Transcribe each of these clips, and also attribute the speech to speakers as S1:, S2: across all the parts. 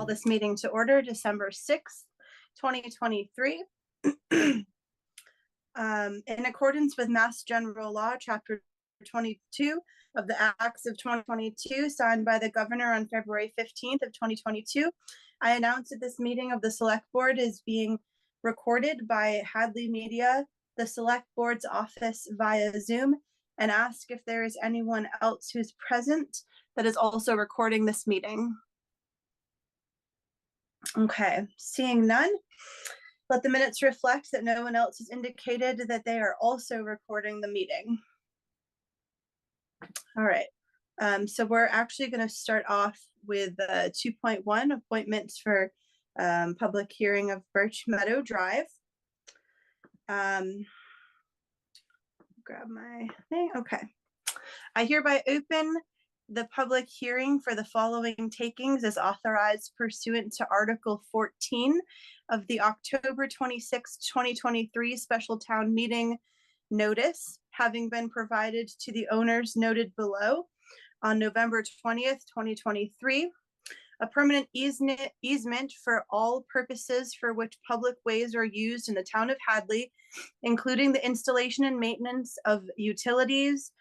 S1: this meeting to order December 6th, 2023. In accordance with Mass General Law, Chapter 22 of the Acts of 2022, signed by the Governor on February 15th of 2022, I announce that this meeting of the Select Board is being recorded by Hadley Media, the Select Board's office via Zoom, and ask if there is anyone else who's present that is also recording this meeting. Okay, seeing none, let the minutes reflect that no one else has indicated that they are also recording the meeting. All right, so we're actually going to start off with 2.1, appointments for public hearing of Birch Meadow Drive. Grab my thing. Okay. I hereby open the public hearing for the following takings as authorized pursuant to Article 14 of the October 26, 2023 special town meeting notice, having been provided to the owners noted below on November 20th, 2023. A permanent easement for all purposes for which public ways are used in the town of Hadley, including the installation and maintenance of utilities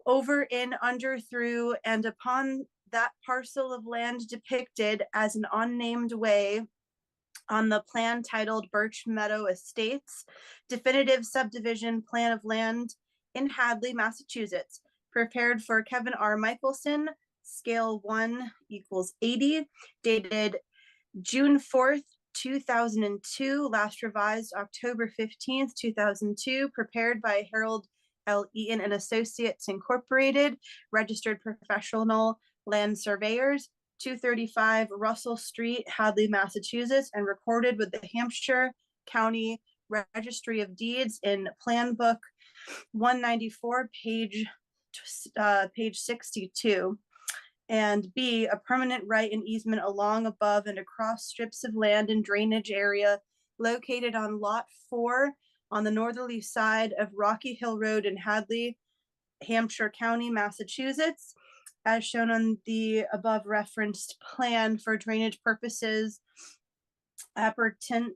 S1: over, in, under, through, and upon that parcel of land depicted as an unnamed way on the plan titled Birch Meadow Estates, definitive subdivision plan of land in Hadley, Massachusetts, prepared for Kevin R. Michelson, scale 1=80, dated June 4th, 2002, last revised October 15th, 2002, prepared by Harold L. Eaton and Associates Incorporated, registered professional land surveyors, 235 Russell Street, Hadley, Massachusetts, and recorded with the Hampshire County Registry of Deeds in Plan Book 194, page 62. And B, a permanent right and easement along, above, and across strips of land and drainage area located on Lot 4 on the northerly side of Rocky Hill Road in Hadley, Hampshire County, Massachusetts, as shown on the above referenced plan for drainage purposes appertinent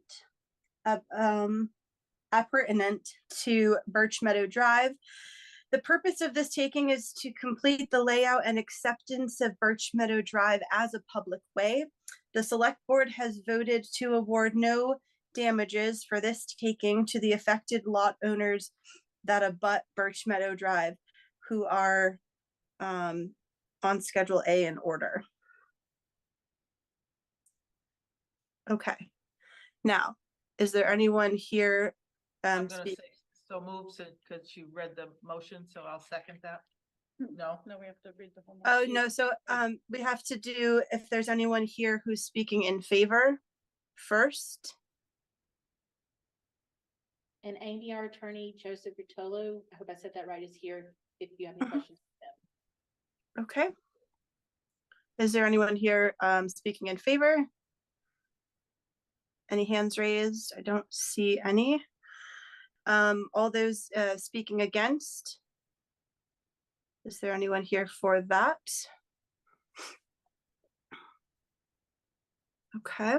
S1: to Birch Meadow Drive. The purpose of this taking is to complete the layout and acceptance of Birch Meadow Drive as a public way. The Select Board has voted to award no damages for this taking to the affected lot owners that abut Birch Meadow Drive, who are on Schedule A in order. Okay. Now, is there anyone here?
S2: I'm gonna say so moved because you read the motion, so I'll second that. No, we have to read the whole motion.
S1: Oh, no, so we have to do, if there's anyone here who's speaking in favor first.
S3: And Amy, our attorney, Joseph Rutolo, I hope I said that right, is here if you have any questions for them.
S1: Okay. Is there anyone here speaking in favor? Any hands raised? I don't see any. All those speaking against? Is there anyone here for that? Okay.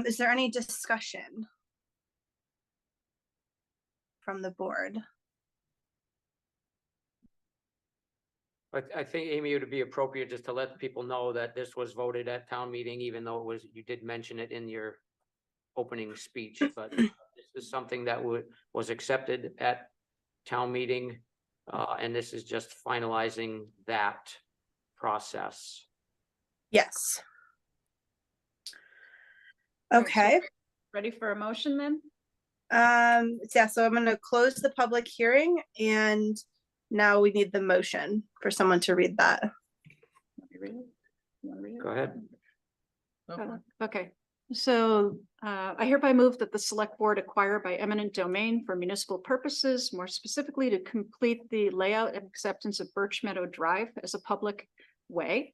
S1: Is there any discussion from the board?
S4: I think, Amy, it would be appropriate just to let people know that this was voted at town meeting, even though it was, you did mention it in your opening speech, but this is something that was accepted at town meeting, and this is just finalizing that process.
S1: Yes. Okay.
S5: Ready for a motion then?
S1: Yeah, so I'm going to close the public hearing, and now we need the motion for someone to read that.
S5: Let me read it. You want to read it?
S4: Go ahead.
S5: Okay, so I hereby move that the Select Board acquire by eminent domain for municipal purposes, more specifically to complete the layout and acceptance of Birch Meadow Drive as a public way,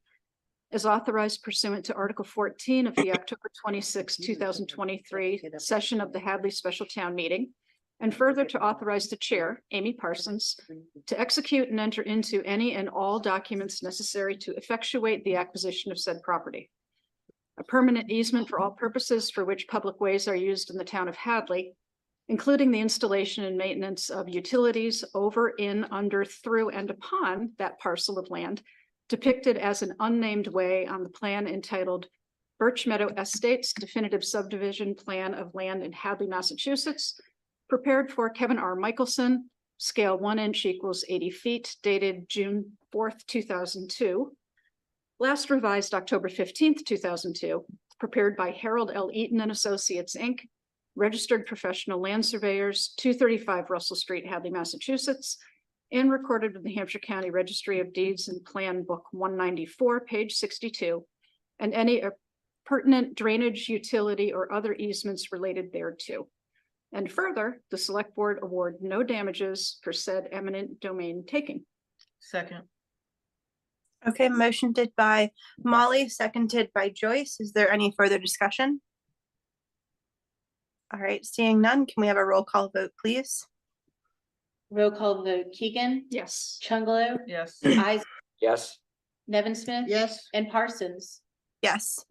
S5: as authorized pursuant to Article 14 of the October 26, 2023 session of the Hadley Special Town Meeting, and further to authorize the chair, Amy Parsons, to execute and enter into any and all documents necessary to effectuate the acquisition of said property. A permanent easement for all purposes for which public ways are used in the town of Hadley, including the installation and maintenance of utilities over, in, under, through, and upon that parcel of land, depicted as an unnamed way on the plan entitled Birch Meadow Estates Definitive Subdivision Plan of Land in Hadley, Massachusetts, prepared for Kevin R. Michelson, scale 1 inch equals 80 feet, dated June 4th, 2002. Last revised October 15th, 2002, prepared by Harold L. Eaton and Associates, Inc., registered professional land surveyors, 235 Russell Street, Hadley, Massachusetts, and recorded with the Hampshire County Registry of Deeds and Plan Book 194, page 62, and any pertinent drainage, utility, or other easements related thereto. And further, the select board award no damages for said eminent domain taking.
S2: Second.
S1: Okay, motioned by Molly, seconded by Joyce. Is there any further discussion? All right, seeing none, can we have a roll call vote, please?
S3: Roll call vote, Keegan,
S5: Yes.
S3: Chungalo,
S2: Yes.
S3: Isaac,
S4: Yes.
S3: Nevin Smith.
S2: Yes.
S3: And Parsons.
S1: Yes.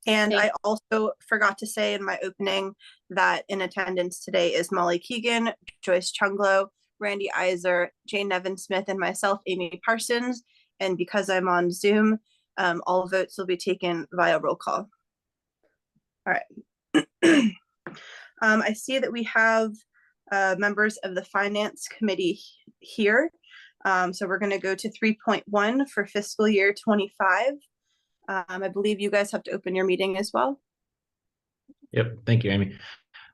S1: And
S3: Thank-
S1: I also forgot to say in my opening that in attendance today is Molly Keegan, Joyce Chunglo, Randy Iser, Jane Nevin Smith, and myself, Amy Parsons. And because I'm on Zoom, all votes will be taken via roll call. All right. I see that we have members of the Finance Committee here. So we're going to go to 3.1 for fiscal year 25. I believe you guys have to open your meeting as well.
S6: Yep, thank you, Amy.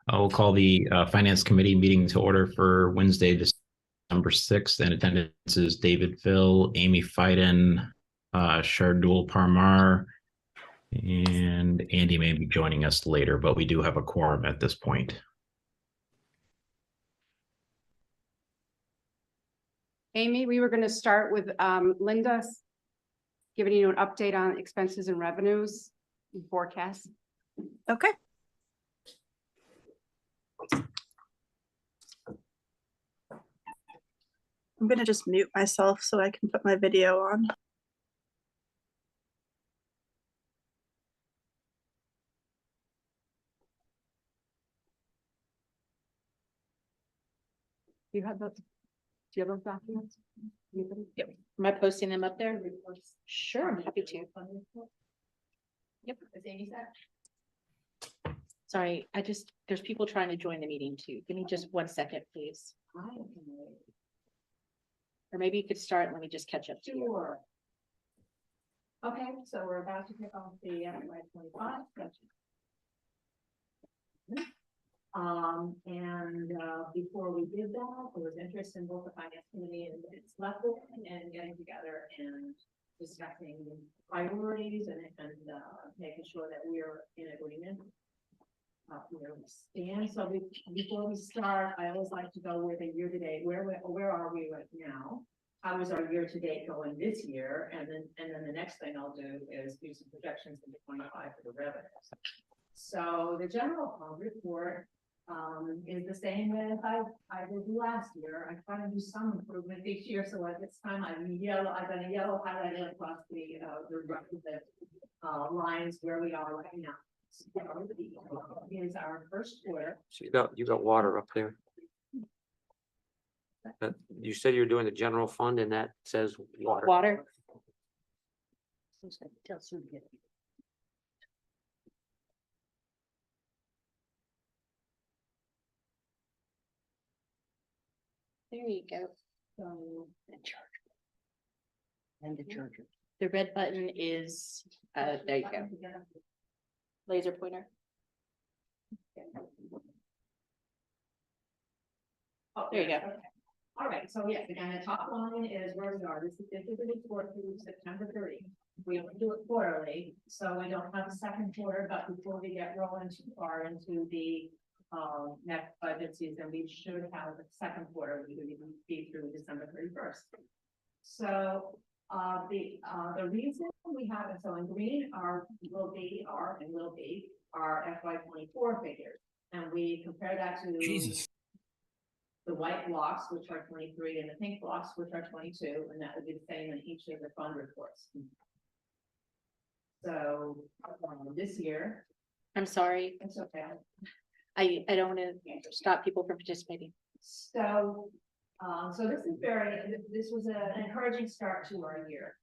S6: I will call the Finance Committee meeting to order for Wednesday, December 6th, and attendance is David Phil, Amy Fiden, Shardul Parmar, and Andy may be joining us later, but we do have a quorum at this point.
S7: Amy, we were going to start with Linda giving you an update on expenses and revenues and forecasts.
S1: Okay. I'm going to just mute myself so I can put my video on.
S7: Do you have those? Do you have those documents?
S3: Yep. Am I posting them up there? Sure, I'm happy to. Yep. Sorry, there's people trying to join the meeting too. Give me just 1 second, please. Or maybe you could start, let me just catch up to you.
S8: Sure. Okay, so we're about to pick off the FY 25. Before we did that, there was interest in both the finance committee and its level and getting together and discussing priorities and making sure that we're in agreement. Where we stand. So before we start, I always like to go with a year to date. Where are we right now? How is our year to date going this year? And then the next thing I'll do is do some projections into 25 for the revenues. So the general fund report is the same as I did last year. I try to do some improvement this year. So at this time I've got a yellow highlighted across the requisite lines where we are right now. Is our first quarter.
S4: So you got water up there. You said you're doing the general fund and that says water.
S3: Water. There you go. So the charger. And the charger. The red button is, there you go. Laser pointer.
S8: Oh,
S3: There you go.
S8: okay. All right, so yes, again, the top line is where we are. This is the report through September 30. We only do it quarterly, so we don't have a second quarter, but before we get rolling too far into the next budget season, we should have a second quarter, we would even be through December 31st. So the reason we have it so in green will be our FY 24 figures, and we compare that to the white blocks, which are 23, and the pink blocks, which are 22, and that would be the same in each of the fund reports. So, this year,
S3: I'm sorry,
S8: it's okay.
S3: I don't want to stop people from participating.
S8: So, so this was an encouraging start to our year.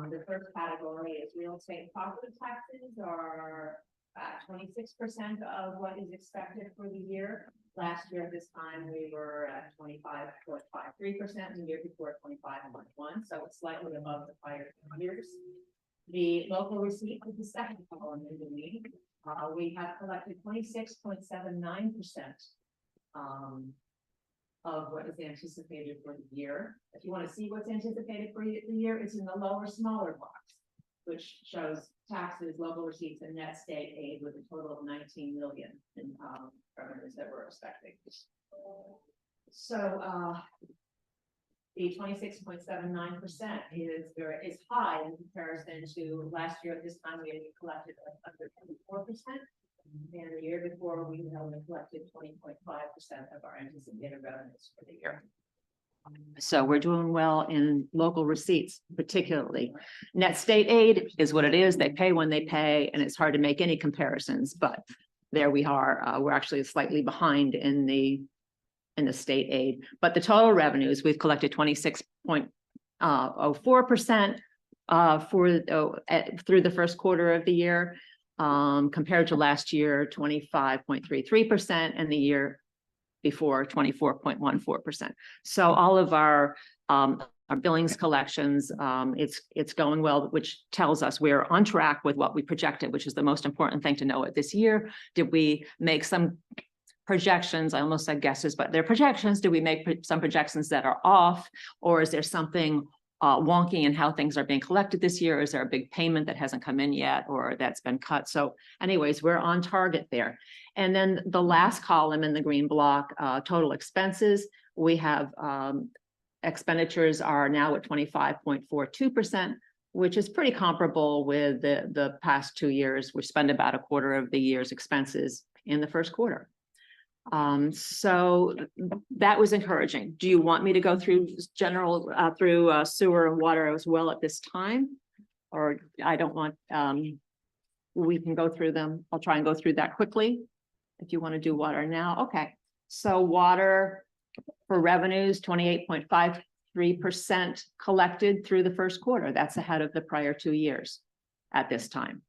S8: The first category is real estate property taxes are at 26% of what is expected for the year. Last year at this time, we were at 25.53%, and the year before 25.1%, so it's slightly above the prior years. The local receipt is the second column in the lead. We have collected 26.79% of what is anticipated for the year. If you want to see what's anticipated for the year, it's in the lower, smaller box, which shows taxes, local receipts, and net state aid with a total of 19 million in revenues that we're expecting. So the 26.79% is high in comparison to last year at this time. We had collected under 24%. And the year before, we only collected 20.5% of our anticipated revenues for the year.
S9: So we're doing well in local receipts, particularly. Net state aid is what it is. They pay when they pay, and it's hard to make any comparisons, but there we are. We're actually slightly behind in the state aid, but the total revenues, we've collected 26.04% through the first quarter of the year. Compared to last year, 25.33%, and the year before 24.14%. So all of our billings collections, it's going well, which tells us we're on track with what we projected, which is the most important thing to know at this year. Did we make some projections? I almost said guesses, but they're projections. Did we make some projections that are off, or is there something wonky in how things are being collected this year? Is there a big payment that hasn't come in yet, or that's been cut? So anyways, we're on target there. And then the last column in the green block, total expenses, we have expenditures are now at 25.42%, which is pretty comparable with the past 2 years. We spend about a quarter of the year's expenses in the first quarter. So that was encouraging. Do you want me to go through general through sewer and water as well at this time? Or I don't want, we can go through them. I'll try and go through that quickly. If you want to do water now. Okay. So water for revenues, 28.53% collected through the first quarter. That's ahead of the prior 2 years at this time.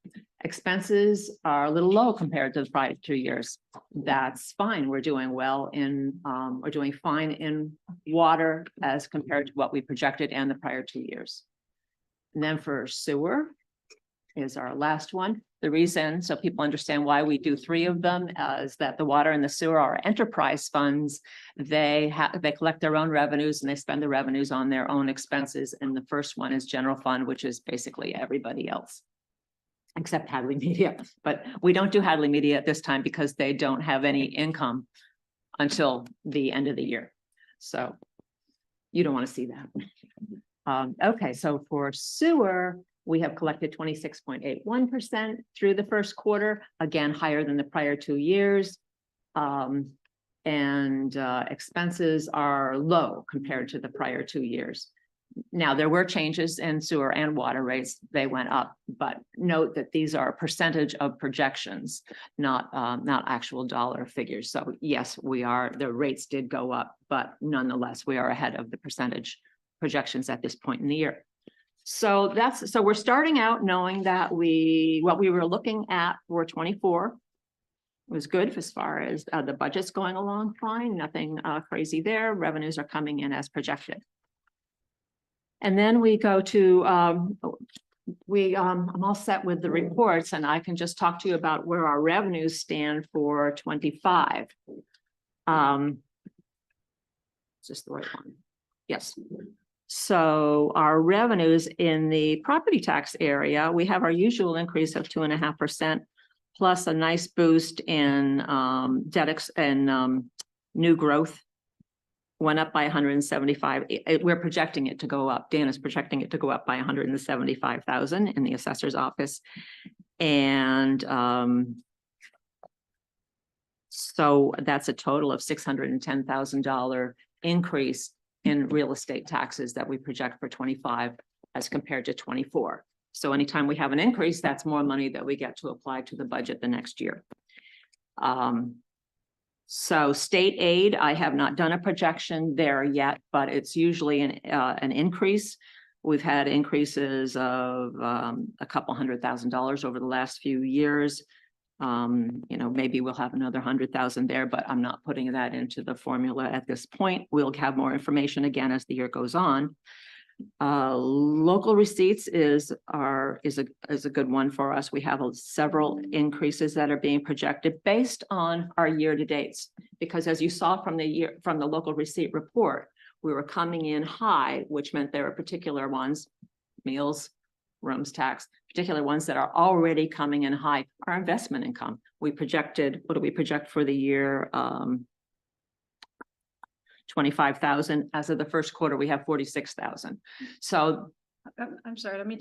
S9: Expenses are a little low compared to the prior 2 years. That's fine. We're doing well in, we're doing fine in water as compared to what we projected and the prior 2 years. And then for sewer is our last one. The reason, so people understand why we do 3 of them, is that the water and the sewer are enterprise funds. They collect their own revenues and they spend the revenues on their own expenses. And the first one is general fund, which is basically everybody else, except Hadley Media. But we don't do Hadley Media at this time because they don't have any income until the end of the year. So you don't want to see that. Okay, so for sewer, we have collected 26.81% through the first quarter, again, higher than the prior 2 years. Expenses are low compared to the prior 2 years. Now, there were changes in sewer and water rates. They went up, but note that these are a percentage of projections, not actual dollar figures. So yes, the rates did go up, but nonetheless, we are ahead of the percentage projections at this point in the year. So we're starting out knowing that what we were looking at for 24 was good as far as the budget's going along fine, nothing crazy there. Revenues are coming in as projected. And then we go to, I'm all set with the reports, and I can just talk to you about where our revenues stand for 25. Is this the right one? Yes. So our revenues in the property tax area, we have our usual increase of 2.5%, plus a nice boost in new growth. Went up by 175. We're projecting it to go up. Dan is projecting it to go up by 175,000 in the assessor's office. And So that's a total of $610,000 increase in real estate taxes that we project for 25 as compared to 24. So anytime we have an increase, that's more money that we get to apply to the budget the next year. So state aid, I have not done a projection there yet, but it's usually an increase. We've had increases of a couple $100,000 over the last few years. Maybe we'll have another 100,000 there, but I'm not putting that into the formula at this point. We'll have more information again as the year goes on. Local receipts is a good one for us. We have several increases that are being projected based on our year to dates. Because as you saw from the local receipt report, we were coming in high, which meant there were particular ones, meals, rooms tax, particular ones that are already coming in high. Our investment income, what do we project for the year? 25,000. As of the first quarter, we have 46,000. So
S5: I'm sorry, I mean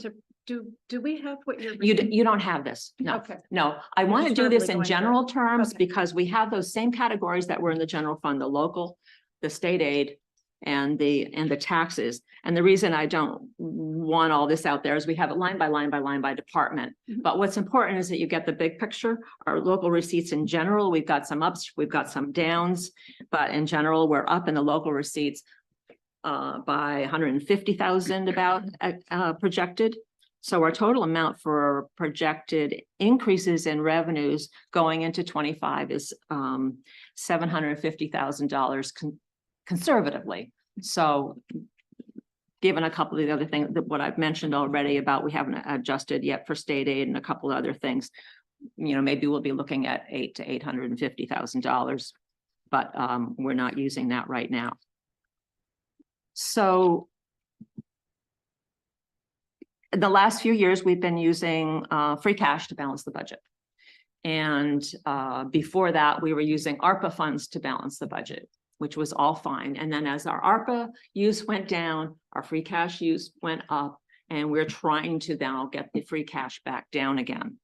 S5: do we have what you're?
S9: you don't have this. No,
S5: Okay.
S9: no. I want to
S5: just
S9: do this
S5: verbally
S9: in
S5: going through it.
S9: general terms
S5: Okay.
S9: because we have those same categories that were in the general fund, the local, the state aid, and the taxes. And the reason I don't want all this out there is we have it line by line by line by department.
S5: Mhm.
S9: But what's important is that you get the big picture. Our local receipts in general, we've got some ups, we've got some downs, but in general, we're up in the local receipts by 150,000 about projected. So our total amount for projected increases in revenues going into 25 is $750,000 conservatively. So given a couple of the other things that what I've mentioned already about we haven't adjusted yet for state aid and a couple of other things, maybe we'll be looking at $800,000 to $850,000, but we're not using that right now. So the last few years, we've been using free cash to balance the budget. And before that, we were using ARPA funds to balance the budget, which was all fine. And then as our ARPA use went down, our free cash use went up, and we're trying to now get the free cash back down again.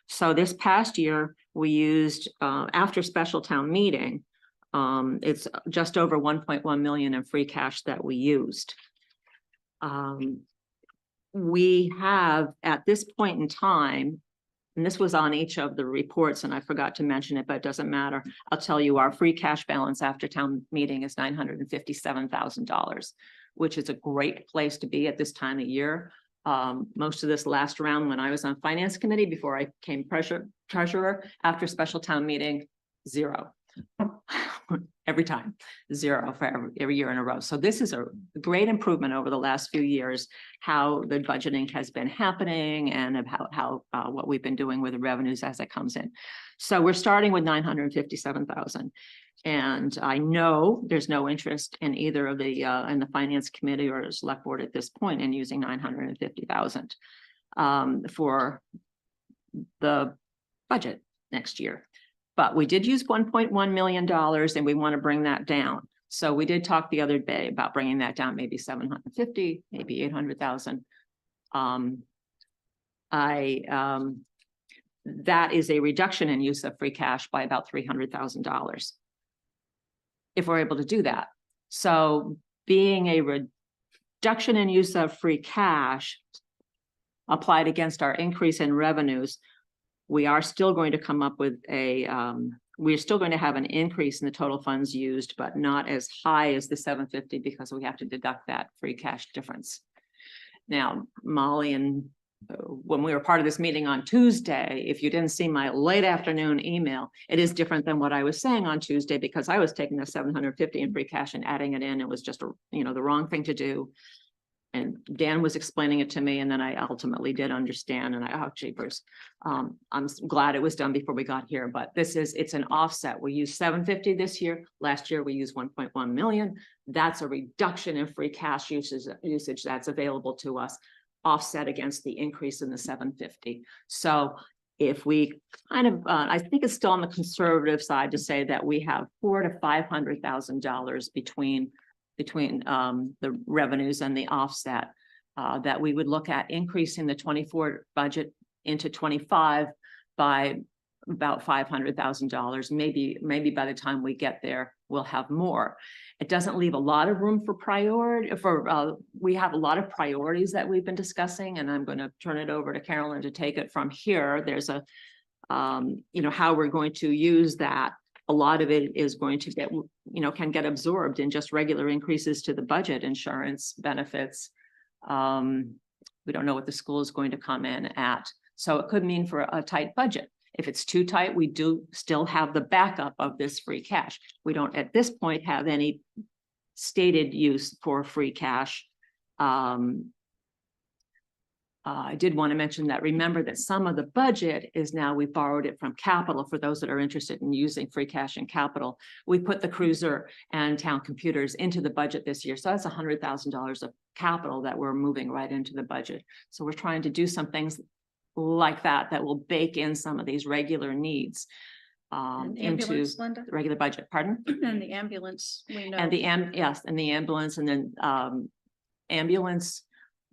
S9: So this past year, we used, after special town meeting, it's just over 1.1 million in free cash that we used. We have, at this point in time, and this was on each of the reports, and I forgot to mention it, but it doesn't matter. I'll tell you, our free cash balance after town meeting is $957,000, which is a great place to be at this time of year. Most of this last round when I was on finance committee before I became treasurer, after special town meeting, zero. Every time, zero for every year in a row. So this is a great improvement over the last few years, how the budgeting has been happening and of how what we've been doing with the revenues as it comes in. So we're starting with 957,000. And I know there's no interest in either of the in the finance committee or select board at this point in using 950,000 for the budget next year. But we did use $1.1 million and we want to bring that down. So we did talk the other day about bringing that down, maybe 750, maybe 800,000. That is a reduction in use of free cash by about $300,000. If we're able to do that. So being a reduction in use of free cash applied against our increase in revenues, we are still going to come up with we're still going to have an increase in the total funds used, but not as high as the 750 because we have to deduct that free cash difference. Now, Molly, and when we were part of this meeting on Tuesday, if you didn't see my late afternoon email, it is different than what I was saying on Tuesday because I was taking the 750 in free cash and adding it in. It was just the wrong thing to do. And Dan was explaining it to me, and then I ultimately did understand, and oh, jeepers. I'm glad it was done before we got here, but it's an offset. We used 750 this year. Last year, we used 1.1 million. That's a reduction in free cash usage that's available to us, offset against the increase in the 750. So if we kind of, I think it's still on the conservative side to say that we have $400,000 to $500,000 between the revenues and the offset, that we would look at increasing the 24 budget into 25 by about $500,000. Maybe by the time we get there, we'll have more. It doesn't leave a lot of room for we have a lot of priorities that we've been discussing, and I'm going to turn it over to Carolyn to take it from here. There's a, how we're going to use that. A lot of it is going to get, can get absorbed in just regular increases to the budget, insurance, benefits. We don't know what the school is going to come in at. So it could mean for a tight budget. If it's too tight, we do still have the backup of this free cash. We don't at this point have any stated use for free cash. I did want to mention that, remember that some of the budget is now, we borrowed it from capital. For those that are interested in using free cash and capital, we put the cruiser and town computers into the budget this year. So that's $100,000 of capital that we're moving right into the budget. So we're trying to do some things like that will bake in some of these regular needs
S5: And
S9: into
S5: ambulance, Linda?
S9: the regular budget. Pardon?
S5: And the ambulance, we know.
S9: And the ambulance, and then ambulance.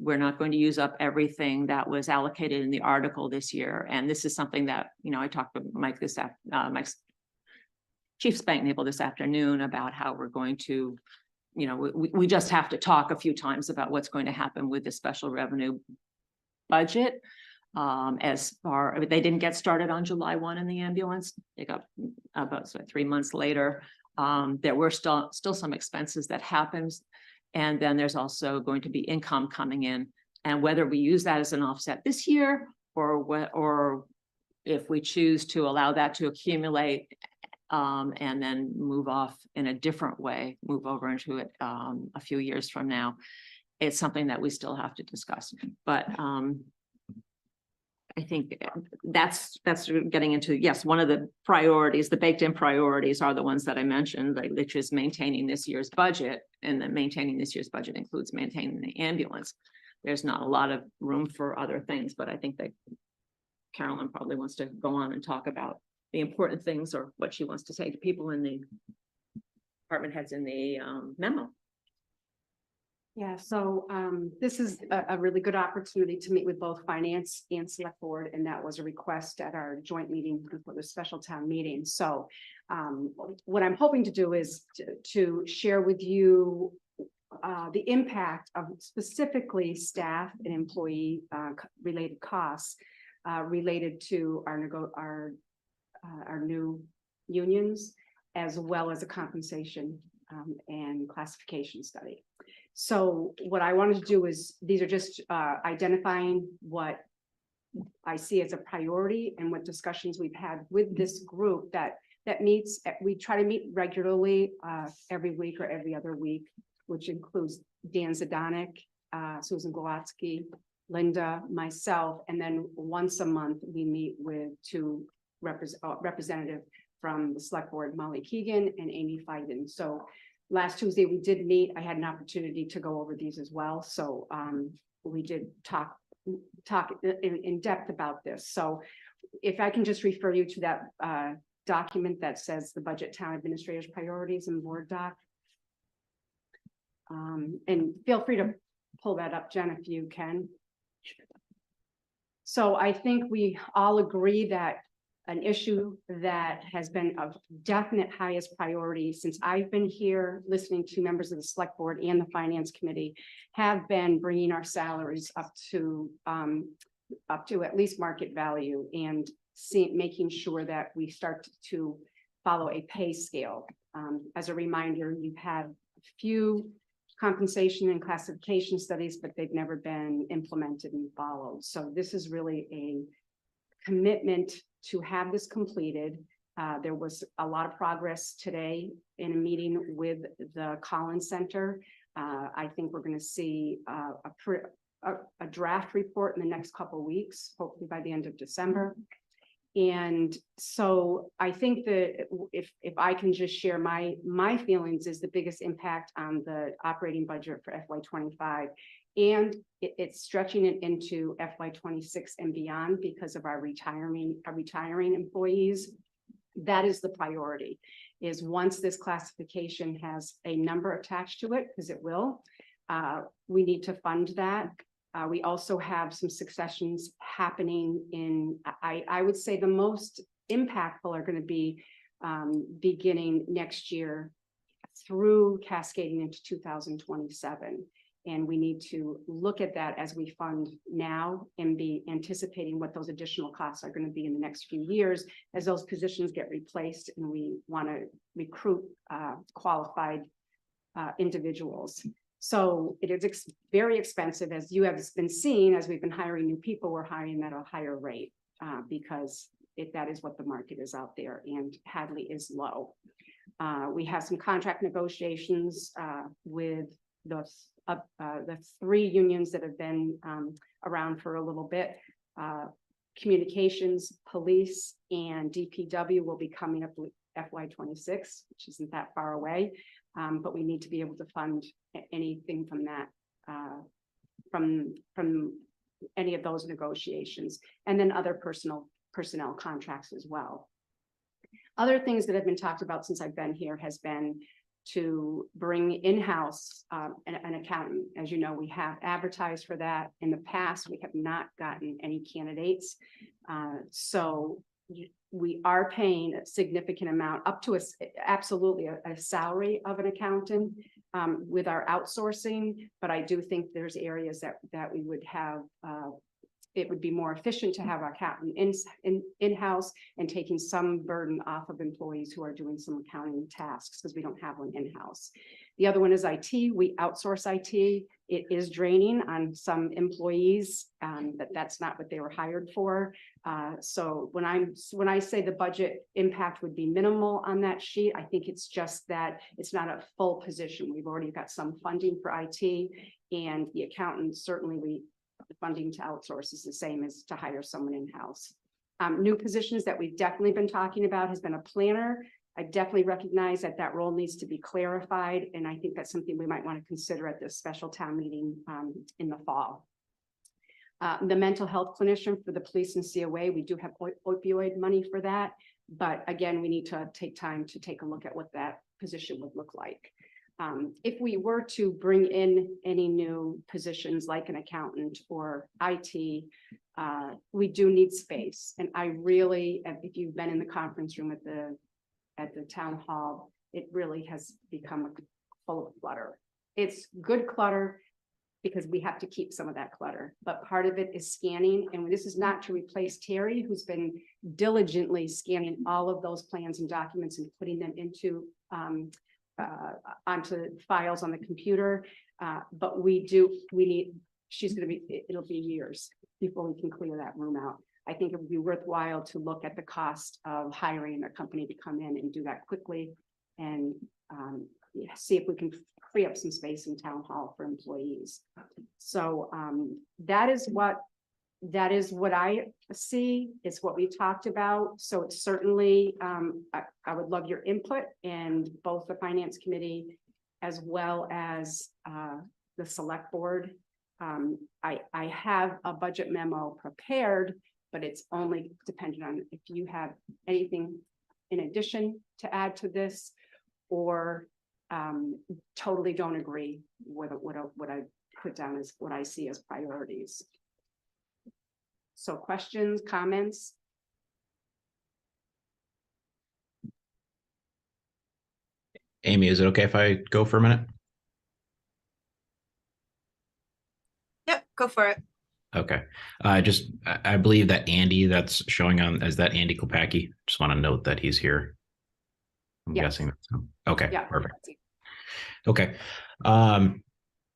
S9: We're not going to use up everything that was allocated in the article this year. And this is something that, I talked to Mike Mike's Chief Spanknable this afternoon about how we're going to, we just have to talk a few times about what's going to happen with the special revenue budget. They didn't get started on July 1 in the ambulance. They got about 3 months later. There were still some expenses that happens. And then there's also going to be income coming in, and whether we use that as an offset this year or if we choose to allow that to accumulate and then move off in a different way, move over into it a few years from now, it's something that we still have to discuss. But I think that's getting into, yes, one of the priorities, the baked in priorities are the ones that I mentioned, which is maintaining this year's budget. And then maintaining this year's budget includes maintaining the ambulance. There's not a lot of room for other things, but I think that Carolyn probably wants to go on and talk about the important things or what she wants to say to people in the department heads in the memo.
S7: Yeah, so this is a really good opportunity to meet with both finance and select board, and that was a request at our joint meeting before the special town meeting. So what I'm hoping to do is to share with you the impact of specifically staff and employee related costs related to our new unions, as well as a compensation and classification study. So what I wanted to do is, these are just identifying what I see as a priority and what discussions we've had with this group that meets. We try to meet regularly every week or every other week, which includes Dan Zadanek, Susan Golotsky, Linda, myself, and then once a month we meet with two representatives from the select board, Molly Keegan and Amy Fiden. So last Tuesday we did meet. I had an opportunity to go over these as well. So we did talk in depth about this. So if I can just refer you to that document that says the budget town administrators priorities and board doc. And feel free to pull that up, Jen, if you can. So I think we all agree that an issue that has been of definite highest priority since I've been here listening to members of the select board and the finance committee have been bringing our salaries up to at least market value and making sure that we start to follow a pay scale. As a reminder, you've had a few compensation and classification studies, but they've never been implemented and followed. So this is really a commitment to have this completed. There was a lot of progress today in a meeting with the Collins Center. I think we're going to see a draft report in the next couple of weeks, hopefully by the end of December. And so I think that if I can just share my feelings, is the biggest impact on the operating budget for FY25. And it's stretching it into FY26 and beyond because of our retiring employees. That is the priority, is once this classification has a number attached to it, because it will, we need to fund that. We also have some successions happening in, I would say the most impactful are going to be beginning next year through cascading into 2027. And we need to look at that as we fund now and be anticipating what those additional costs are going to be in the next few years as those positions get replaced and we want to recruit qualified individuals. So it is very expensive, as you have been seeing, as we've been hiring new people, we're hiring at a higher rate because that is what the market is out there, and Hadley is low. We have some contract negotiations with the 3 unions that have been around for a little bit. Communications, police, and DPW will be coming up with FY26, which isn't that far away. But we need to be able to fund anything from that, from any of those negotiations, and then other personnel contracts as well. Other things that have been talked about since I've been here has been to bring in-house an accountant. As you know, we have advertised for that. In the past, we have not gotten any candidates. So we are paying a significant amount up to absolutely a salary of an accountant with our outsourcing. But I do think there's areas that we would have, it would be more efficient to have our accountant in-house and taking some burden off of employees who are doing some accounting tasks because we don't have one in-house. The other one is IT. We outsource IT. It is draining on some employees, but that's not what they were hired for. So when I say the budget impact would be minimal on that sheet, I think it's just that it's not a full position. We've already got some funding for IT, and the accountant, certainly the funding to outsource is the same as to hire someone in-house. New positions that we've definitely been talking about has been a planner. I definitely recognize that role needs to be clarified, and I think that's something we might want to consider at this special town meeting in the fall. The mental health clinician for the police and COA, we do have opioid money for that, but again, we need to take time to take a look at what that position would look like. If we were to bring in any new positions like an accountant or IT, we do need space. And I really, if you've been in the conference room at the town hall, it really has become full of clutter. It's good clutter because we have to keep some of that clutter, but part of it is scanning. And this is not to replace Terry, who's been diligently scanning all of those plans and documents and putting them into onto files on the computer. But it'll be years before we can clear that room out. I think it would be worthwhile to look at the cost of hiring a company to come in and do that quickly and see if we can free up some space in town hall for employees. So that is what I see. It's what we talked about. So it's certainly, I would love your input, and both the finance committee as well as the select board. I have a budget memo prepared, but it's only dependent on if you have anything in addition to add to this, or totally don't agree with what I put down as what I see as priorities. So questions, comments?
S6: Amy, is it okay if I go for a minute?
S1: Yep, go for it.
S6: Okay. I believe that Andy that's showing on, is that Andy Kopacki? Just want to note that he's here. I'm
S7: Yes.
S6: guessing that's him. Okay,
S7: Yeah.
S6: perfect. Okay.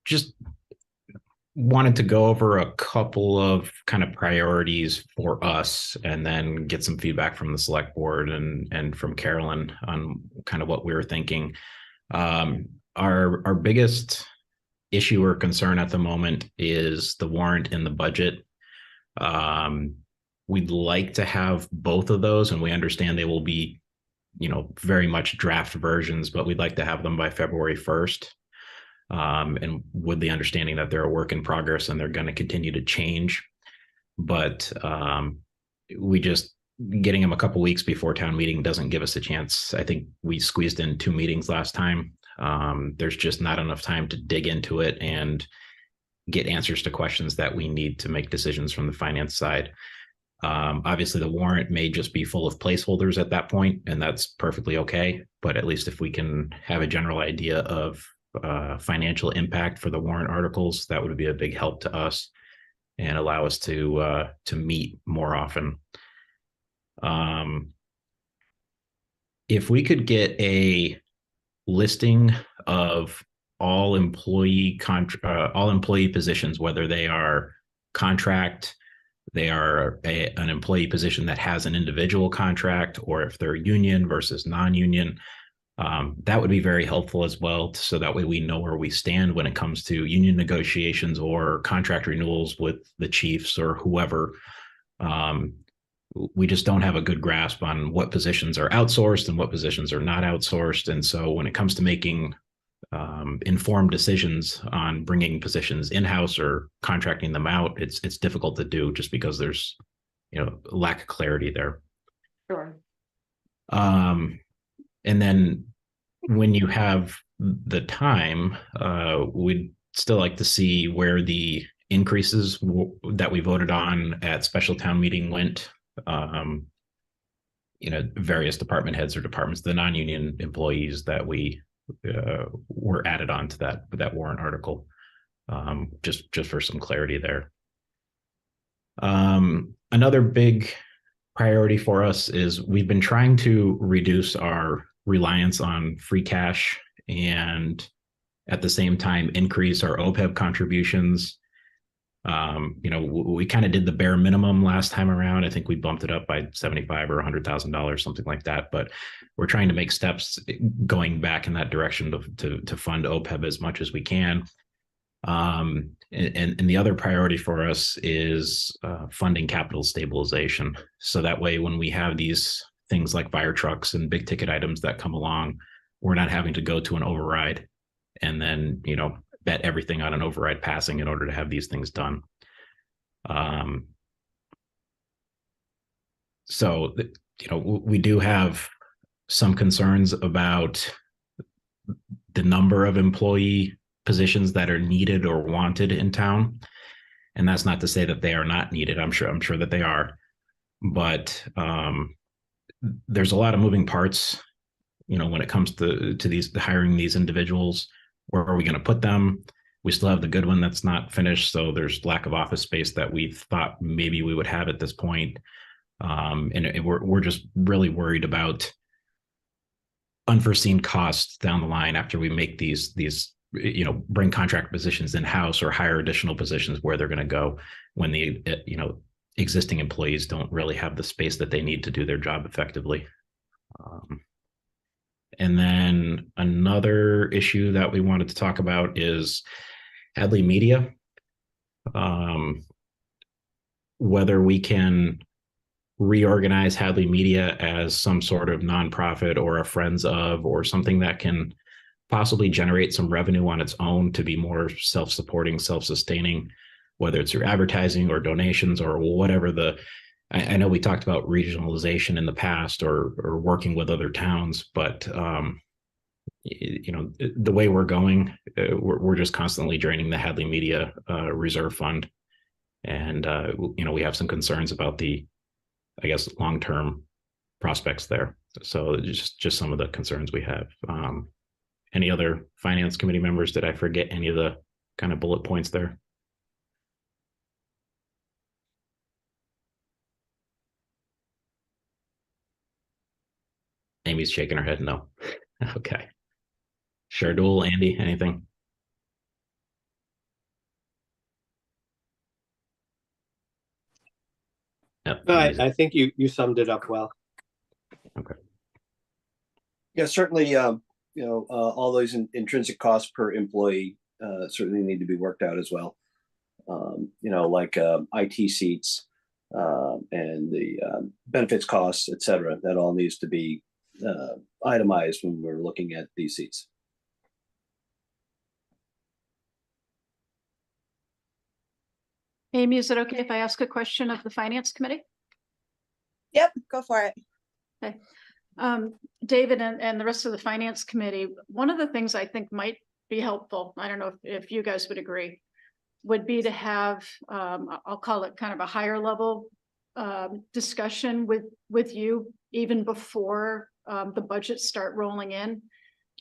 S6: Just wanted to go over a couple of kind of priorities for us and then get some feedback from the select board and from Carolyn on kind of what we were thinking. Our biggest issue or concern at the moment is the warrant in the budget. We'd like to have both of those, and we understand they will be, very much draft versions, but we'd like to have them by February 1st. And with the understanding that they're a work in progress and they're going to continue to change. But we just getting them a couple weeks before town meeting doesn't give us a chance. I think we squeezed in 2 meetings last time. There's just not enough time to dig into it and get answers to questions that we need to make decisions from the finance side. Obviously, the warrant may just be full of placeholders at that point, and that's perfectly okay. But at least if we can have a general idea of financial impact for the warrant articles, that would be a big help to us and allow us to meet more often. If we could get a listing of all employee positions, whether they are contract, they are an employee position that has an individual contract, or if they're union versus non-union, that would be very helpful as well. So that way we know where we stand when it comes to union negotiations or contract renewals with the chiefs or whoever. We just don't have a good grasp on what positions are outsourced and what positions are not outsourced. And so when it comes to making informed decisions on bringing positions in-house or contracting them out, it's difficult to do just because there's, lack of clarity there.
S7: Sure.
S6: And then when you have the time, we'd still like to see where the increases that we voted on at special town meeting went. Various department heads or departments, the non-union employees that we were added on to that warrant article, just for some clarity there. Another big priority for us is we've been trying to reduce our reliance on free cash and at the same time increase our OPEB contributions. We kind of did the bare minimum last time around. I think we bumped it up by $75,000 or $100,000, something like that. But we're trying to make steps going back in that direction to fund OPEB as much as we can. And the other priority for us is funding capital stabilization. So that way, when we have these things like fire trucks and big ticket items that come along, we're not having to go to an override and then, bet everything on an override passing in order to have these things done. So, we do have some concerns about the number of employee positions that are needed or wanted in town. And that's not to say that they are not needed. I'm sure that they are, but there's a lot of moving parts, when it comes to hiring these individuals. Where are we going to put them? We still have the good one that's not finished. So there's lack of office space that we thought maybe we would have at this point. And we're just really worried about unforeseen costs down the line after we make these bring contract positions in-house or hire additional positions, where they're going to go when the, existing employees don't really have the space that they need to do their job effectively. And then another issue that we wanted to talk about is Hadley Media. Whether we can reorganize Hadley Media as some sort of nonprofit or a friends of, or something that can possibly generate some revenue on its own to be more self-supporting, self-sustaining, whether it's through advertising or donations or whatever I know we talked about regionalization in the past or working with other towns, but the way we're going, we're just constantly draining the Hadley Media reserve fund, and we have some concerns about the, long-term prospects there. So just some of the concerns we have. Any other finance committee members? Did I forget any of the kind of bullet points there? Amy's shaking her head no. Okay. Shardul, Andy, anything? Yep.
S10: No, I think you summed it up well.
S6: Okay.
S10: Yeah, certainly, all those intrinsic costs per employee certainly need to be worked out as well. Like IT seats and the benefits costs, et cetera. That all needs to be itemized when we're looking at these seats.
S5: Amy, is it okay if I ask a question of the finance committee?
S1: Yep, go for it.
S5: Okay. David and the rest of the finance committee, one of the things I think might be helpful, I don't know if you guys would agree, would be to have, I'll call it kind of a higher level discussion with you even before the budgets start rolling in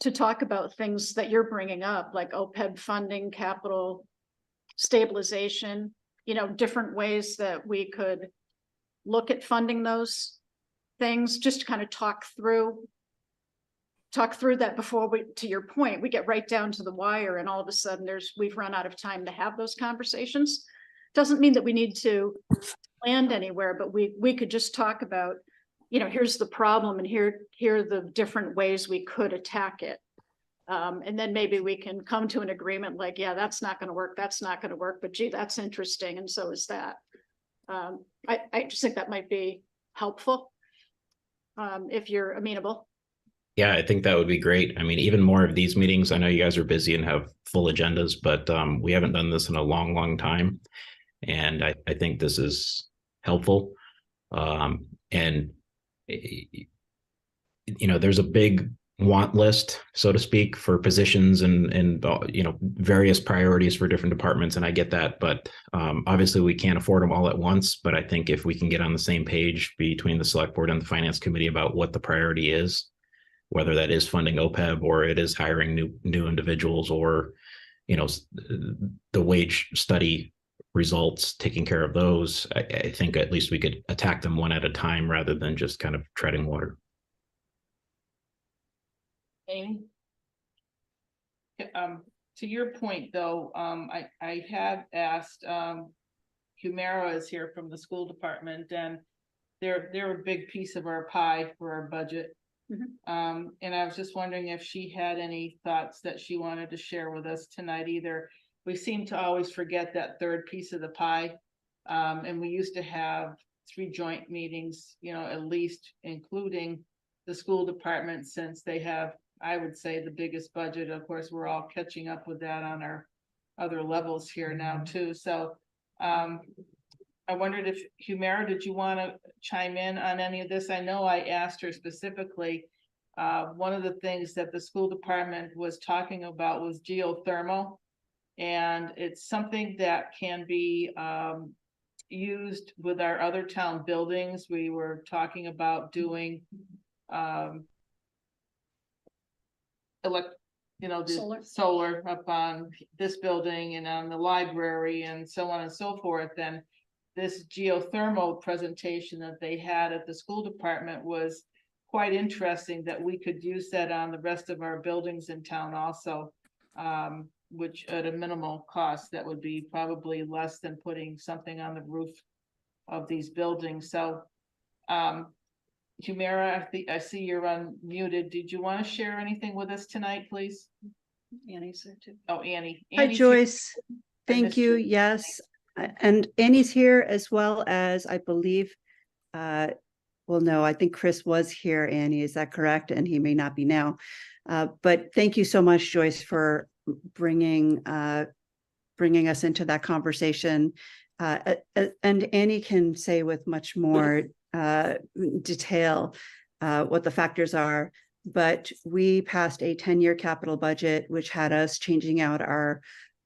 S5: to talk about things that you're bringing up, like OPEB funding, capital stabilization, different ways that we could look at funding those things, just to kind of talk through that before we, to your point, we get right down to the wire and all of a sudden we've run out of time to have those conversations. Doesn't mean that we need to land anywhere, but we could just talk about, here's the problem and here are the different ways we could attack it. And then maybe we can come to an agreement like, yeah, that's not going to work. That's not going to work, but gee, that's interesting. And so is that. I just think that might be helpful. If you're amenable.
S6: Yeah, I think that would be great. I mean, even more of these meetings. I know you guys are busy and have full agendas, but we haven't done this in a long, long time. And I think this is helpful. And, there's a big want list, so to speak, for positions and various priorities for different departments. And I get that, but obviously we can't afford them all at once. But I think if we can get on the same page between the select board and the finance committee about what the priority is, whether that is funding OPEB or it is hiring new individuals or, the wage study results, taking care of those, I think at least we could attack them one at a time rather than just kind of treading water.
S2: Amy? To your point, though, I have asked, Humira is here from the school department, and they're a big piece of our pie for our budget.
S5: Mhm.
S2: And I was just wondering if she had any thoughts that she wanted to share with us tonight either. We seem to always forget that third piece of the pie. And we used to have 3 joint meetings, at least including the school department, since they have, I would say, the biggest budget. Of course, we're all catching up with that on our other levels here now too. So I wondered if Humira, did you want to chime in on any of this? I know I asked her specifically. One of the things that the school department was talking about was geothermal. And it's something that can be used with our other town buildings. We were talking about doing the solar up on this building and on the library and so on and so forth. And this geothermal presentation that they had at the school department was quite interesting, that we could use that on the rest of our buildings in town also, which at a minimal cost, that would be probably less than putting something on the roof of these buildings. So Humira, I see you're unmuted. Did you want to share anything with us tonight, please?
S5: Annie's there too.
S2: Oh, Annie.
S11: Hi,
S2: Annie's here.
S11: Joyce.
S2: I
S11: Thank
S2: missed
S11: you.
S2: you.
S11: Yes. And Annie's here as well as, I believe, well, no, I think Chris was here, Annie, is that correct? And he may not be now. But thank you so much, Joyce, for bringing us into that conversation. And Annie can say with much more detail what the factors are. But we passed a 10-year capital budget, which had us changing out our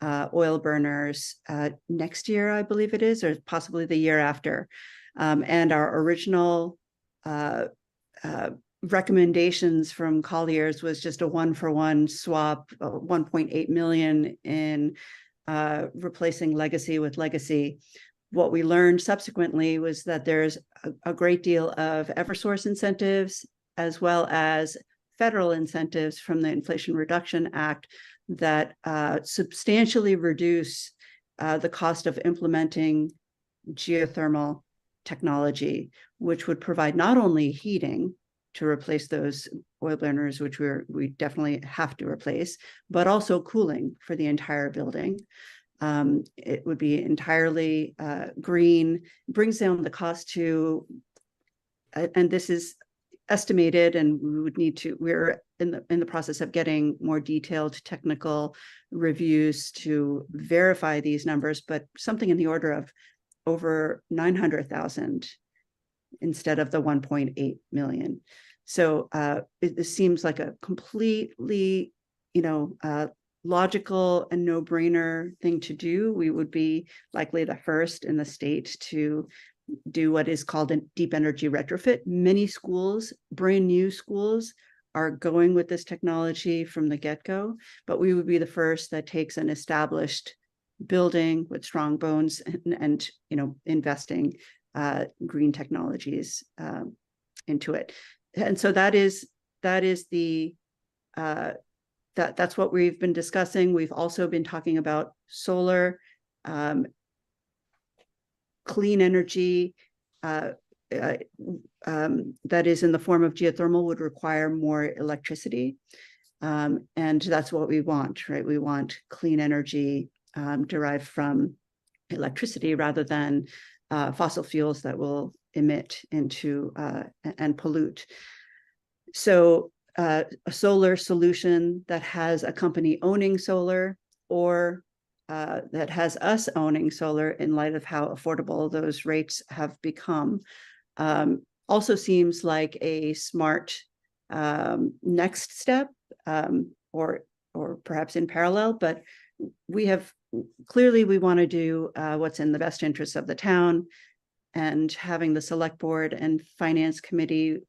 S11: oil burners next year, I believe it is, or possibly the year after. And our original recommendations from Colliers was just a 1-for-1 swap, 1.8 million in replacing legacy with legacy. What we learned subsequently was that there's a great deal of Eversource incentives as well as federal incentives from the Inflation Reduction Act that substantially reduce the cost of implementing geothermal technology, which would provide not only heating to replace those oil burners, which we definitely have to replace, but also cooling for the entire building. It would be entirely green, brings down the cost to, and this is estimated, and we would need to, we're in the process of getting more detailed technical reviews to verify these numbers, but something in the order of over 900,000 instead of the 1.8 million. So it seems like a completely, logical and no-brainer thing to do. We would be likely the first in the state to do what is called a deep energy retrofit. Many schools, brand new schools, are going with this technology from the get-go, but we would be the first that takes an established building with strong bones and investing green technologies into it. And so that's what we've been discussing. We've also been talking about solar, clean energy that is in the form of geothermal would require more electricity. And that's what we want, right? We want clean energy derived from electricity rather than fossil fuels that will emit into and pollute. So a solar solution that has a company owning solar, or that has us owning solar in light of how affordable those rates have become, also seems like a smart next step, or perhaps in parallel. But we want to do what's in the best interests of the town, and having the select board and finance committee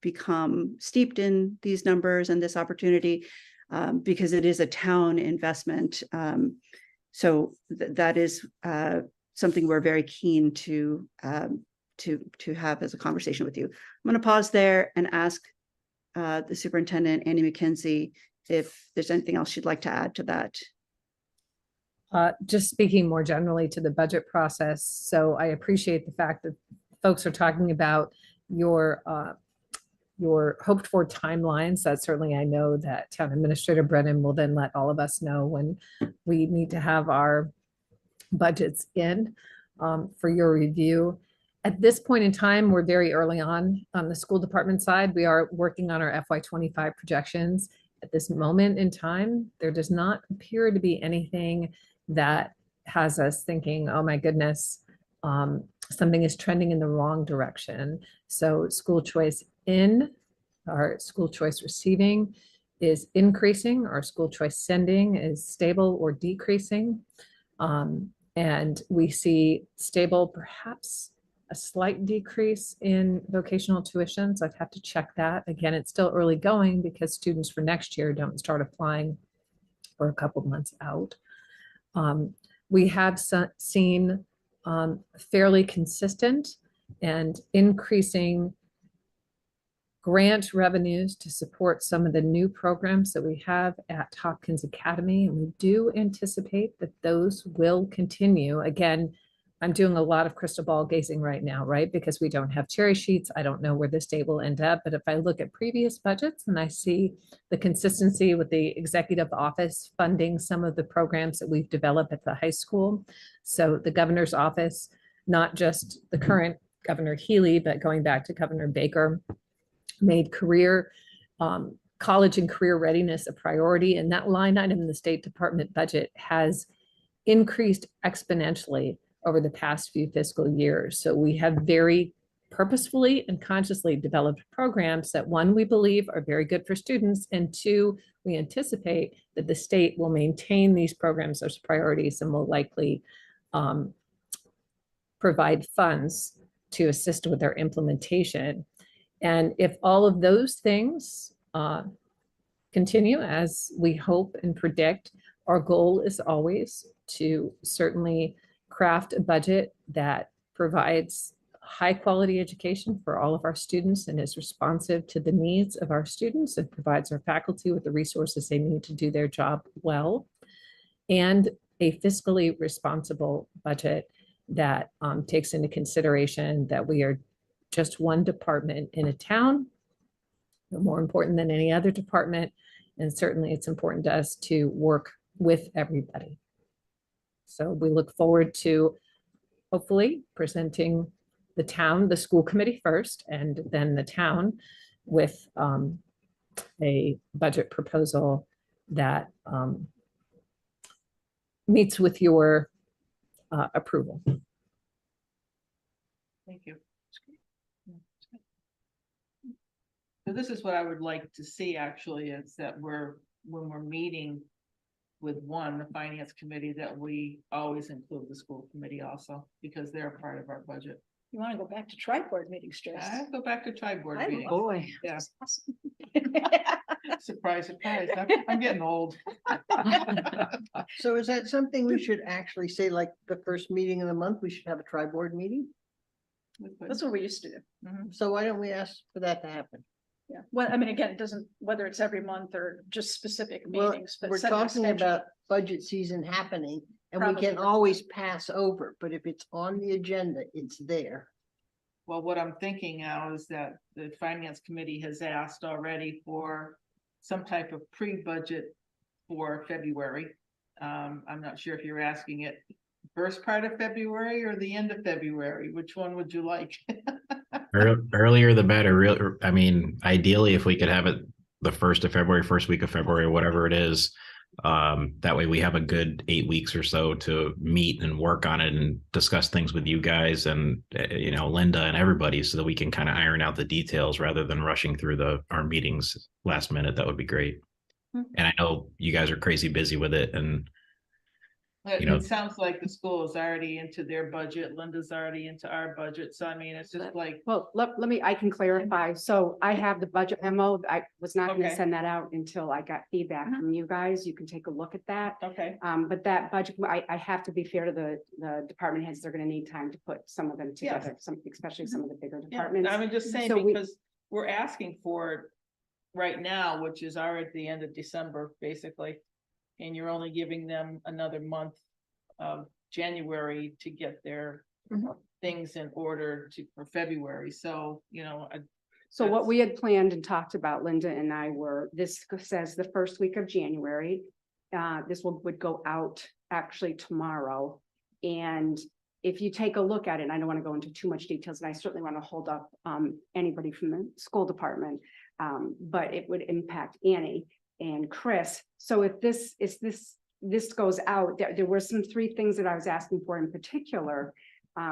S11: become steeped in these numbers and this opportunity, because it is a town investment. So that is something we're very keen to have as a conversation with you. I'm going to pause there and ask the superintendent, Annie McKenzie, if there's anything else she'd like to add to that.
S12: Just speaking more generally to the budget process. So I appreciate the fact that folks are talking about your hoped for timelines. That certainly, I know that Town Administrator Brennan will then let all of us know when we need to have our budgets in for your review. At this point in time, we're very early on the school department side. We are working on our FY25 projections. At this moment in time, there does not appear to be anything that has us thinking, oh my goodness, something is trending in the wrong direction. So school choice in, our school choice receiving is increasing, our school choice sending is stable or decreasing. And we see stable, perhaps a slight decrease in vocational tuitions. I'd have to check that. Again, it's still early going because students for next year don't start applying for a couple of months out. We have seen fairly consistent and increasing grant revenues to support some of the new programs that we have at Hopkins Academy. And we do anticipate that those will continue. Again, I'm doing a lot of crystal ball gazing right now, right? Because we don't have cherry sheets. I don't know where the state will end up. But if I look at previous budgets and I see the consistency with the executive office funding some of the programs that we've developed at the high school. So the governor's office, not just the current Governor Healy, but going back to Governor Baker, made career college and career readiness a priority. And that line item in the State Department budget has increased exponentially over the past few fiscal years. So we have very purposefully and consciously developed programs that, one, we believe are very good for students, and two, we anticipate that the state will maintain these programs as priorities and will likely provide funds to assist with their implementation. And if all of those things continue as we hope and predict, our goal is always to certainly craft a budget that provides high quality education for all of our students and is responsive to the needs of our students and provides our faculty with the resources they need to do their job well, and a fiscally responsible budget that takes into consideration that we are just one department in a town, more important than any other department. And certainly it's important to us to work with everybody. So we look forward to hopefully presenting the town, the school committee first, and then the town with a budget proposal that meets with your approval.
S2: Thank you. So this is what I would like to see actually, is that when we're meeting with one, the finance committee, that we always include the school committee also, because they're a part of our budget.
S5: You want to go back to tri-board meetings, Joyce?
S2: I go back to tri-board
S5: I
S2: meetings.
S9: Boy.
S2: Yeah,
S5: That's awesome.
S2: surprise, surprise. I'm getting old.
S13: So is that something we should actually say, like the first meeting of the month, we should have a tri-board meeting?
S5: That's what we used to do.
S13: So why don't we ask for that to happen?
S5: Yeah, well, I mean, again, it doesn't, whether it's every month or just specific
S13: Well,
S5: meetings, but
S13: we're
S5: setting a
S13: talking
S5: schedule.
S13: about budget season happening and we
S5: Probably
S13: can
S5: right.
S13: always pass over, but if it's on the agenda, it's there.
S2: Well, what I'm thinking now is that the finance committee has asked already for some type of pre-budget for February. I'm not sure if you're asking it first part of February or the end of February. Which one would you like?
S6: Earlier the better. Real, I mean, ideally, if we could have it the 1st of February, first week of February, whatever it is. That way we have a good 8 weeks or so to meet and work on it and discuss things with you guys and, you know, Linda and everybody, so that we can kind of iron out the details rather than rushing through our meetings last minute. That would be great. And I know you guys are crazy busy with it, and you know,
S2: It sounds like the school is already into their budget. Linda's already into our budget. So I mean, it's just like,
S7: Well, let me, I can clarify. So I have the budget memo. I was not gonna
S2: Okay.
S7: send that out until I got feedback
S5: Mhm.
S7: from you guys. You can take a look at that.
S2: okay,
S7: But that budget, I have to be fair to the department heads. They're gonna need time to put some of them together, especially some of the bigger
S2: yeah,
S7: departments.
S2: I mean, just saying,
S7: So we-
S2: because we're asking for it right now, which is already at the end of December, basically. And you're only giving them another month of January to get their things in order for February. So, you know,
S7: So what
S2: That's-
S7: we had planned and talked about, Linda and I were, this says the first week of January. This would go out actually tomorrow. And if you take a look at it, and I don't want to go into too much details, and I certainly want to hold up anybody from the school department. But it would impact Annie and Chris. So if this goes out, there were some 3 things that I was asking for in particular.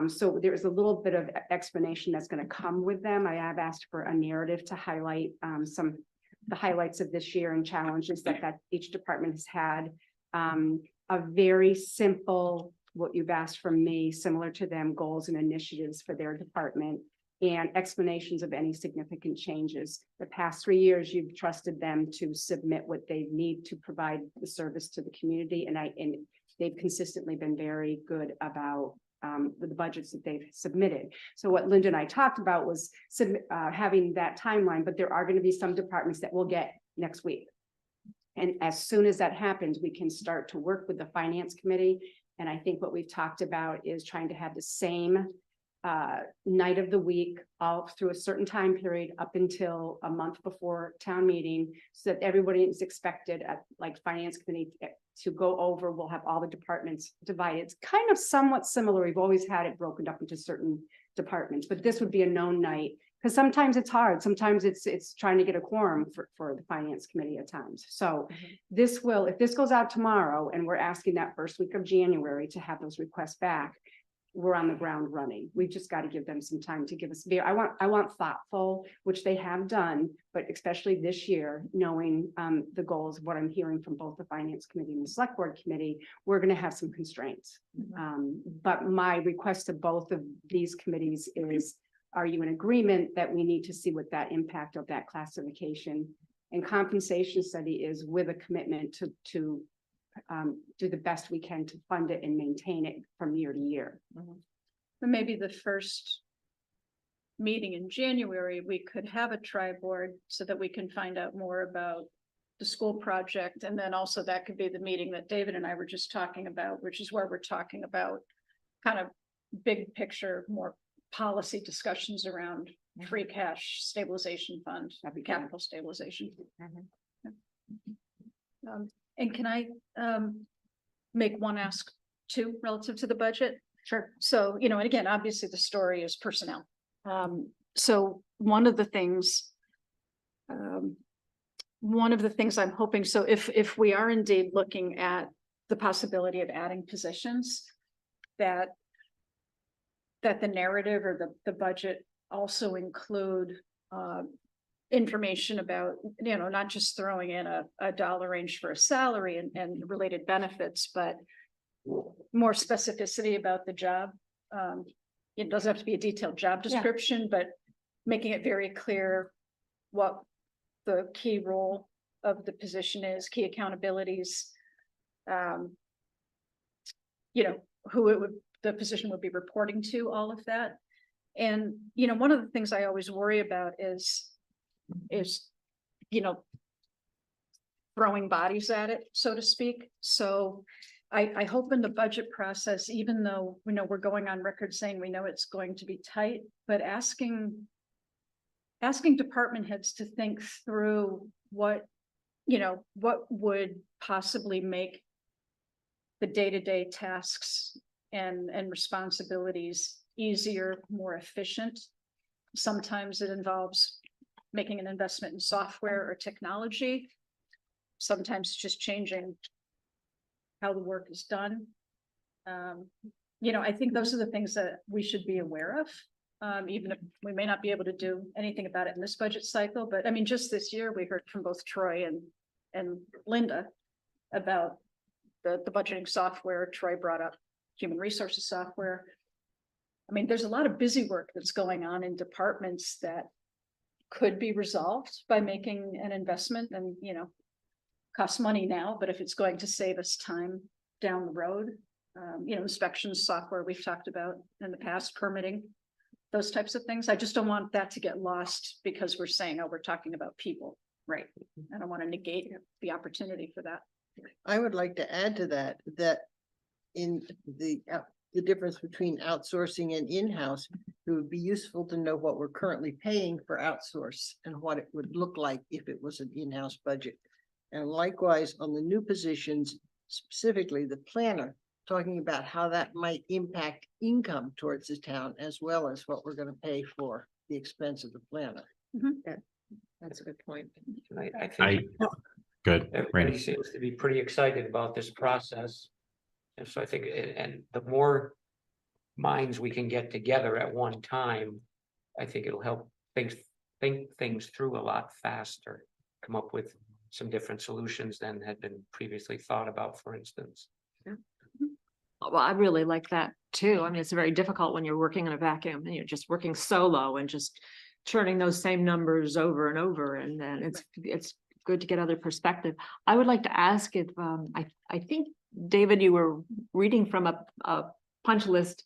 S7: So there's a little bit of explanation that's going to come with them. I have asked for a narrative to highlight the highlights of this year and challenges that each department has had. A very simple, what you've asked from me, similar to them, goals and initiatives for their department, and explanations of any significant changes. The past 3 years, you've trusted them to submit what they need to provide the service to the community, and they've consistently been very good about with the budgets that they've submitted. So what Linda and I talked about was having that timeline, but there are going to be some departments that we'll get next week. And as soon as that happens, we can start to work with the finance committee. And I think what we've talked about is trying to have the same night of the week all through a certain time period up until a month before town meeting, so that everybody is expected at like finance committee to go over. We'll have all the departments divided. It's kind of somewhat similar. We've always had it broken up into certain departments, but this would be a known night. Because sometimes it's hard. Sometimes it's trying to get a quorum for the finance committee at times. So this will, if this goes out tomorrow and we're asking that first week of January to have those requests back, we're on the ground running. We've just got to give them some time to give us, I want thoughtful, which they have done, but especially this year, knowing the goals, what I'm hearing from both the finance committee and the select board committee, we're going to have some constraints. But my request to both of these committees is, are you in agreement that we need to see what that impact of that classification and compensation study is, with a commitment to do the best we can to fund it and maintain it from year to year.
S5: But maybe the first meeting in January, we could have a tri-board so that we can find out more about the school project. And then also that could be the meeting that David and I were just talking about, which is where we're talking about kind of big picture, more policy discussions around free cash stabilization fund, capital stabilization. And can I make one ask too, relative to the budget?
S7: Sure.
S5: So, you know, and again, obviously the story is personnel. So one of the things I'm hoping, so if we are indeed looking at the possibility of adding positions, that the narrative or the budget also include information about, you know, not just throwing in a dollar range for a salary and related benefits, but more specificity about the job. It doesn't have to be a detailed job description, but making it very clear what the key role of the position is, key accountabilities. You know, who it would, the position would be reporting to, all of that. And, you know, one of the things I always worry about is, you know, throwing bodies at it, so to speak. So I hope in the budget process, even though we know we're going on record saying we know it's going to be tight, but asking department heads to think through what, you know, what would possibly make the day-to-day tasks and responsibilities easier, more efficient. Sometimes it involves making an investment in software or technology. Sometimes it's just changing how the work is done. You know, I think those are the things that we should be aware of, even if we may not be able to do anything about it in this budget cycle. But I mean, just this year, we heard from both Troy and Linda about the budgeting software. Troy brought up human resources software. I mean, there's a lot of busy work that's going on in departments that could be resolved by making an investment, and, you know, costs money now, but if it's going to save us time down the road, you know, inspections software we've talked about in the past, permitting, those types of things. I just don't want that to get lost because we're saying, oh, we're talking about people. Right. I don't want to negate the opportunity for that.
S13: I would like to add to that, that in the difference between outsourcing and in-house, it would be useful to know what we're currently paying for outsource and what it would look like if it was an in-house budget. And likewise, on the new positions, specifically the planner, talking about how that might impact income towards the town, as well as what we're going to pay for the expense of the planner.
S9: That's a good point.
S4: I think
S6: Good,
S4: everybody
S6: Randy.
S4: seems to be pretty excited about this process. And so I think, and the more minds we can get together at one time, I think it'll help think things through a lot faster, come up with some different solutions than had been previously thought about, for instance.
S9: Well, I really like that too. I mean, it's very difficult when you're working in a vacuum and you're just working solo and just churning those same numbers over and over. And then it's good to get other perspective. I would like to ask if, I think, David, you were reading from a punch list.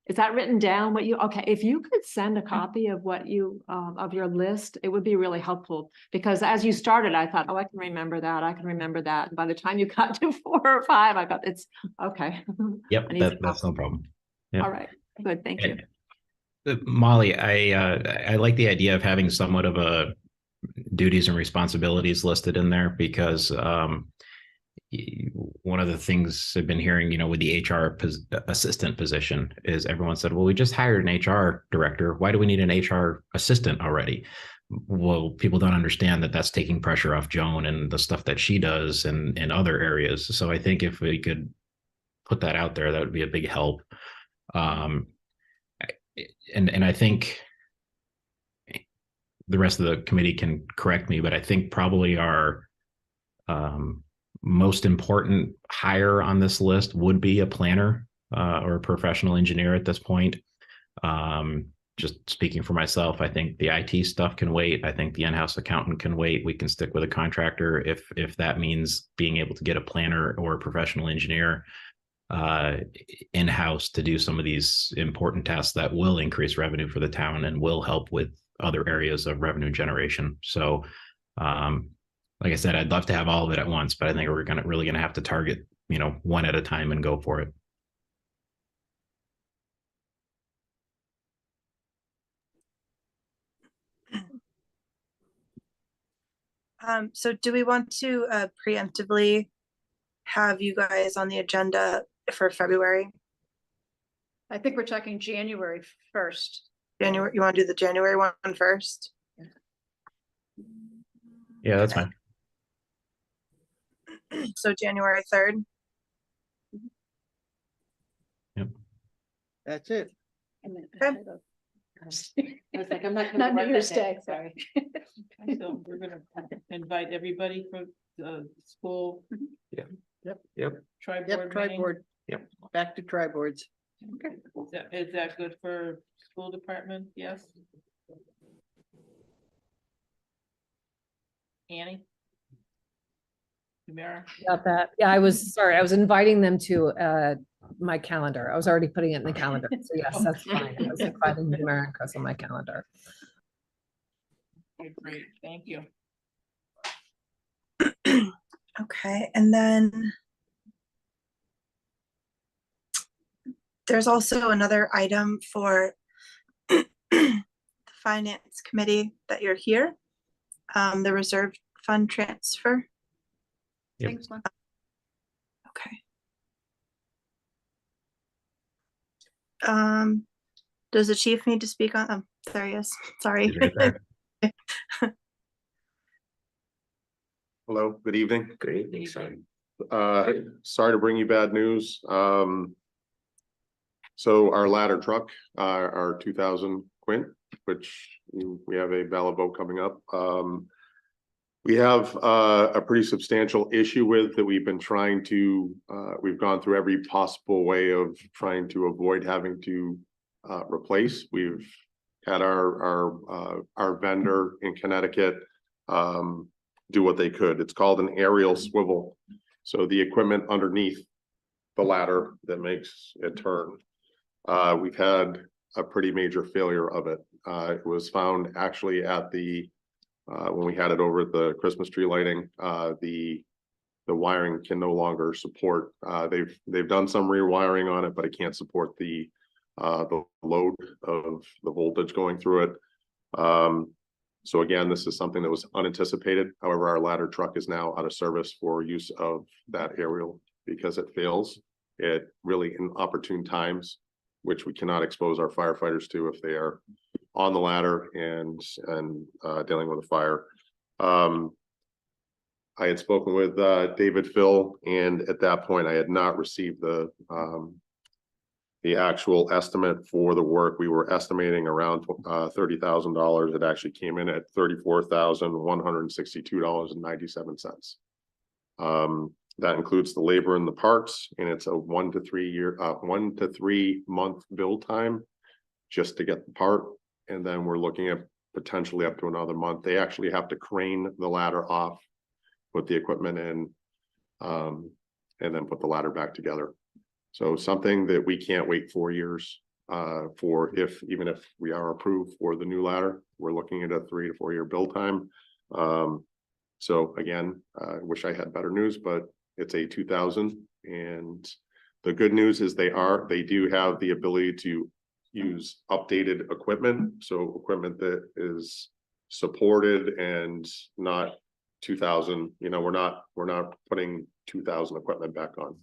S9: Is that written down what you, okay, if you could send a copy of what you, of your list, it would be really helpful. Because as you started, I thought, oh, I can remember that. I can remember that. And by the time you got to 4 or 5, I got, it's okay.
S6: Yep,
S9: I need to
S6: that's
S9: know.
S6: no problem. Yeah.
S9: All right, good, thank you.
S6: Molly, I like the idea of having somewhat of a duties and responsibilities listed in there, because one of the things I've been hearing, you know, with the HR assistant position is everyone said, well, we just hired an HR director. Why do we need an HR assistant already? Well, people don't understand that that's taking pressure off Joan and the stuff that she does and in other areas. So I think if we could put that out there, that would be a big help. And I think the rest of the committee can correct me, but I think probably our most important hire on this list would be a planner or a professional engineer at this point. Just speaking for myself, I think the IT stuff can wait. I think the in-house accountant can wait. We can stick with a contractor if that means being able to get a planner or a professional engineer in-house to do some of these important tasks that will increase revenue for the town and will help with other areas of revenue generation. So like I said, I'd love to have all of it at once, but I think we're really gonna have to target, you know, one at a time and go for it.
S1: So do we want to preemptively have you guys on the agenda for February?
S5: I think we're talking January 1st.
S1: January, you want to do the January one first?
S6: Yeah, that's fine.
S1: So January 3rd.
S13: That's it.
S5: And then
S1: Okay.
S5: ahead of
S3: I was like, I'm not.
S5: Not New
S3: work
S5: Year's
S3: that day,
S5: Day.
S3: Sorry.
S2: Okay, so we're gonna invite everybody for the school.
S4: Yep.
S2: Tri-board
S13: Yep,
S2: meeting.
S13: tri-board.
S4: Yep.
S13: Back to tri-boards.
S2: Okay. Is that good for school department? Yes? Annie? Tamara?
S12: About that. Yeah, I was inviting them to my calendar. I was already putting it in the calendar. So yes, that's fine. I was inviting the Americas on my calendar.
S2: Okay, great, thank you.
S1: Okay, and then there's also another item for the finance committee that you're here. The reserve fund transfer.
S6: Yep.
S5: Thanks, Mark.
S1: Okay. Does the chief need to speak on, there he is, sorry.
S6: He's right there.
S14: Hello, good evening.
S4: Good evening, son.
S14: Sorry to bring you bad news. So our ladder truck, our 2000 Quint, which we have a ballot vote coming up. We have a pretty substantial issue with that we've been trying to, we've gone through every possible way of trying to avoid having to replace. We've had our vendor in Connecticut do what they could. It's called an aerial swivel. So the equipment underneath the ladder that makes it turn. We've had a pretty major failure of it. It was found actually at the when we had it over at the Christmas tree lighting. The wiring can no longer support. They've done some rewiring on it, but it can't support the load of the voltage going through it. So again, this is something that was unanticipated. However, our ladder truck is now out of service for use of that aerial because it fails. It really inopportune times, which we cannot expose our firefighters to if they are on the ladder and dealing with a fire. I had spoken with David Phil, and at that point I had not received the actual estimate for the work. We were estimating around $30,000. It actually came in at $34,162.97. That includes the labor and the parts, and it's a 1 to 3 month build time just to get the part. And then we're looking at potentially up to another month. They actually have to crane the ladder off, put the equipment in, and then put the ladder back together. So something that we can't wait 4 years for, even if we are approved for the new ladder. We're looking at a 3 to 4 year build time. So again, I wish I had better news, but it's a 2000. And the good news is they do have the ability to use updated equipment. So equipment that is supported and not 2000, we're not putting 2000 equipment back on.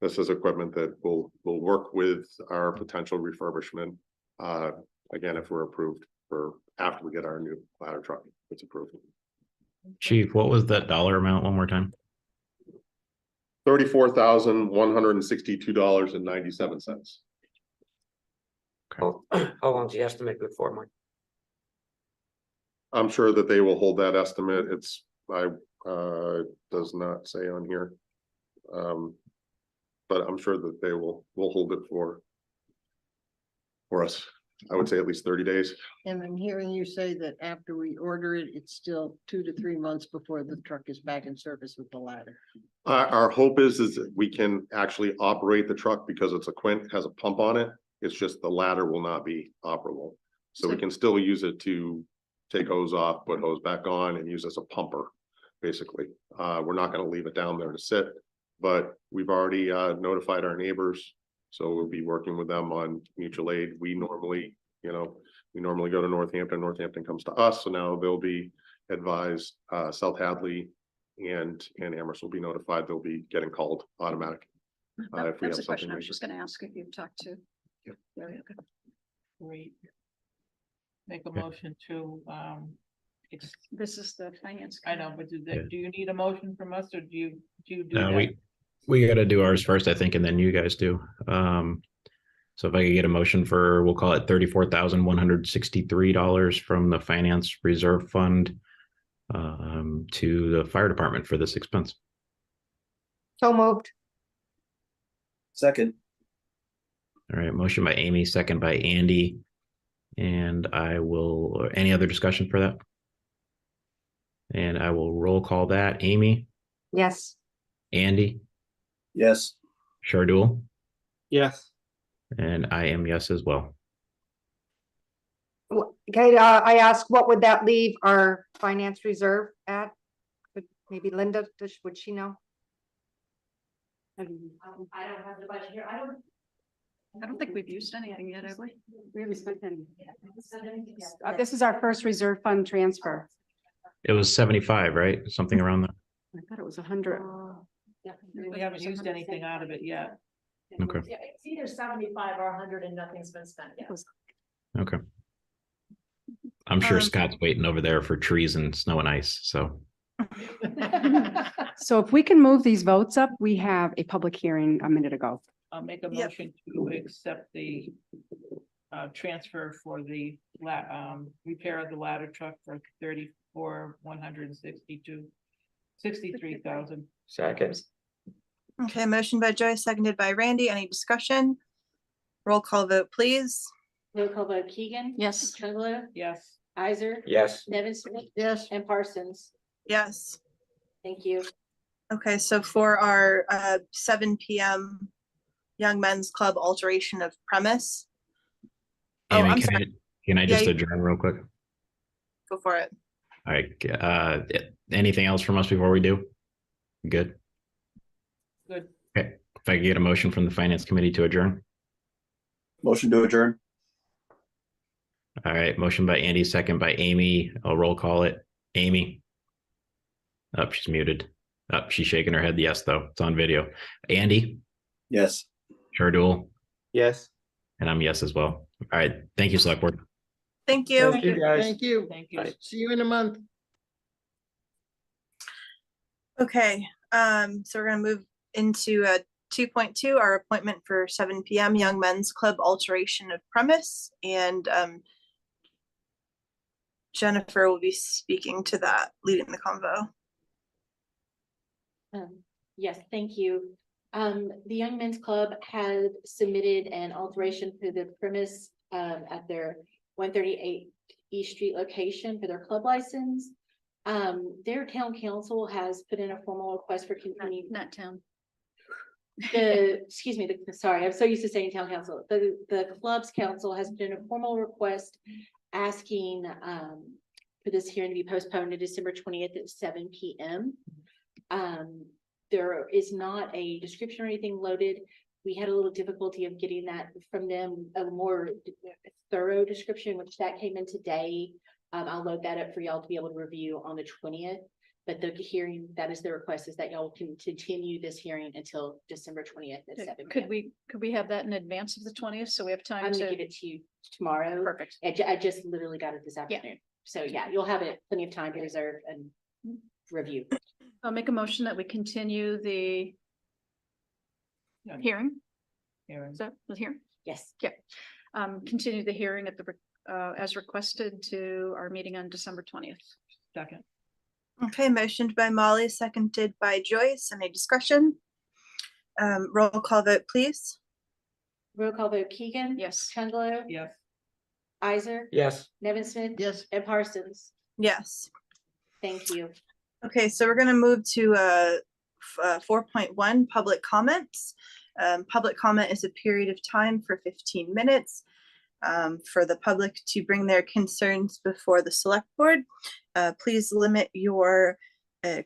S14: This is equipment that will work with our potential refurbishment. Again, if we're approved for after we get our new ladder truck, it's approved.
S6: Chief, what was that dollar amount one more time?
S14: $34,162.97.
S4: How long's the estimate good for, Mike?
S14: I'm sure that they will hold that estimate. Does not say on here. But I'm sure that they will hold it for us. I would say at least 30 days.
S13: And I'm hearing you say that after we order it, it's still 2 to 3 months before the truck is back in service with the ladder.
S14: Our hope is that we can actually operate the truck because it's a Quint, has a pump on it. It's just the ladder will not be operable. So we can still use it to take hose off, put hose back on, and use as a pumper, basically. We're not going to leave it down there to sit, but we've already notified our neighbors. So we'll be working with them on mutual aid. We normally go to Northampton. Northampton comes to us. So now they'll be advised, South Hadley and Amherst will be notified. They'll be getting called automatic. If we
S5: That's
S14: have
S5: a question I
S14: something
S5: was just gonna ask if you've talked to.
S14: Yep.
S5: Larry, okay.
S2: Great. Make a
S6: Okay.
S2: motion to,
S5: This is the finance.
S2: I know, but
S6: Yeah.
S2: do you need a motion from us or do you do
S6: No,
S2: that?
S6: we got to do ours first, I think, and then you guys do. So if I could get a motion for, we'll call it $34,163 from the finance reserve fund to the fire department for this expense.
S7: So moved.
S10: Second.
S6: All right, motion by Amy, second by Andy. And I will, any other discussion for that? And I will roll call that. Amy,
S7: Yes.
S6: Andy,
S10: Yes.
S6: Shardul,
S15: Yes.
S6: and I am yes as well.
S7: Okay, I asked, what would that leave our finance reserve at? Maybe Linda, would she know?
S8: I don't have the budget here. I
S5: don't think we've used anything yet, have we?
S7: We haven't spent any. This is our first reserve fund transfer.
S6: It was 75, right? Something around there.
S7: I thought it was 100.
S2: We haven't used anything out of it yet.
S6: Okay.
S8: Yeah, it's either 75 or 100 and nothing's been spent yet.
S6: Okay. I'm sure
S1: Um,
S6: Scott's waiting over there for trees and snow and ice, so.
S7: So if we can move these votes up, we have a public hearing a minute ago.
S2: I'll make a
S1: Yep.
S2: motion to accept the transfer for the repair of the ladder truck for 63,000.
S4: Second.
S1: Okay, motion by Joyce, seconded by Randy. Any discussion? Roll call vote, please.
S3: Roll call vote Keegan.
S5: Yes.
S3: Chungalo,
S2: Yes.
S3: Isaac.
S4: Yes.
S3: Nevin Smith
S13: Yes.
S3: and Parsons.
S1: Yes.
S3: Thank you.
S1: Okay, so for our 7 PM Young Men's Club alteration of premise. Oh,
S6: Amy,
S1: I'm
S6: can
S1: sorry.
S6: can I just
S1: Yeah,
S6: adjourn real quick?
S1: Go for it.
S6: All right, anything else from us before we do? Good.
S2: Good.
S6: Okay, if I could get a motion from the finance committee to adjourn.
S10: Motion to adjourn.
S6: All right, motion by Andy, second by Amy. I'll roll call it. Amy. Oh, she's muted. Oh, she's shaking her head. Yes, though. It's on video. Andy,
S10: Yes.
S6: Shardul,
S15: Yes.
S6: and I'm yes as well. All right, thank you, Select Board.
S1: Thank you.
S15: Thank you, guys.
S13: Thank you.
S2: Thank you.
S13: See you in a month.
S1: Okay, so we're gonna move into 2.2, our appointment for 7 PM Young Men's Club alteration of premise, and Jennifer will be speaking to that, leading the convo.
S3: Yes, thank you. The Young Men's Club had submitted an alteration to the premise at their 138 East Street location for their club license. Their town council has put in a formal request for continued.
S5: Not town.
S3: Excuse me, sorry, I'm so used to saying town council. The club's council has put in a formal request asking for this hearing to be postponed to December 20th at 7 PM. There is not a description or anything loaded. We had a little difficulty of getting that from them, a more thorough description, which that came in today. I'll load that up for y'all to be able to review on the 20th. But the hearing, that is the request, is that y'all can continue this hearing until December 20th at 7
S5: Could
S3: p.m.
S5: we have that in advance of the 20th, so we have time
S3: I'm gonna
S5: to?
S3: give it to you tomorrow.
S5: Perfect.
S3: I just literally got it this afternoon. So yeah, you'll have it plenty of time to reserve and review.
S5: I'll make a motion that we continue the
S2: Yeah.
S5: hearing.
S2: Aaron.
S5: Is that the hearing?
S3: Yes.
S5: Continue the hearing at the, as requested to our meeting on December 20th.
S2: Second.
S1: Okay, motioned by Molly, seconded by Joyce. Any discussion? Roll call vote, please.
S3: Roll call vote Keegan.
S5: Yes.
S3: Chungalo.
S2: Yes.
S3: Isaac.
S4: Yes.
S3: Nevin Smith.
S13: Yes.
S3: And Parsons.
S1: Yes.
S3: Thank you.
S1: Okay, so we're gonna move to 4.1, public comments. Public comment is a period of time for 15 minutes for the public to bring their concerns before the select board. Please limit your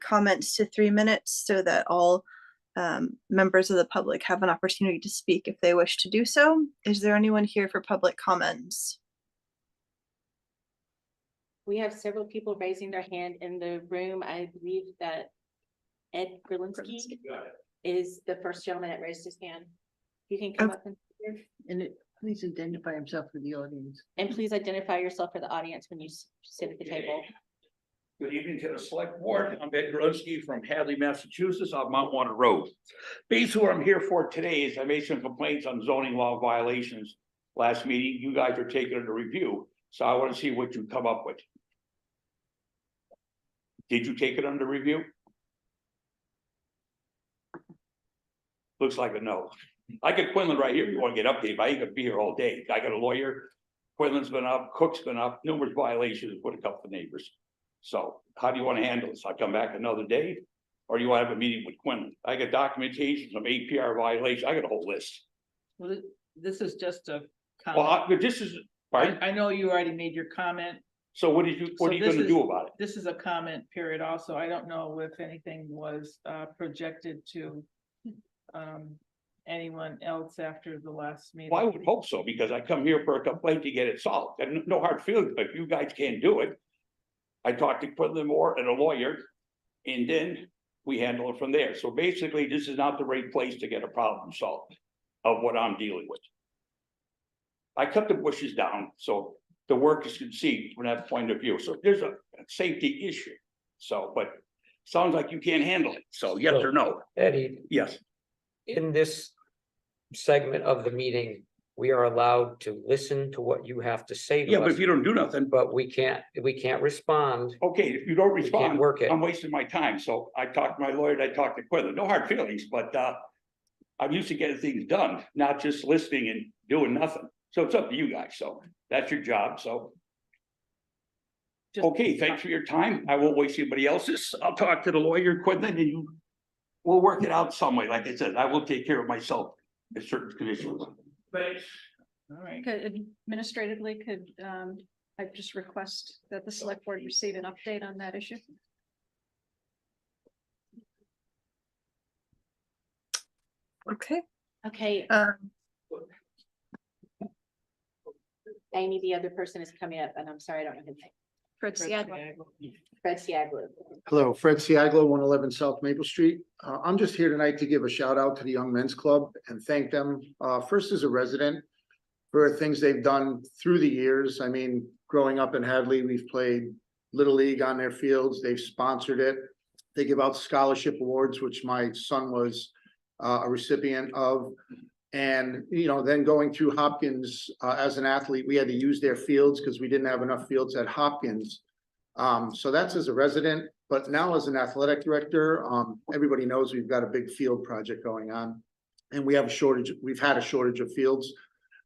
S1: comments to 3 minutes so that all members of the public have an opportunity to speak if they wish to do so. Is there anyone here for public comments?
S3: We have several people raising their hand in the room. I believe that Ed Grillinski is the first gentleman that raised his hand. You can come up and
S13: Please identify himself for the audience.
S3: please identify yourself for the audience when you sit at the table.
S15: Good evening to the select board. I'm Ed Grunski from Hadley, Massachusetts on Mount Warner Road. Basically, what I'm here for today is I made some complaints on zoning law violations. Last meeting, you guys are taking it to review, so I want to see what you come up with. Did you take it under review? Looks like a no. I got Quinlan right here. If you want to get updated, I ain't gonna be here all day. I got a lawyer. Quinlan's been up, Cook's been up, numerous violations with a couple of neighbors. So how do you want to handle this? I'll come back another day, or do you want to have a meeting with Quinlan? I got documentation, some APR violations. I got a whole list.
S2: Well, this is just a
S15: Well,
S2: comment.
S15: this is, pardon?
S2: I know you already made your comment.
S15: So what are you
S2: So this
S15: gonna
S2: is-
S15: do about it?
S2: This is a comment period also. I don't know if anything was projected to anyone else after the last meeting.
S15: Well, I would hope so, because I come here for a complaint to get it solved, and no hard feelings, but if you guys can't do it. I talked to Quinlan Moore and a lawyer, and then we handle it from there. So basically, this is not the right place to get a problem solved of what I'm dealing with. I cut the bushes down, so the workers can see from that point of view. So there's a safety issue. So, but sounds like you can't handle it. So yes or no?
S4: Eddie,
S15: Yes.
S4: in this segment of the meeting, we are allowed to listen to what you have to say to
S15: Yeah, but
S4: us,
S15: if you don't do nothing,
S4: but we can't respond.
S15: okay, if you don't
S4: We can't
S15: respond,
S4: work it.
S15: I'm wasting my time. So I talked to my lawyer, and I talked to Quinlan. No hard feelings, but I'm used to getting things done, not just listening and doing nothing. So it's up to you guys. So that's your job. So.
S2: Just-
S15: Okay, thanks for your time. I won't waste anybody else's. I'll talk to the lawyer, Quinlan, and you. We'll work it out some way. Like I said, I will take care of myself in certain conditions. Thanks.
S2: All right.
S5: Administratively, could I just request that the select board receive an update on that issue?
S1: Okay.
S3: Okay, Amy, the other person is coming up, and I'm sorry, I don't know his name.
S5: Fred Siadwa.
S3: Fred Siaglu.
S16: Hello, Fred Siaglo, 111 South Maple Street. I'm just here tonight to give a shout out to the Young Men's Club and thank them, first as a resident for things they've done through the years. I mean, growing up in Hadley, we've played Little League on their fields. They've sponsored it. They give out scholarship awards, which my son was a recipient of. And, you know, then going through Hopkins as an athlete, we had to use their fields because we didn't have enough fields at Hopkins. So that's as a resident, but now as an athletic director, everybody knows we've got a big field project going on. And we have a shortage, we've had a shortage of fields.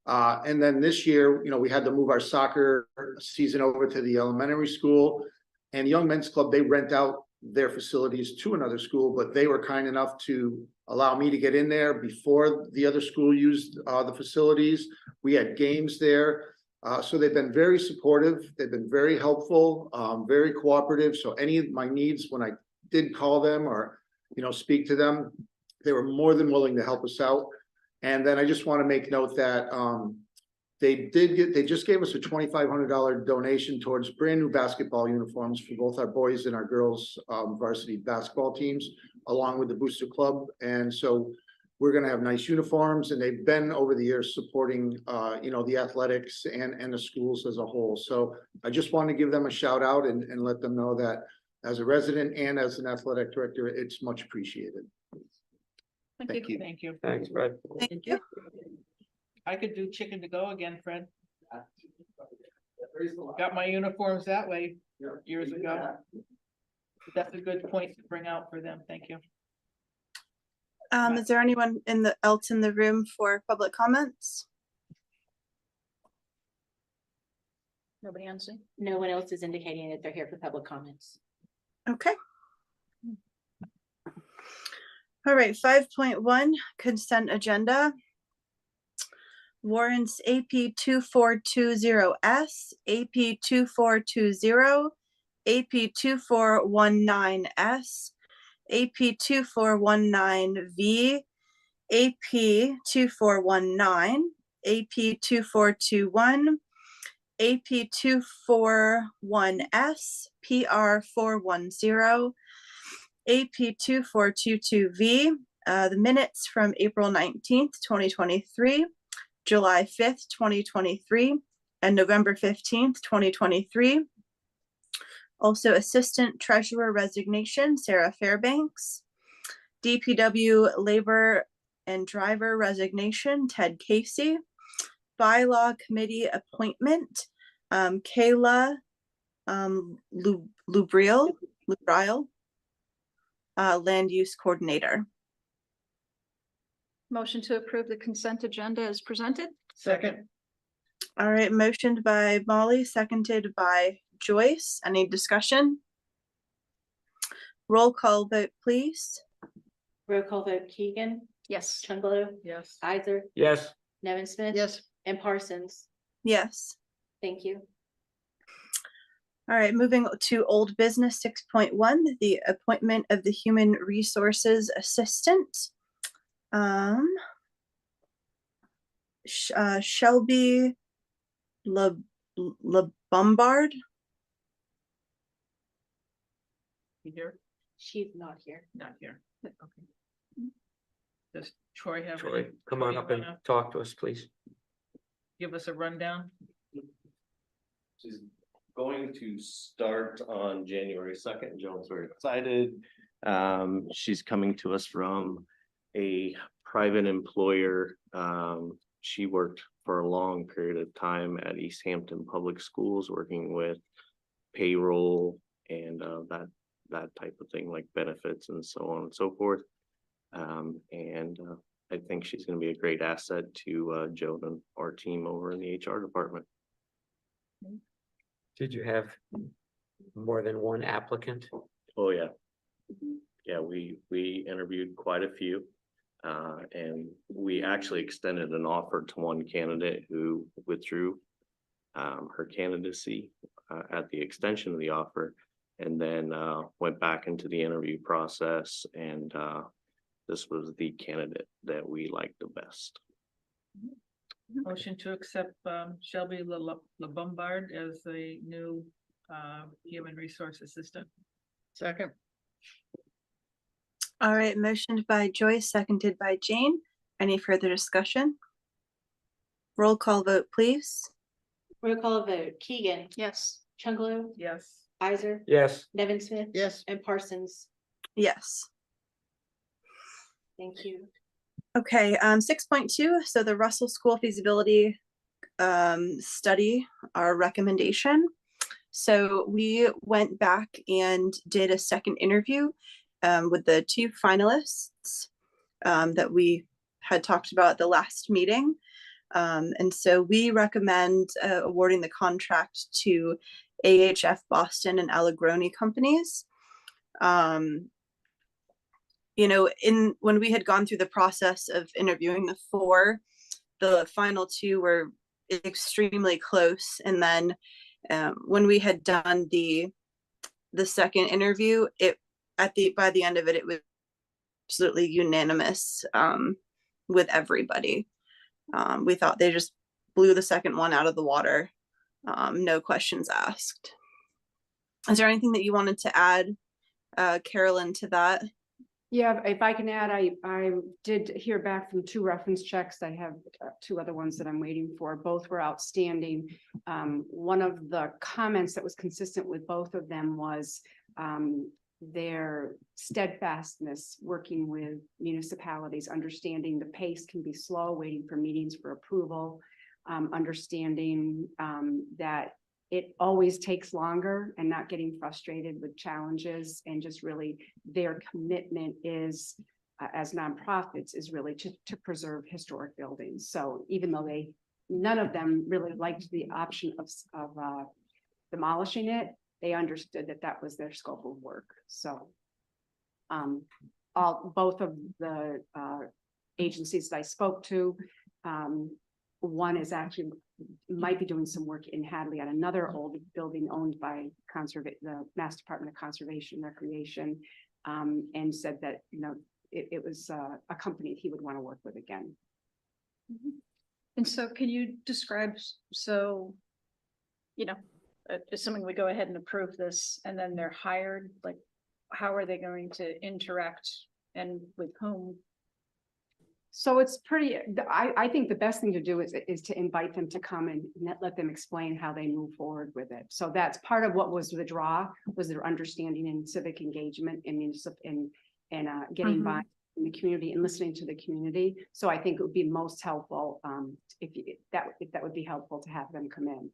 S16: And then this year, you know, we had to move our soccer season over to the elementary school. And Young Men's Club, they rent out their facilities to another school, but they were kind enough to allow me to get in there before the other school used the facilities. We had games there. So they've been very supportive. They've been very helpful, very cooperative. So any of my needs, when I did call them or, you know, speak to them, they were more than willing to help us out. And then I just want to make note that they just gave us a $2,500 donation towards brand new basketball uniforms for both our boys and our girls varsity basketball teams, along with the Booster Club. And so we're going to have nice uniforms, and they've been over the years supporting, you know, the athletics and the schools as a whole. So I just want to give them a shout out and let them know that as a resident and as an athletic director, it's much appreciated.
S5: Thank you.
S2: Thank you.
S4: Thanks, Fred.
S1: Thank you.
S2: I could do chicken to go again, Fred. Got my uniforms that way years ago. That's a good point to bring out for them. Thank you.
S1: Is there anyone else in the room for public comments?
S5: Nobody on Zoom?
S3: No one else is indicating that they're here for public comments.
S1: Okay. All right, 5.1 consent agenda. Warrants AP 2420S, AP 2420, AP 2419S, AP 2419V, AP 2419, AP 2421, AP 241S, PR 410, AP 2422V, the minutes from April 19th, 2023, July 5th, 2023, and November 15th, 2023. Also, Assistant Treasurer resignation, Sarah Fairbanks. DPW Labor and Driver resignation, Ted Casey. Bylaw Committee appointment, Kayla Lubriel, Land Use Coordinator.
S5: Motion to approve the consent agenda as presented?
S2: Second.
S1: All right, motioned by Molly, seconded by Joyce. Any discussion? Roll call vote, please.
S3: Roll call vote, Keegan,
S5: Yes.
S3: Chungalo,
S2: Yes.
S3: Isaac,
S4: Yes.
S3: Nevin Smith.
S13: Yes.
S3: And Parsons.
S1: Yes.
S3: Thank you.
S1: All right, moving to old business 6.1, the appointment of the Human Resources Assistant. Shelby LeBombard.
S2: You here?
S3: She's not here.
S2: Not here. Okay. Does Troy have?
S4: Troy,
S2: any-
S4: come
S2: Troy,
S4: on
S2: you
S4: up and
S2: wanna
S4: talk to us, please.
S2: Give us a rundown.
S17: She's going to start on January 2nd. Joan's very excited. She's coming to us from a private employer. She worked for a long period of time at East Hampton Public Schools, working with payroll and that type of thing, like benefits and so on and so forth. I think she's going to be a great asset to Joan and our team over in the HR department.
S4: Did you have more than one applicant?
S17: Oh, yeah. Yeah, we interviewed quite a few. And we actually extended an offer to one candidate who withdrew her candidacy at the extension of the offer, and then went back into the interview process, and this was the candidate that we liked the best.
S2: Motion to accept Shelby LeBombard as the new human resource assistant.
S13: Second.
S1: All right, motioned by Joyce, seconded by Jane. Any further discussion? Roll call vote, please.
S3: Roll call vote, Keegan,
S5: Yes.
S3: Chungalo,
S2: Yes.
S3: Isaac,
S4: Yes.
S3: Nevin Smith.
S13: Yes.
S3: And Parsons.
S1: Yes.
S3: Thank you.
S1: Okay, 6.2, so the Russell School feasibility study, our recommendation. So we went back and did a second interview with the two finalists that we had talked about at the last meeting. And so we recommend awarding the contract to AHF Boston and Allegroni companies. You know, when we had gone through the process of interviewing the four, the final two were extremely close. And then when we had done the second interview, by the end of it, it was absolutely unanimous with everybody. We thought they just blew the second one out of the water. No questions asked. Is there anything that you wanted to add, Carolyn, to that?
S7: Yeah, if I can add, I did hear back from two reference checks. I have two other ones that I'm waiting for. Both were outstanding. One of the comments that was consistent with both of them was their steadfastness working with municipalities, understanding the pace can be slow, waiting for meetings for approval, understanding that it always takes longer, and not getting frustrated with challenges, and just really their commitment is as nonprofits is really to preserve historic buildings. So even though none of them really liked the option of demolishing it, they understood that that was their scope of work. So both of the agencies that I spoke to, one is actually might be doing some work in Hadley at another old building owned by the Mass Department of Conservation and Recreation, and said that, it was a company he would want to work with again.
S5: And so can you describe, assuming we go ahead and approve this and then they're hired, like, how are they going to interact and with whom?
S7: So it's pretty, I think the best thing to do is to invite them to come and let them explain how they move forward with it. So that's part of what was the draw, was their understanding and civic engagement and municipal and getting
S5: Mhm.
S7: by in the community and listening to the community. So I think it would be most helpful, if that would be helpful to have them come in.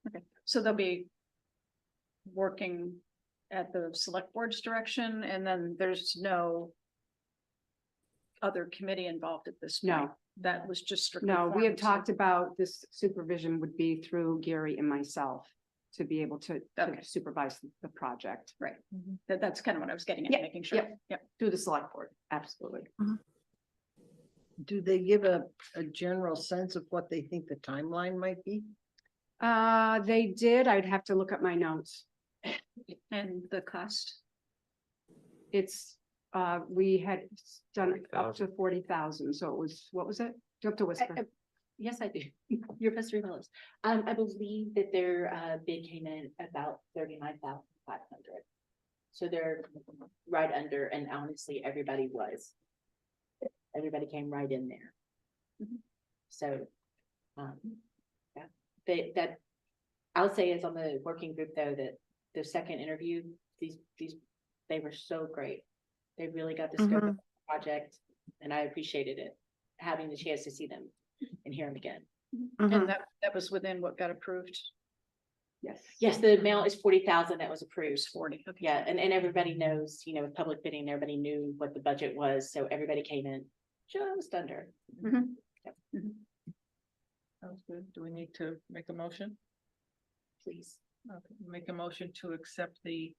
S5: Okay, so they'll be working at the select board's direction, and then there's no other committee involved at this point?
S7: No.
S5: That was just strictly.
S7: No, we had
S5: forms.
S7: talked about this supervision would be through Gary and myself to be able to supervise the project.
S5: Right, that's kind of what I was getting at,
S7: Yeah,
S5: making sure.
S7: yep. Through the select board, absolutely.
S13: Do they give a general sense of what they think the timeline might be?
S7: They did, I'd have to look up my notes.
S5: And the cost?
S7: It's, we had done up
S4: 40,000.
S7: to 40,000, so it was, what was it? Do you have to whisper?
S3: Yes, I do. Your best fellows. I believe that their bid came in about 39,500. So they're right under, and honestly, everybody came right in there. So, yeah, that I'll say is on the working group though, that the second interview, they were so great. They really got the scope of the project, and I appreciated it, having the chance to see them and hear them again.
S5: And that was within what got approved?
S3: Yes, the amount is 40,000 that was approved.
S5: 40, okay.
S3: Yeah, and everybody knows, with public bidding, everybody knew what the budget was, so everybody came in just under.
S2: Sounds good. Do we need to make a motion?
S3: Please.
S2: Okay, make a motion to accept the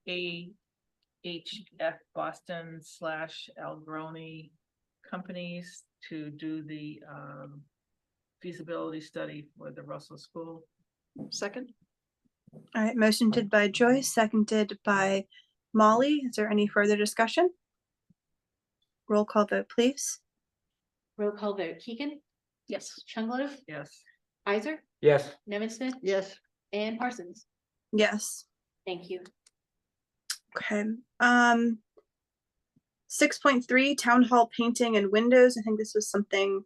S2: AHF Boston / Algroni companies to do the feasibility study for the Russell School.
S5: Second?
S1: All right, motioned by Joyce, seconded by Molly. Is there any further discussion? Roll call vote, please.
S3: Roll call vote. Keegan,
S5: Yes.
S3: Chunglo,
S2: Yes.
S3: Isaac,
S4: Yes.
S3: Nevin Smith,
S13: Yes.
S3: and Parsons.
S1: Yes.
S3: Thank you.
S1: Okay. 6.3 town hall painting and windows. I think this was something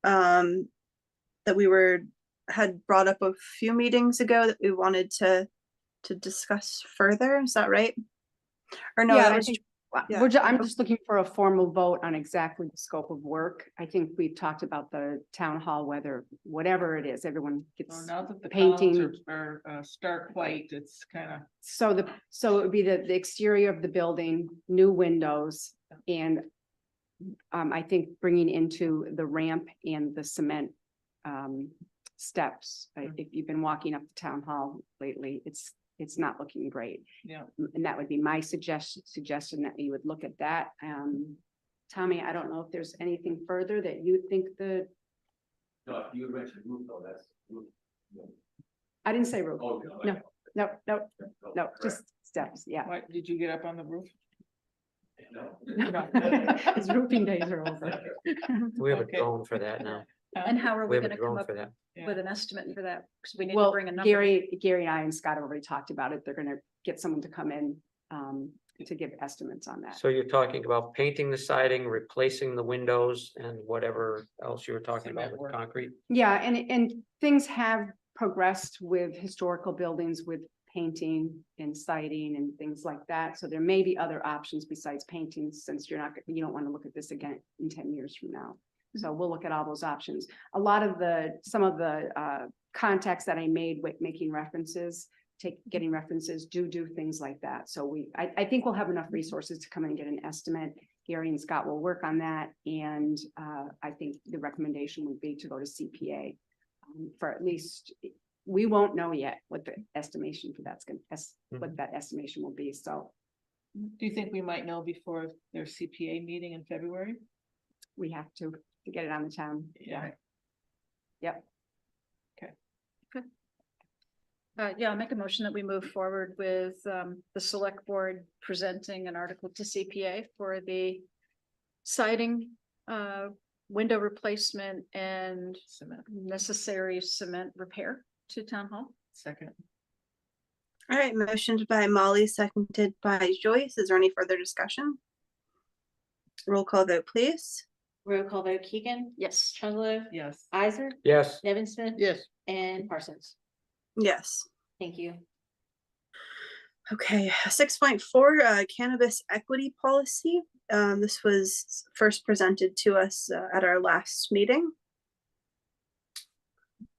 S1: that we had brought up a few meetings ago that we wanted to discuss further. Is that right? Or no,
S7: Yeah,
S1: that
S7: I
S1: was
S7: think,
S1: yeah.
S7: I'm just looking for a formal vote on exactly the scope of work. I think we've talked about the town hall, whatever it is, everyone
S2: Well,
S7: gets
S2: now that the
S7: painting.
S2: columns are stark white, it's kind of.
S7: So it would be the exterior of the building, new windows, and I think bringing into the ramp and the cement steps. If you've been walking up the town hall lately, it's not looking great.
S2: Yeah.
S7: And that would be my suggestion that you would look at that. Tommy, I don't know if there's anything further that you think
S18: No, if you mentioned roof though, that's.
S7: I didn't say roof.
S18: Oh,
S7: No, just steps, yeah.
S2: Why, did you get up on the roof?
S7: His roofing days are over.
S4: We have a
S2: Okay.
S4: drone for that now.
S5: And how are
S4: We
S5: we
S4: have a
S5: gonna come
S4: drone
S5: up
S4: for that.
S5: with an estimate for that? Because we need to
S7: Well,
S5: bring a number.
S7: Gary and I and Scott already talked about it. They're gonna get someone to come in to give estimates on that.
S4: So you're talking about painting the siding, replacing the windows, and whatever else you were talking about
S2: Cement
S4: with
S2: work.
S4: concrete?
S7: Yeah, and things have progressed with historical buildings with painting and siding and things like that. So there may be other options besides painting, since you don't want to look at this again in 10 years from now. So we'll look at all those options. Some of the contacts that I made with making references, getting references, do things like that. So I think we'll have enough resources to come in and get an estimate. Gary and Scott will work on that. And I think the recommendation would be to go to CPA for at least, we won't know yet what the estimation for what that estimation will be. So
S2: Do you think we might know before their CPA meeting in February?
S7: we have to get it on the town.
S2: Yeah.
S7: Yep.
S5: Yeah, I'll make a motion that we move forward with the select board presenting an article to CPA for the siding, window replacement and
S2: Cement.
S5: necessary cement repair to town hall.
S2: Second.
S1: All right, motioned by Molly, seconded by Joyce. Is there any further discussion? Roll call vote, please.
S3: Roll call vote, Keegan,
S5: Yes.
S3: Chungalo,
S2: Yes.
S3: Isaac,
S4: Yes.
S3: Nevin Smith.
S13: Yes.
S3: And Parsons.
S1: Yes.
S3: Thank you.
S1: Okay, 6.4 cannabis equity policy. This was first presented to us at our last meeting.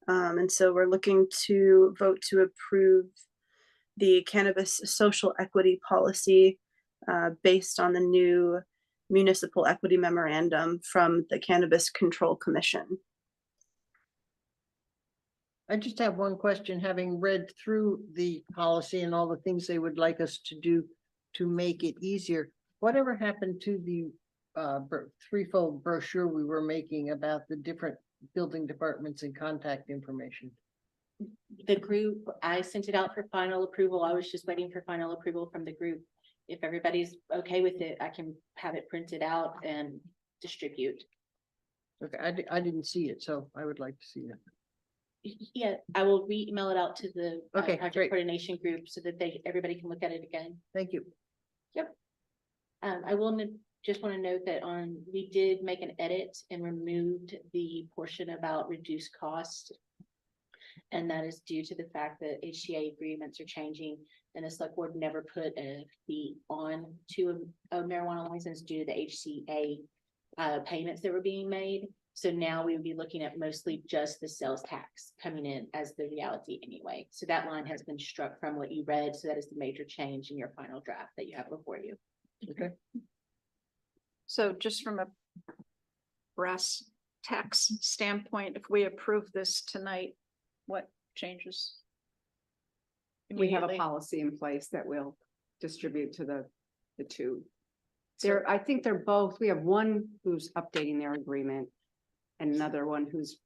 S1: And so we're looking to vote to approve the cannabis social equity policy based on the new municipal equity memorandum from the Cannabis Control Commission.
S13: I just have one question, having read through the policy and all the things they would like us to do to make it easier. Whatever happened to the threefold brochure we were making about the different building departments and contact information?
S3: The group, I sent it out for final approval. I was just waiting for final approval from the group. If everybody's okay with it, I can have it printed out and distribute.
S13: Okay, I didn't see it, so I would like to see it.
S3: Yeah, I will re-email it out to the
S13: Okay,
S3: project
S13: great.
S3: coordination group so that everybody can look at it again.
S13: Thank you.
S3: Yep. I will just want to note that we did make an edit and removed the portion about reduced cost. And that is due to the fact that HCA agreements are changing and the select board never put a fee on to a marijuana license due to the HCA payments that were being made. So now we would be looking at mostly just the sales tax coming in as the reality anyway. So that line has been struck from what you read. So that is the major change in your final draft that you have before you.
S13: Okay.
S5: So just from a brass tax standpoint, if we approve this tonight, what changes?
S7: We have a
S5: Immediately?
S7: policy in place that will distribute to the two. I think they're both, we have one who's updating their agreement and another one who's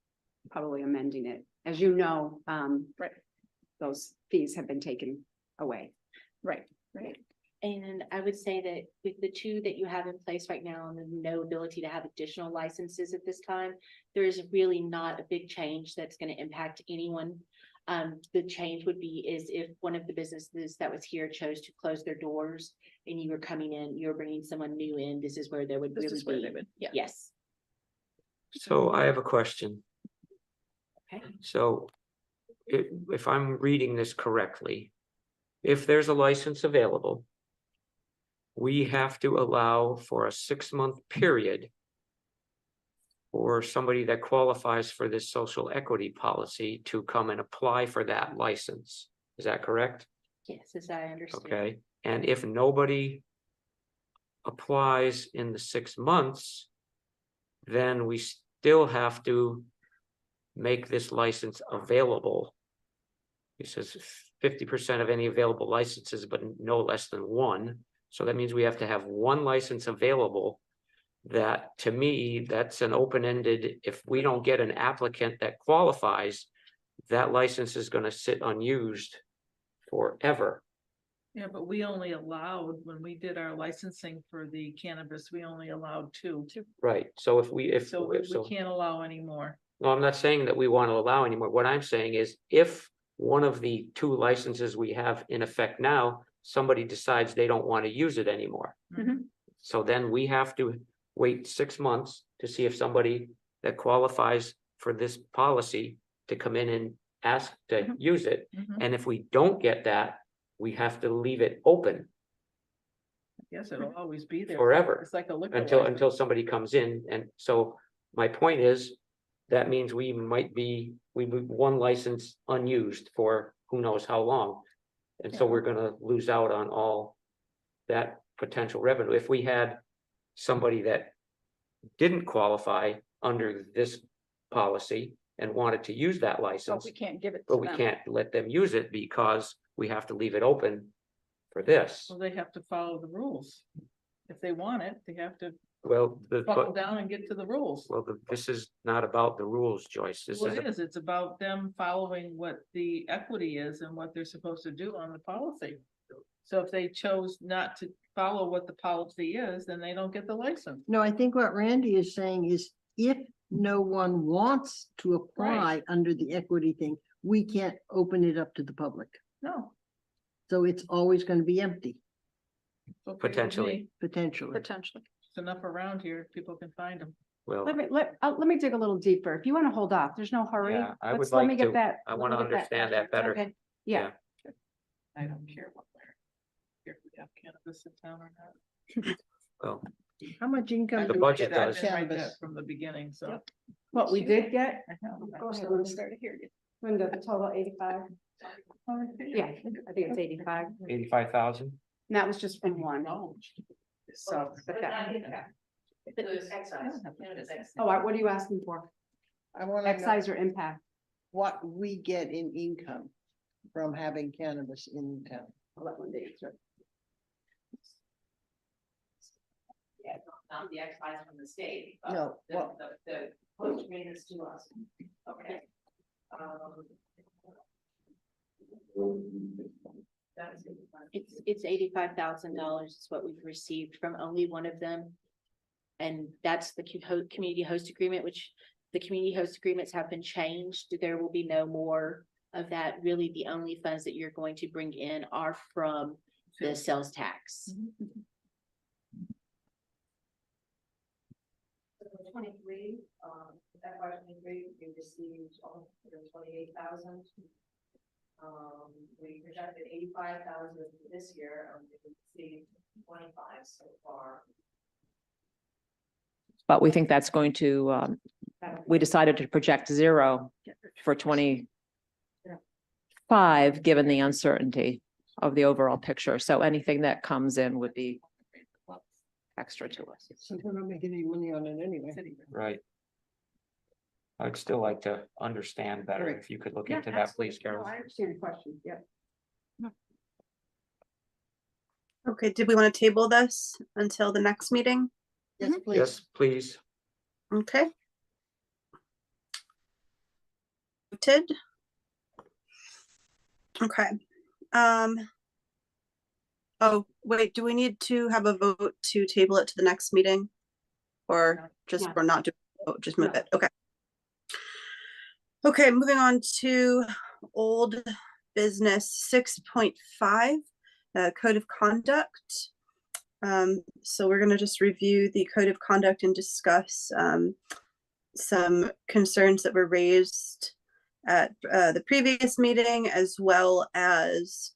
S7: probably amending it. As you know,
S5: Right.
S7: those fees have been taken away.
S5: Right.
S3: And I would say that with the two that you have in place right now and the no ability to have additional licenses at this time, there is really not a big change that's going to impact anyone. The change would be is if one of the businesses that was here chose to close their doors and you were coming in, you're bringing someone new in, this is where there would
S5: This
S3: really
S5: is where they
S3: be.
S5: would, yeah.
S3: Yes.
S4: So I have a question.
S3: Okay.
S4: So if I'm reading this correctly, if there's a license available, we have to allow for a 6-month period for somebody that qualifies for this social equity policy to come and apply for that license. Is that correct?
S3: Yes, as I understand.
S4: Okay, and if nobody applies in the 6 months, then we still have to make this license available. It says 50% of any available licenses, but no less than one. So that means we have to have one license available. That, to me, that's an open-ended, if we don't get an applicant that qualifies, that license is gonna sit unused forever.
S2: Yeah, but we only allowed, when we did our licensing for the cannabis, we only allowed two.
S4: Right, so
S2: So we can't allow any more.
S4: no, I'm not saying that we want to allow anymore. What I'm saying is if one of the 2 licenses we have in effect now, somebody decides they don't want to use it anymore.
S5: Mhm.
S4: So then we have to wait 6 months to see if somebody that qualifies for this policy to come in and ask to use it.
S2: Mhm.
S4: And if we don't get that, we have to leave it open
S2: Yes, it'll always be there.
S4: forever.
S2: It's like a liquor
S4: Until
S2: license.
S4: somebody comes in. And so my point is, that means we might be one license unused for who knows how long. And so
S2: Yeah.
S4: we're gonna lose out on all that potential revenue. If we had somebody that didn't qualify under this policy and wanted to use that
S5: But
S4: license,
S5: we can't give it
S4: but
S5: to
S4: we
S5: them.
S4: can't let them use it because we have to leave it open for this.
S2: Well, they have to follow the rules. If they want it, they have to
S4: Well,
S2: buckle down and get to the rules.
S4: this is not about the rules, Joyce. This
S2: Well,
S4: is,
S2: it is, it's about them following what the equity is and what they're supposed to do on the policy. So if they chose not to follow what the policy is, then they don't get the license.
S13: No, I think what Randy is saying is if no one wants to apply under the equity thing, we can't open it up to the public.
S2: No.
S13: So it's always going to be empty,
S2: So agree with
S4: Potentially.
S2: me.
S13: potentially.
S5: Potentially.
S2: It's enough around here, people can find them.
S4: Well,
S7: let me dig a little deeper. If you want to hold off, there's no hurry.
S4: yeah, I would
S7: Let me
S4: like
S7: get
S4: to,
S7: that.
S4: I
S7: let
S4: want to
S7: me get
S4: understand that better.
S7: Okay, yeah.
S2: I don't care what if we have cannabis in town or not.
S4: Well,
S13: How much income
S4: The
S13: do we
S4: budget
S13: get out of
S4: does.
S2: Write
S13: cannabis?
S2: that from the beginning, so.
S7: What we did get,
S2: I know.
S7: go ahead, Linda.
S2: Started here.
S7: Linda, the total 85. Yeah, I think it's 85.
S4: 85,000.
S7: And that was just from one. So, but that. Oh, what are you asking for?
S13: I want to know
S7: Excise or impact?
S13: what we get in income from having cannabis in town.
S7: I'll let Linda answer.
S8: Yeah, not the excise from the state. but
S13: No,
S8: the-
S13: well-
S8: The post maintenance to us. Okay. That's it.
S3: It's $85,000 is what we've received from only one of them. And that's the community host agreement, which the community host agreements have been changed. There will be no more of that. Really, the only funds that you're going to bring in are from the sales tax.
S8: So for 23, FY 23, we received 128,000. We projected 85,000 this year, we received 25 so far.
S9: But we think that's going to, we decided to project 0 for 25, given the uncertainty of the overall picture. So anything that comes in would be extra to us.
S13: So we're not making any money on it anyway.
S4: Right. I'd still like to understand better. If you could look into that, please, Carol.
S7: I understand your question, yeah.
S1: Okay, did we want to table this until the next meeting?
S13: Yes, please.
S4: Yes, please.
S1: Okay. Noted. Okay. Oh, wait, do we need to have a vote to table it to the next meeting? Or just,
S7: No.
S1: we're not doing, oh, just move it, okay. Okay, moving on to old business 6.5, code of conduct. So we're gonna just review the code of conduct and discuss some concerns that were raised at the previous meeting, as well as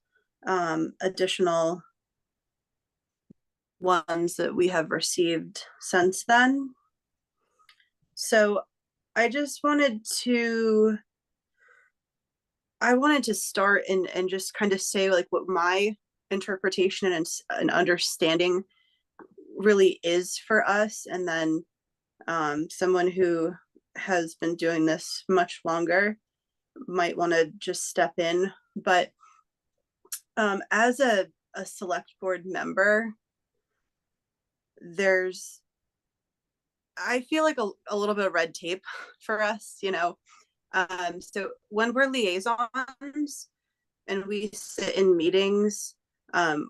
S1: additional ones that we have received since then. So I just wanted to start and just kind of say like what my interpretation and understanding really is for us, and then someone who has been doing this much longer might want to just step in. But as a select board member, I feel like a little bit of red tape for us, you know. So when we're liaisons and we sit in meetings,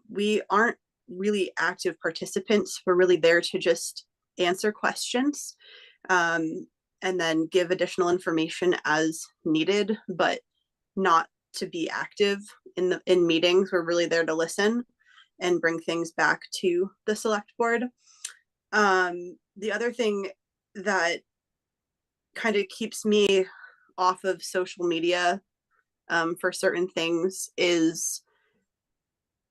S1: we aren't really active participants. We're really there to just answer questions and then give additional information as needed, but not to be active in meetings. We're really there to listen and bring things back to the select board. The other thing that kind of keeps me off of social media for certain things is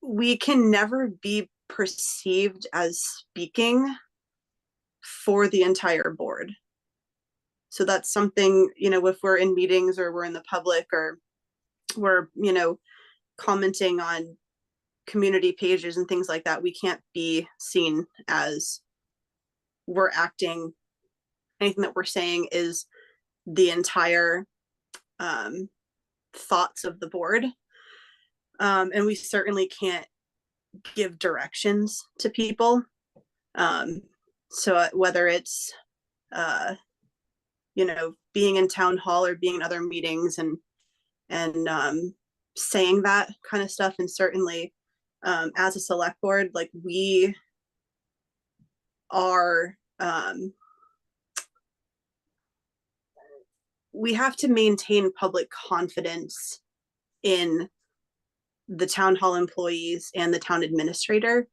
S1: we can never be perceived as speaking for the entire board. So that's something, you know, if we're in meetings or we're in the public or we're, you know, commenting on community pages and things like that, we can't be seen as we're acting, anything that we're saying is the entire thoughts of the board. And we certainly can't give directions to people. So whether it's, you know, being in town hall or being in other meetings and saying that kind of stuff. And certainly as a select board, like we are, we have to maintain public confidence in the town hall employees and the town administrator.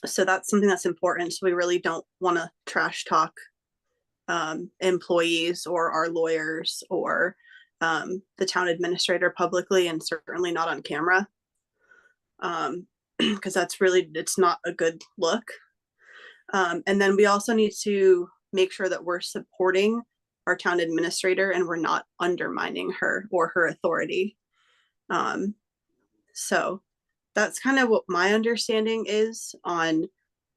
S1: So that's something that's important. So we really don't want to trash talk employees or our lawyers or the town administrator publicly, and certainly not on camera. Because that's really, it's not a good look. And then we also need to make sure that we're supporting our town administrator and we're not undermining her or her authority. So that's kind of what my understanding is on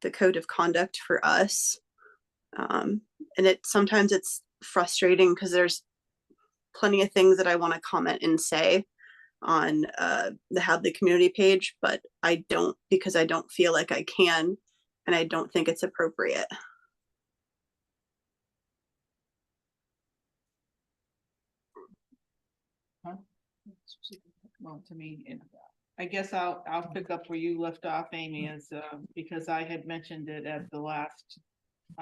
S1: the code of conduct for us. And sometimes it's frustrating because there's plenty of things that I want to comment and say on the Hadley community page, but I don't, because I don't feel like I can, and I don't think it's appropriate.
S2: Well, to me, I guess I'll pick up where you left off, Amy, is because I had mentioned it at the last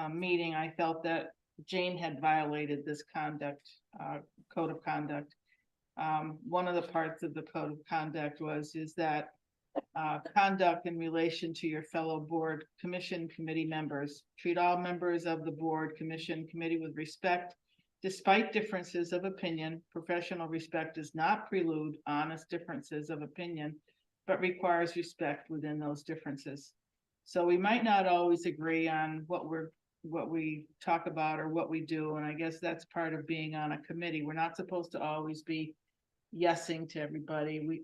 S2: meeting. I felt that Jane had violated this conduct, code of conduct. One of the parts of the code of conduct is that conduct in relation to your fellow board, commission, committee members. Treat all members of the board, commission, committee with respect, despite differences of opinion. Professional respect does not prelude honest differences of opinion, but requires respect within those differences. So we might not always agree on what we talk about or what we do, and I guess that's part of being on a committee. We're not supposed to always be yesing to everybody. We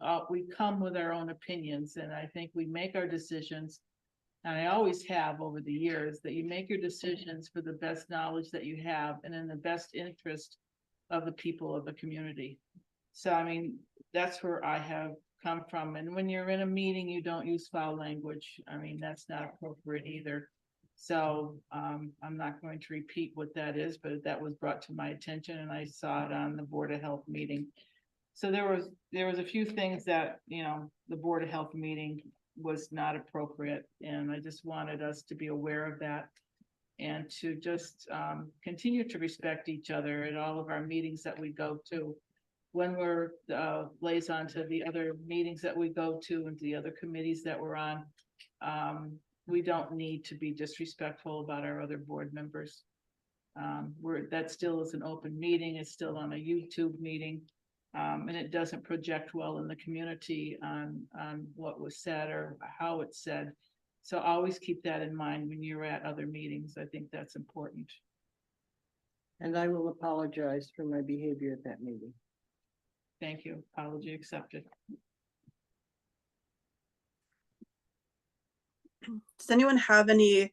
S2: come with our own opinions, and I think we make our decisions, and I always have over the years, that you make your decisions for the best knowledge that you have and in the best interest of the people of the community. So, I mean, that's where I have come from. And when you're in a meeting, you don't use foul language. I mean, that's not appropriate either. So I'm not going to repeat what that is, but that was brought to my attention and I saw it on the Board of Health meeting. So there was a few things that, you know, the Board of Health meeting was not appropriate. And I just wanted us to be aware of that and to just continue to respect each other at all of our meetings that we go to. When we're liaison to the other meetings that we go to and the other committees that we're on, we don't need to be disrespectful about our other board members. That still is an open meeting. It's still on a YouTube meeting. And it doesn't project well in the community on what was said or how it's said. So always keep that in mind when you're at other meetings. I think that's important.
S13: And I will apologize for my behavior at that meeting.
S2: Thank you. Apology accepted.
S1: Does anyone have any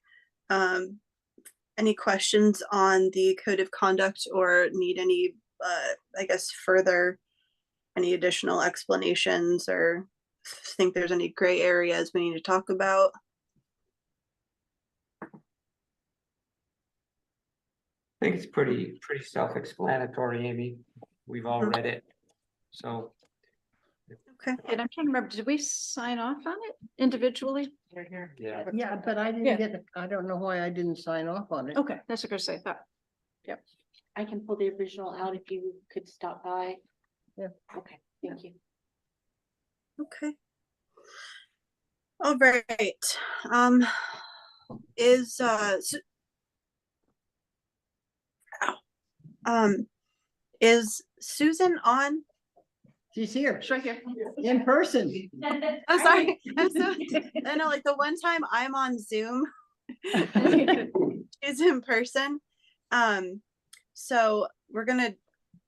S1: questions on the code of conduct or need any, I guess, further, any additional explanations or think there's any gray areas we need to talk about?
S4: I think it's pretty self-explanatory, Amy. We've all read it. So.
S1: Okay.
S5: And I'm trying to remember, did we sign off on it individually?
S2: Right here.
S4: Yeah.
S13: Yeah, but I didn't get, I don't know why I didn't sign off on it.
S5: Okay, that's what I was gonna say, thought. Yep.
S3: I can pull the original out if you could stop by.
S13: Yeah.
S3: Okay, thank you.
S1: Okay. All right. Is Susan on?
S13: She's here.
S5: She's right here.
S13: In person.
S1: I'm sorry. I know, like the one time I'm on Zoom, she's in person. So we're gonna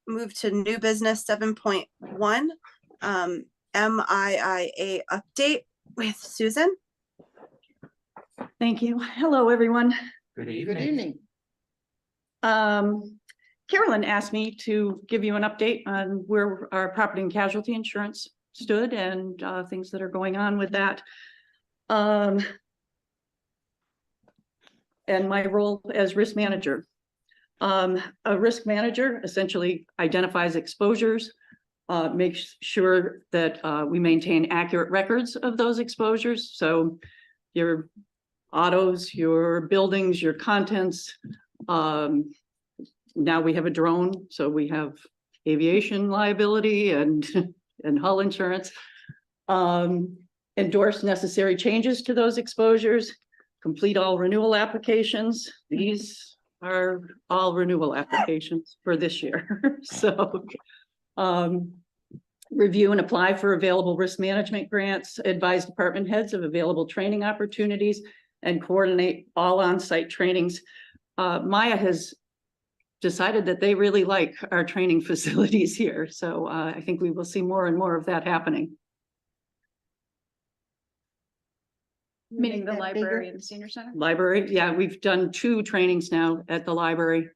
S1: move to new business 7.1, MIIA update with Susan.
S5: Thank you. Hello, everyone.
S4: Good
S13: Good
S4: evening.
S13: evening.
S5: Carolyn asked me to give you an update on where our property and casualty insurance stood and things that are going on with that. And my role as risk manager. A risk manager essentially identifies exposures, makes sure that we maintain accurate records of those exposures. So your autos, your buildings, your contents. Now we have a drone, so we have aviation liability and hull insurance. Endorse necessary changes to those exposures.
S19: complete all renewal applications. These are all renewal applications for this year. So review and apply for available risk management grants, advise department heads of available training opportunities, and coordinate all on-site trainings. Maya has decided that they really like our training facilities here. So I think we will see more and more of that happening.
S5: Meaning the library and the senior center?
S19: Library, yeah, we've done 2 trainings now at the library.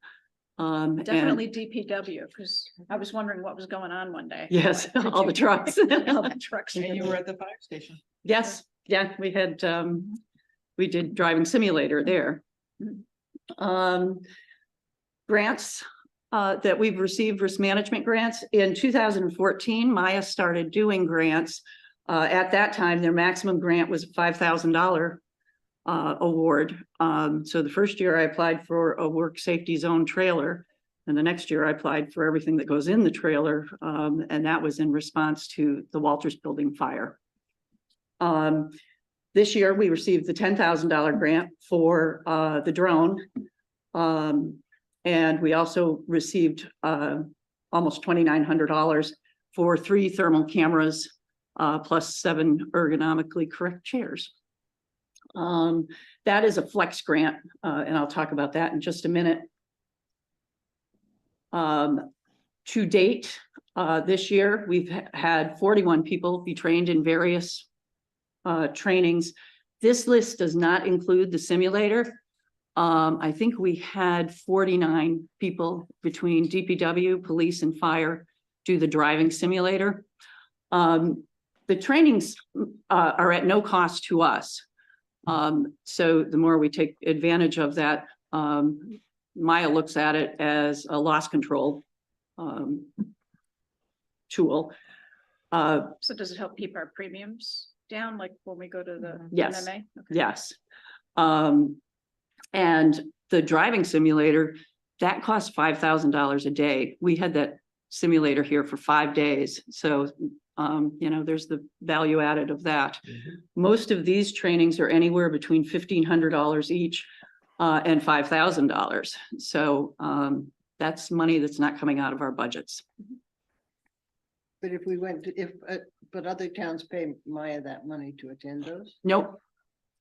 S19: And-
S5: Definitely DPW, because I was wondering what was going on one day.
S19: Yes, all the trucks.
S5: All the trucks.
S2: And you were at the fire station.
S19: Yes, yeah, we had, we did driving simulator there. Grants that we've received, risk management grants. In 2014, Maya started doing grants. At that time, their maximum grant was a $5,000 award. So the first year I applied for a work safety zone trailer. And the next year I applied for everything that goes in the trailer. And that was in response to the Walters Building fire. This year we received the $10,000 grant for the drone. And we also received almost $2,900 for 3 thermal cameras, plus 7 ergonomically correct chairs. That is a flex grant, and I'll talk about that in just a minute. To date, this year, we've had 41 people be trained in various trainings. This list does not include the simulator. I think we had 49 people between DPW, police, and fire do the driving simulator. The trainings are at no cost to us. So the more we take advantage of that, Maya looks at it as a loss control tool.
S5: So does it help keep our premiums down, like when we go to the
S19: Yes.
S5: MMA? Okay.
S19: Yes. And the driving simulator, that costs $5,000 a day. We had that simulator here for 5 days. So, you know, there's the value added of that. Most of these trainings are anywhere between $1,500 each and $5,000. So that's money that's not coming out of our budgets.
S13: But if we went to, but other towns pay Maya that money to attend those?
S19: Nope.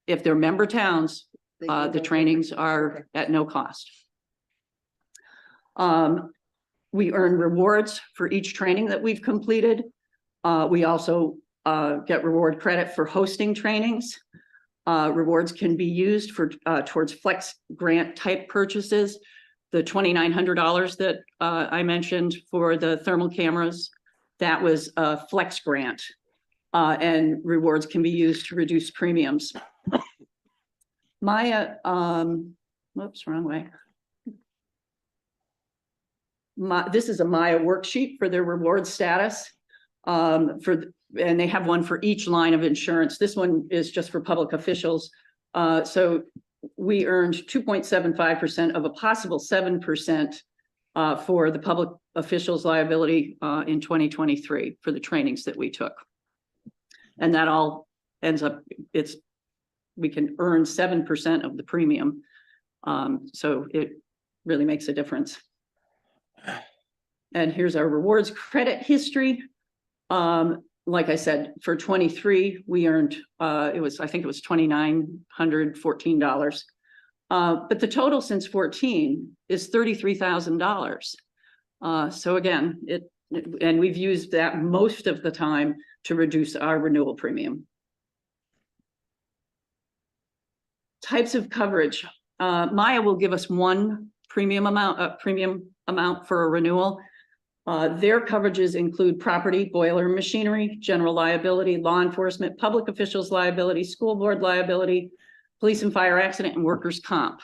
S19: If they're member towns,
S13: They can
S19: the
S13: go
S19: trainings
S13: for-
S19: are
S13: okay.
S19: at no cost. We earn rewards for each training that we've completed. We also get reward credit for hosting trainings. Rewards can be used for towards flex grant type purchases. The $2,900 that I mentioned for the thermal cameras, that was a flex grant. And rewards can be used to reduce premiums. Maya, whoops, wrong way. This is a Maya worksheet for their reward status. And they have one for each line of insurance. This one is just for public officials. So we earned 2.75% of a possible 7% for the public officials liability in 2023 for the trainings that we took. And that all ends up, we can earn 7% of the premium. So it really makes a difference. And here's our rewards credit history. Like I said, for 23, we earned, I think it was $2,914. But the total since 14 is $33,000. So again, and we've used that most of the time to reduce our renewal premium. Types of coverage. Maya will give us one premium amount for a renewal. Their coverages include property, boiler, machinery, general liability, law enforcement, public officials liability, school board liability, police and fire accident, and workers' comp.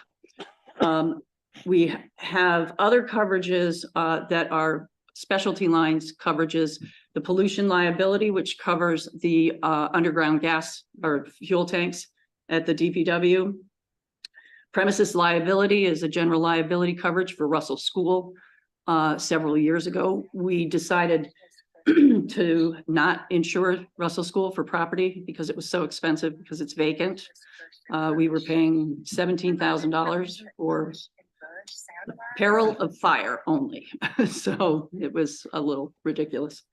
S19: We have other coverages that are specialty lines coverages, the pollution liability, which covers the underground gas or fuel tanks at the DPW. Premises liability is a general liability coverage for Russell School. Several years ago, we decided to not insure Russell School for property because it was so expensive because it's vacant. We were paying $17,000 for peril of fire only. So it was a little ridiculous.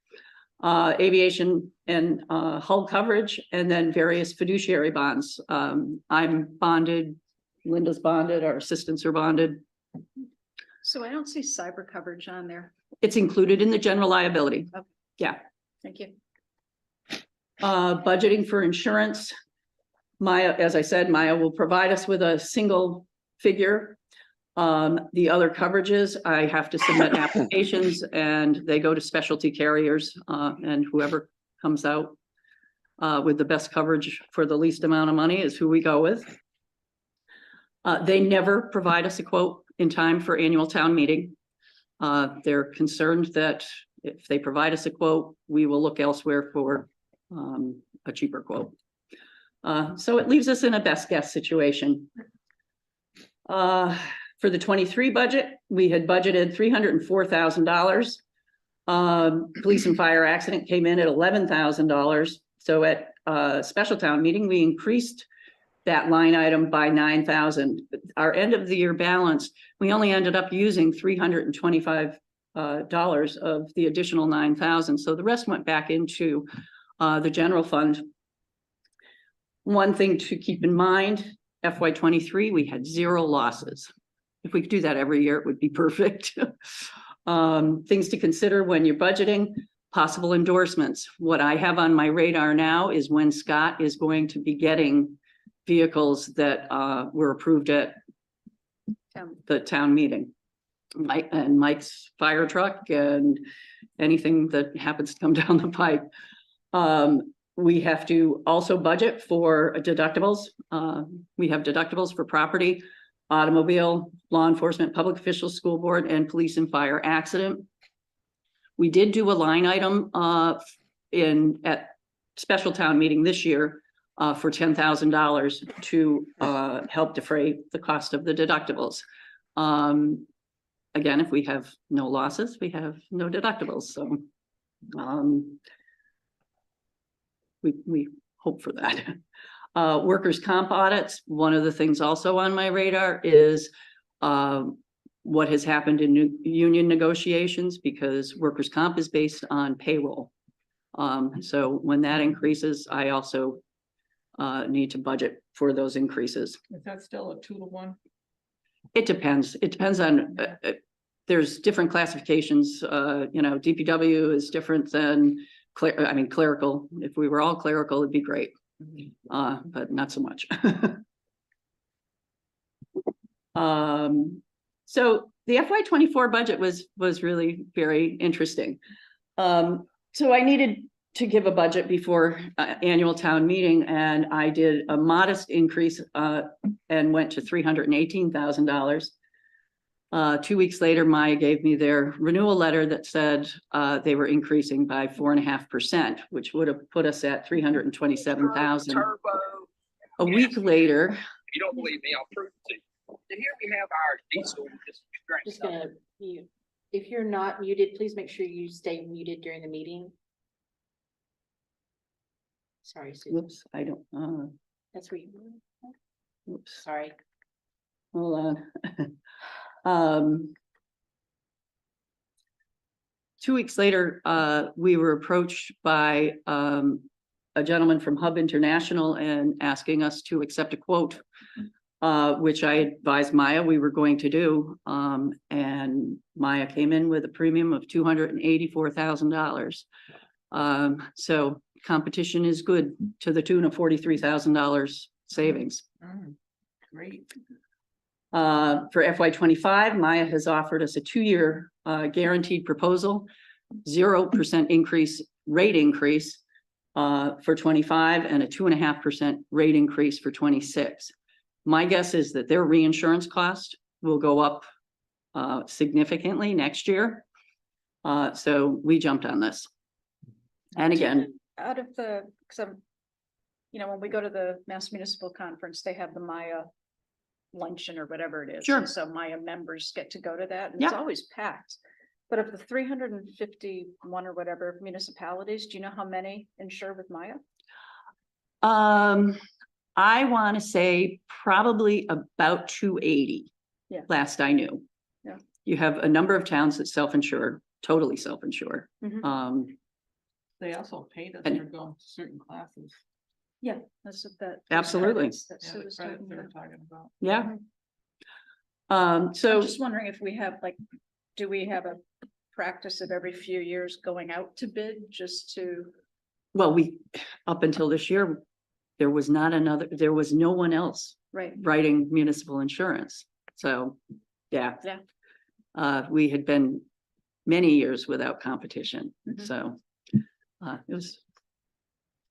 S19: Aviation and hull coverage, and then various fiduciary bonds. I'm bonded, Linda's bonded, our assistants are bonded.
S5: So I don't see cyber coverage on there.
S19: It's included in the general liability.
S5: Okay.
S19: Yeah.
S5: Thank you.
S19: Budgeting for insurance. Maya, as I said, Maya will provide us with a single figure. The other coverages, I have to submit applications and they go to specialty carriers, and whoever comes out with the best coverage for the least amount of money is who we go with. They never provide us a quote in time for annual town meeting. They're concerned that if they provide us a quote, we will look elsewhere for a cheaper quote. So it leaves us in a best guess situation. For the 23 budget, we had budgeted $304,000. Police and fire accident came in at $11,000. So at special town meeting, we increased that line item by $9,000. Our end of the year balance, we only ended up using $325 of the additional $9,000. So the rest went back into the general fund. One thing to keep in mind, FY23, we had 0 losses. If we could do that every year, it would be perfect. Things to consider when you're budgeting, possible endorsements. What I have on my radar now is when Scott is going to be getting vehicles that were approved at the town meeting. Mike's fire truck and anything that happens to come down the pipe. We have to also budget for deductibles. We have deductibles for property, automobile, law enforcement, public officials, school board, and police and fire accident. We did do a line item at special town meeting this year for $10,000 to help defray the cost of the deductibles. Again, if we have no losses, we have no deductibles. So we hope for that. Workers' comp audits. One of the things also on my radar is what has happened in union negotiations, because workers' comp is based on payroll. So when that increases, I also need to budget for those increases.
S2: Is that still a 2-to-1?
S19: It depends. It depends on, there's different classifications. DPW is different than clerical. If we were all clerical, it'd be great. But not so much. So the FY24 budget was really very interesting. So I needed to give a budget before annual town meeting, and I did a modest increase and went to $318,000. 2 weeks later, Maya gave me their renewal letter that said they were increasing by 4.5%, which would have put us at $327,000. A week later.
S20: If you don't believe me, I'll prove it to you. Here we have our diesel.
S3: Just gonna mute. If you're not muted, please make sure you stay muted during the meeting. Sorry, Susan.
S19: Whoops, I don't.
S3: That's where you.
S19: Whoops.
S3: Sorry.
S19: Hold on. 2 weeks later, we were approached by a gentleman from Hub International and asking us to accept a quote, which I advised Maya we were going to do. And Maya came in with a premium of $284,000. So competition is good to the tune of $43,000 savings.
S2: Great.
S19: For FY25, Maya has offered us a 2-year guaranteed proposal, 0% rate increase for 25 and a 2.5% rate increase for 26. My guess is that their reinsurance cost will go up significantly next year. So we jumped on this. And again,
S5: Out of the, when we go to the Mass Municipal Conference, they have the Maya luncheon or whatever it is.
S19: Sure.
S5: And so Maya members get to go to that, and
S19: Yeah.
S5: it's always packed. But of the 351 or whatever municipalities, do you know how many insure with Maya?
S19: I want to say probably about 280.
S5: Yeah.
S19: Last I knew.
S5: Yeah.
S19: You have a number of towns that self-insure, totally self-insure.
S5: Mhm.
S2: They also paid us
S19: And-
S2: for going to certain classes.
S5: Yeah, that's what that.
S19: Absolutely.
S5: That
S2: Yeah,
S5: Sue
S2: the
S5: was
S2: credits
S5: talking
S2: they were
S5: about.
S2: talking about.
S19: Yeah.
S5: So
S19: So,
S5: I'm just wondering if we have like, do we have a practice of every few years going out to bid just to?
S19: well, up until this year, there was no one else
S5: Right.
S19: writing municipal insurance. So, yeah.
S5: Yeah.
S19: We had been many years without competition,
S5: Mhm.
S19: so,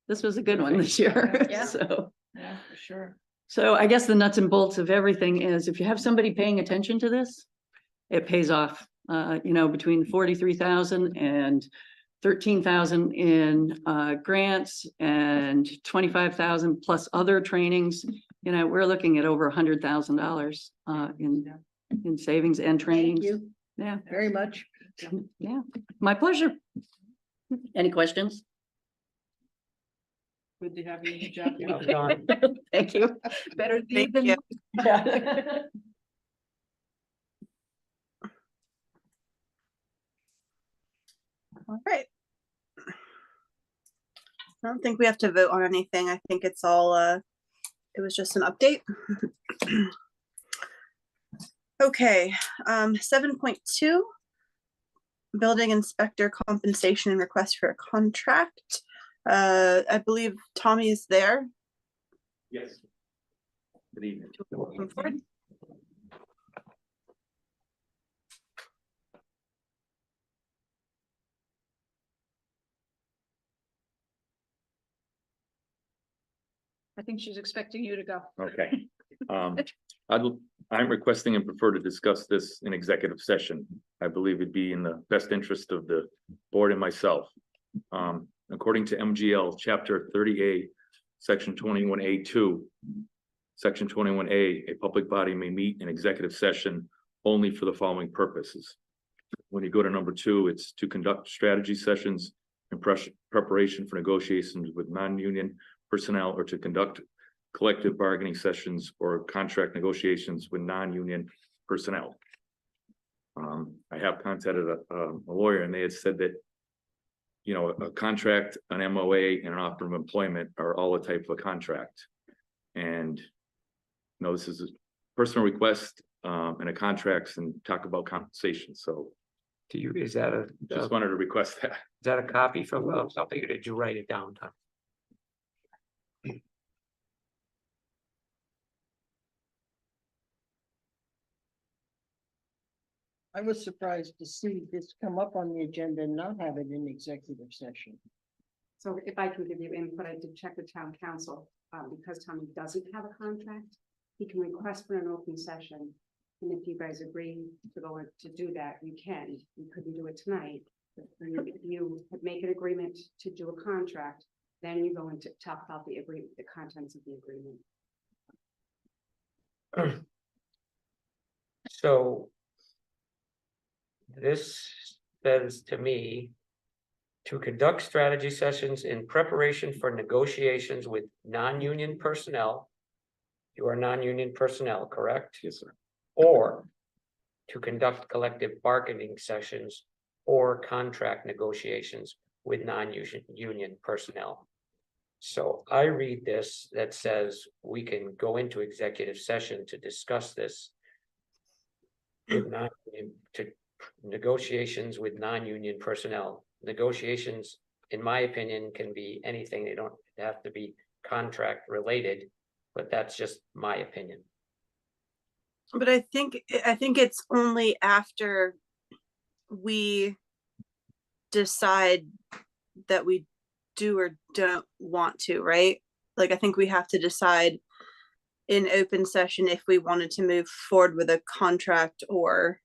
S19: this was a good one this year,
S5: Yeah.
S19: so.
S2: Yeah, for sure.
S19: So I guess the nuts and bolts of everything is if you have somebody paying attention to this, it pays off, between 43,000 and 13,000 in grants and 25,000 plus other trainings. We're looking at over $100,000 in savings and trainings.
S13: you.
S19: Yeah,
S13: Very much.
S19: yeah, my pleasure. Any questions?
S2: Good to have you in the job.
S4: Well done.
S19: Thank you.
S5: Better
S1: Thank
S5: than.
S1: you.
S19: Yeah.
S1: All right. I don't think we have to vote on anything. I think it's all, it was just an update. Okay, 7.2. Building inspector compensation and request for a contract. I believe Tommy is there.
S18: Yes. Good evening.
S1: Come forward.
S5: I think she's expecting you to go.
S21: Okay. I'm requesting and prefer to discuss this in executive session. I believe it'd be in the best interest of the board and myself. According to MGL, Chapter 30A, Section 21A2, Section 21A, a public body may meet in executive session only for the following purposes. When you go to number 2, it's to conduct strategy sessions in preparation for negotiations with non-union personnel or to conduct collective bargaining sessions or contract negotiations with non-union personnel. I have contacted a lawyer and they had said that, a contract, an MOA and an offer of employment are all a type of a contract. And, this is a personal request, and a contracts and talk about compensation. So
S4: To you, is that a,
S21: just wanted to request that.
S4: is that a copy from something, or did you write it down, Tom?
S13: I was surprised to see this come up on the agenda and not have it in executive session.
S7: So if I can give you input, I did check with town council, because Tommy doesn't have a contract, he can request for an open session. And if you guys agree to go to do that, you can. You couldn't do it tonight. If you make an agreement to do a contract, then you go into talk about the agreement, the contents of the agreement.
S4: So this says to me to conduct strategy sessions in preparation for negotiations with non-union personnel. You are non-union personnel, correct?
S21: Yes, sir.
S4: Or to conduct collective bargaining sessions or contract negotiations with non-union personnel. So I read this that says we can go into executive session to discuss this with to negotiations with non-union personnel. Negotiations, in my opinion, can be anything. They don't have to be contract related, but that's just my opinion.
S1: But I think it's only after we decide that we do or don't want to, right? Like, I think we have to decide in open session if we wanted to move forward with a contract or.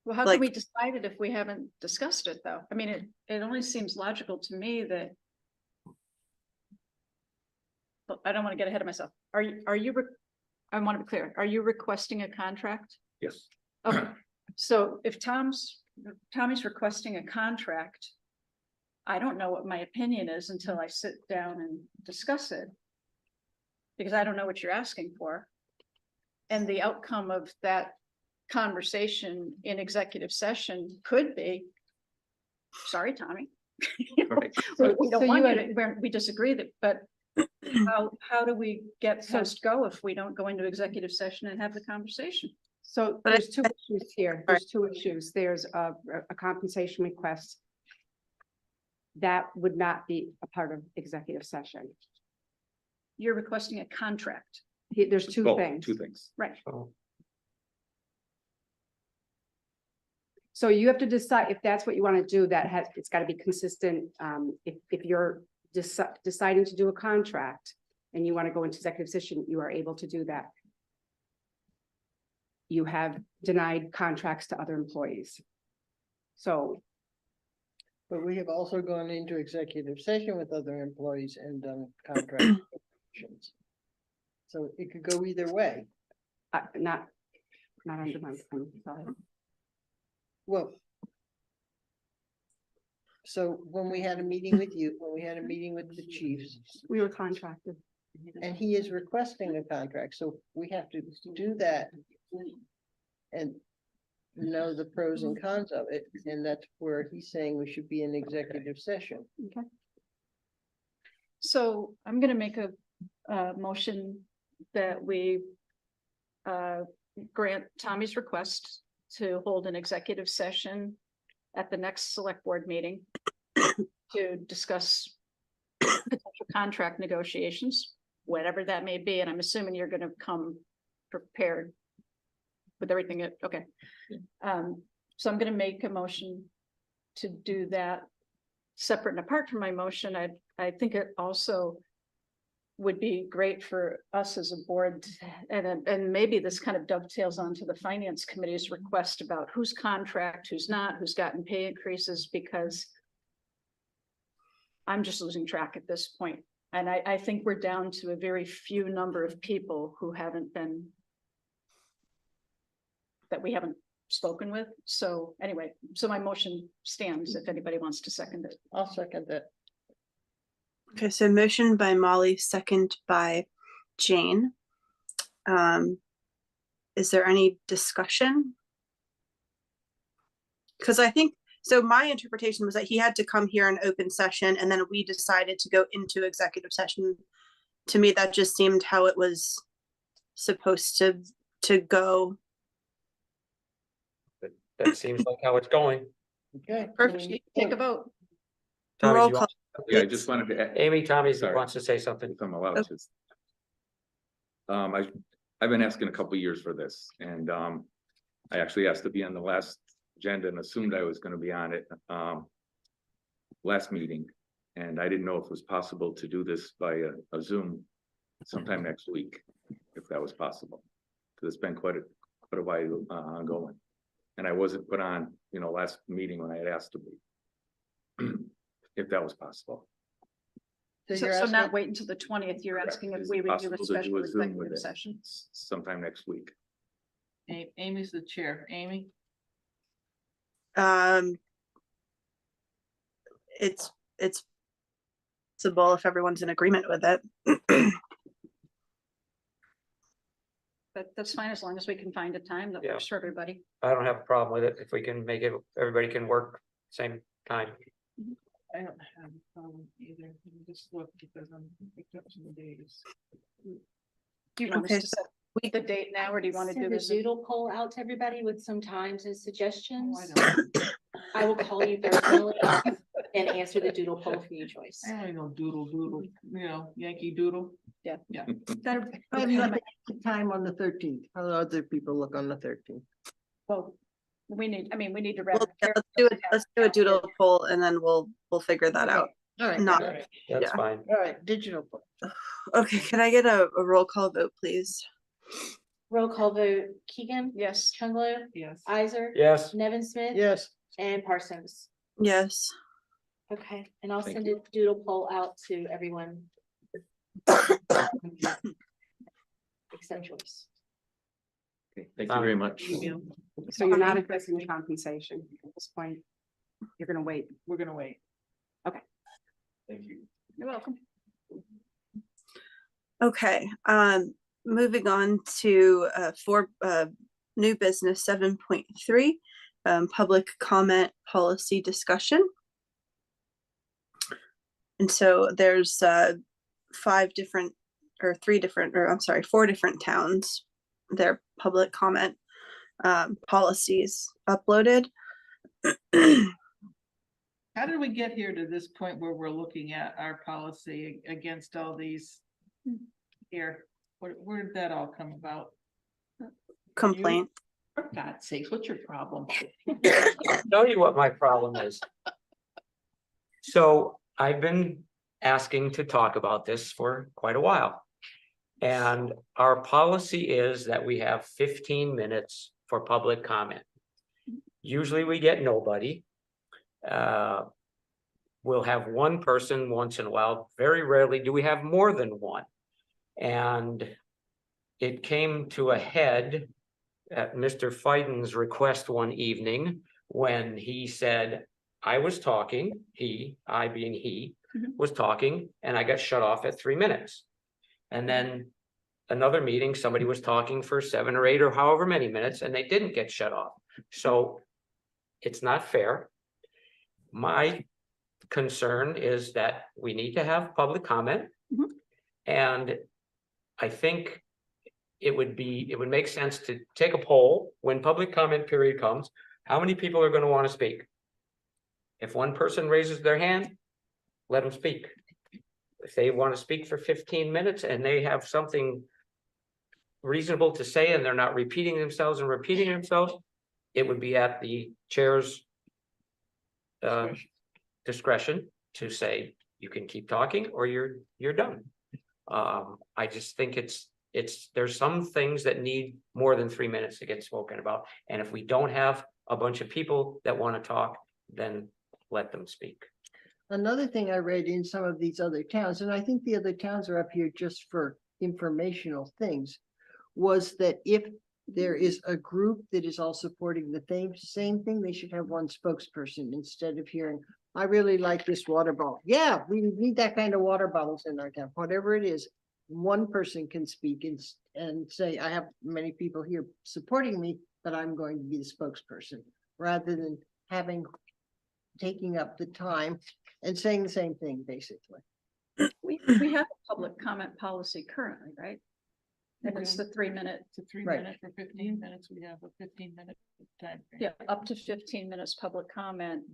S5: Well, how
S1: Like-
S5: can we decide it if we haven't discussed it, though? I mean, it only seems logical to me that. But I don't want to get ahead of myself. I want to be clear. Are you requesting a contract?
S21: Yes.
S5: Okay, So if Tommy's requesting a contract, I don't know what my opinion is until I sit down and discuss it. Because I don't know what you're asking for. And the outcome of that conversation in executive session could be, sorry, Tommy. We don't want you to, we disagree that, but how do we get past go if we don't go into executive session and have the conversation?
S7: So there's two issues here. There's two issues. There's a compensation request. That would not be a part of executive session.
S5: You're requesting a contract.
S7: There's two
S21: Both,
S7: things.
S21: two things.
S5: Right.
S7: So you have to decide if that's what you want to do, it's got to be consistent. If you're deciding to do a contract and you want to go into executive session, you are able to do that. You have denied contracts to other employees. So.
S13: But we have also gone into executive session with other employees and done contract negotiations. So it could go either way.
S7: Not under my, I'm sorry.
S13: Well. So when we had a meeting with you, when we had a meeting with the chiefs.
S7: We were contracted.
S13: And he is requesting a contract, so we have to do that. And know the pros and cons of it, and that's where he's saying we should be in executive session.
S5: Okay. So I'm gonna make a motion that we grant Tommy's request to hold an executive session at the next select board meeting to discuss potential contract negotiations, whatever that may be, and I'm assuming you're gonna come prepared with everything, okay. So I'm gonna make a motion to do that. Separate and apart from my motion, I think it also would be great for us as a board, and maybe this kind of dovetails onto the finance committee's request about who's contract, who's not, who's gotten pay increases, because I'm just losing track at this point. And I think we're down to a very few number of people who haven't been, that we haven't spoken with. So anyway, so my motion stands if anybody wants to second it.
S13: I'll second that.
S1: Okay, so motion by Molly, second by Jane. Is there any discussion? Because I think, so my interpretation was that he had to come here in open session and then we decided to go into executive session. To me, that just seemed how it was supposed to go.
S4: That seems like how it's going.
S13: Okay.
S5: Perfect. Take a vote.
S4: Tommy,
S1: Roll
S4: do you
S1: call.
S4: want-
S21: Yeah, I just wanted to.
S4: Amy, Tommy
S21: Sorry.
S4: wants to say something.
S21: If I'm allowed to. I've been asking a couple years for this, and I actually asked to be on the last agenda and assumed I was gonna be on it last meeting, and I didn't know if it was possible to do this by a Zoom sometime next week, if that was possible. Because it's been quite a while ongoing, and I wasn't put on, last meeting when I had asked to be. If that was possible.
S5: So not wait until the 20th, you're asking if
S21: Is
S5: we
S21: it
S5: would do a
S21: possible to
S5: special
S21: do a Zoom with
S5: executive
S21: it
S5: session.
S21: sometime next week?
S2: Amy's the chair. Amy?
S1: It's possible if everyone's in agreement with it.
S5: But that's fine, as long as we can find a time that
S4: Yeah.
S5: works for everybody.
S4: I don't have a problem with it if we can make it, everybody can work same time.
S2: I don't have a problem either. Let me just look because I'm picked up some days.
S5: Do you want us to set the date now, or do you want to do
S3: Send a
S5: this?
S3: doodle poll out to everybody with some times and suggestions.
S2: I don't.
S3: I will call you personally and answer the doodle poll for your choice.
S2: I only know doodle, Yankee Doodle.
S5: Yeah.
S2: Yeah.
S13: I have nothing time on the 13th. How do other people look on the 13th?
S5: Well, we need to wrap.
S1: Well, let's do a doodle poll and then we'll figure that out.
S13: All right.
S1: Not,
S2: All right.
S4: That's
S1: Yeah.
S4: fine.
S13: All right, digital. poll.
S1: okay, can I get a roll call vote, please?
S3: Roll call vote, Keegan,
S5: Yes.
S3: Chungalo,
S2: Yes.
S3: Isaac,
S4: Yes.
S3: Nevin Smith.
S13: Yes.
S3: And Parsons.
S1: Yes.
S3: Okay, and I'll
S21: Thank
S3: send a doodle poll out to everyone. Except choice.
S21: Thank you very much.
S7: So you're not addressing the compensation at this point? You're gonna wait?
S2: We're gonna wait.
S21: Thank you.
S5: You're welcome.
S1: Okay, moving on to for new business 7.3, public comment policy discussion. And so there's 4 different towns, their public comment policies uploaded.
S2: How did we get here to this point where we're looking at our policy against all these here? Where did that all come about?
S1: Complaint.
S2: For God's sakes, what's your problem?
S4: I'll tell you what my problem is. So I've been asking to talk about this for quite a while. And our policy is that we have 15 minutes for public comment. Usually we get nobody. We'll have one person once in a while. Very rarely do we have more than one. And it came to a head at Mr. Fiden's request one evening when he said, I was talking, I being he, was talking, and I got shut off at 3 minutes. And then another meeting, somebody was talking for 7 or 8 or however many minutes, and they didn't get shut off. So it's not fair. My concern is that we need to have public comment. And I think it would make sense to take a poll when public comment period comes. How many people are going to want to speak? If one person raises their hand, let them speak. If they want to speak for 15 minutes and they have something reasonable to say and they're not repeating themselves, it would be at the chair's discretion to say, you can keep talking or you're done. I just think there's some things that need more than 3 minutes to get spoken about. And if we don't have a bunch of people that want to talk, then let them speak.
S13: Another thing I read in some of these other towns, and I think the other towns are up here just for informational things, was that if there is a group that is all supporting the same thing, they should have one spokesperson instead of hearing, I really like this water bottle. Yeah, we need that kind of water bottles in our town. Whatever it is, one person can speak and say, I have many people here supporting me, but I'm going to be the spokesperson, rather than taking up the time and saying the same thing, basically.
S5: We have a public comment policy currently, right? And it's the 3 minute.
S2: To 3
S13: Right.
S2: minutes for 15 minutes, we have a 15-minute time frame.
S5: Yeah, up to 15 minutes public comment,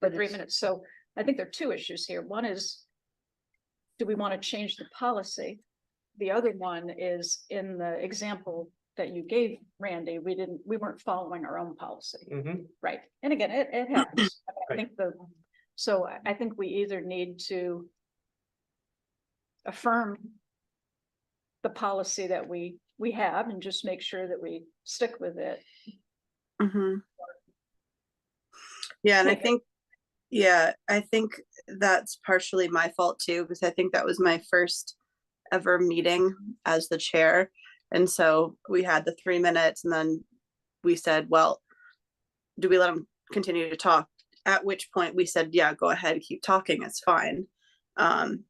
S13: But
S5: 3
S13: it's-
S5: minutes. So I think there are 2 issues here. One is, do we want to change the policy? The other one is, in the example that you gave, Randy, we weren't following our own policy. Right. And again, it happens. I think I think we either need to affirm the policy that we have and just make sure that we stick with it.
S1: Yeah, and I think that's partially my fault too, because I think that was my first ever meeting as the chair. And so we had the 3 minutes and then we said, well, do we let them continue to talk? At which point we said, yeah, go ahead, keep talking, it's fine. And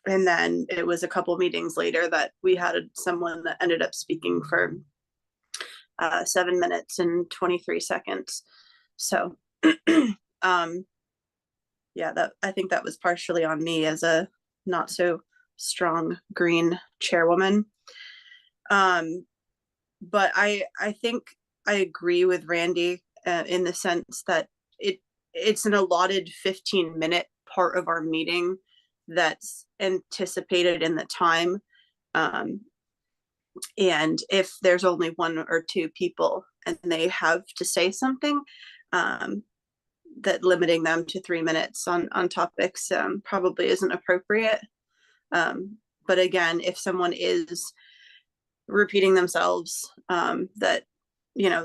S1: then it was a couple meetings later that we had someone that ended up speaking for 7 minutes and 23 seconds. So yeah, I think that was partially on me as a not so strong green chairwoman. But I think I agree with Randy in the sense that it's an allotted 15-minute part of our meeting that's anticipated in the time. And if there's only 1 or 2 people and they have to say something, that limiting them to 3 minutes on topics probably isn't appropriate. But again, if someone is repeating themselves, that,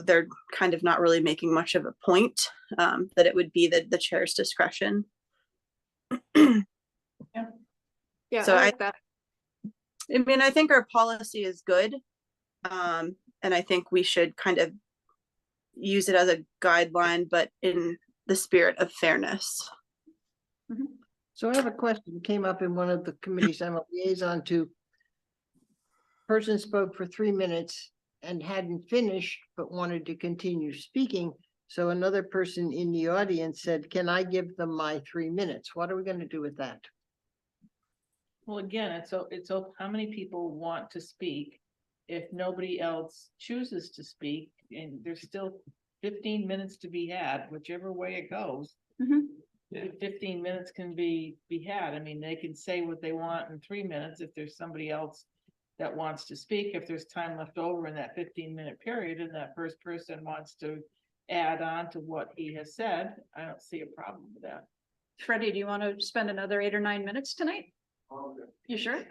S1: they're kind of not really making much of a point, that it would be the chair's discretion.
S5: Yeah,
S1: So
S5: I like that.
S1: I mean, I think our policy is good. And I think we should kind of use it as a guideline, but in the spirit of fairness.
S13: So I have a question, that came up in one of the committees I'm a liaison to. Person spoke for 3 minutes and hadn't finished, but wanted to continue speaking. So another person in the audience said, can I give them my 3 minutes? What are we gonna do with that?
S2: Well, again, it's how many people want to speak? If nobody else chooses to speak, and there's still 15 minutes to be had, whichever way it goes.
S5: Mhm.
S2: 15 minutes can be had. I mean, they can say what they want in 3 minutes if there's somebody else that wants to speak. If there's time left over in that 15-minute period and that first person wants to add on to what he has said, I don't see a problem with that.
S5: Freddie, do you want to spend another 8 or 9 minutes tonight? You sure?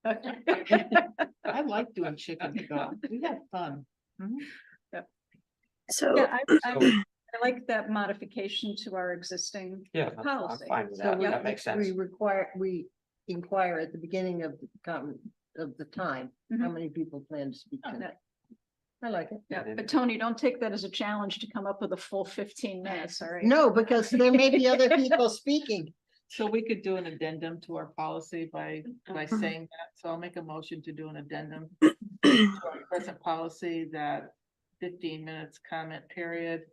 S2: I like doing chicken to go. We have fun.
S1: So,
S5: Yeah, I like that modification to our existing
S4: Yeah, I'm
S5: policy.
S4: fine with
S13: So
S4: that.
S13: we-
S4: That makes sense.
S13: We inquire at the beginning of the time, how
S5: Mhm.
S13: many people plan to speak
S5: Oh,
S13: tonight.
S5: that-
S13: I like it.
S5: Yeah, but Tony, don't take that as a challenge to come up with a full 15 minutes, all right?
S13: No, because there may be other people speaking.
S2: So we could do an addendum to our policy by saying that. So I'll make a motion to do an addendum to our present policy that 15 minutes comment period.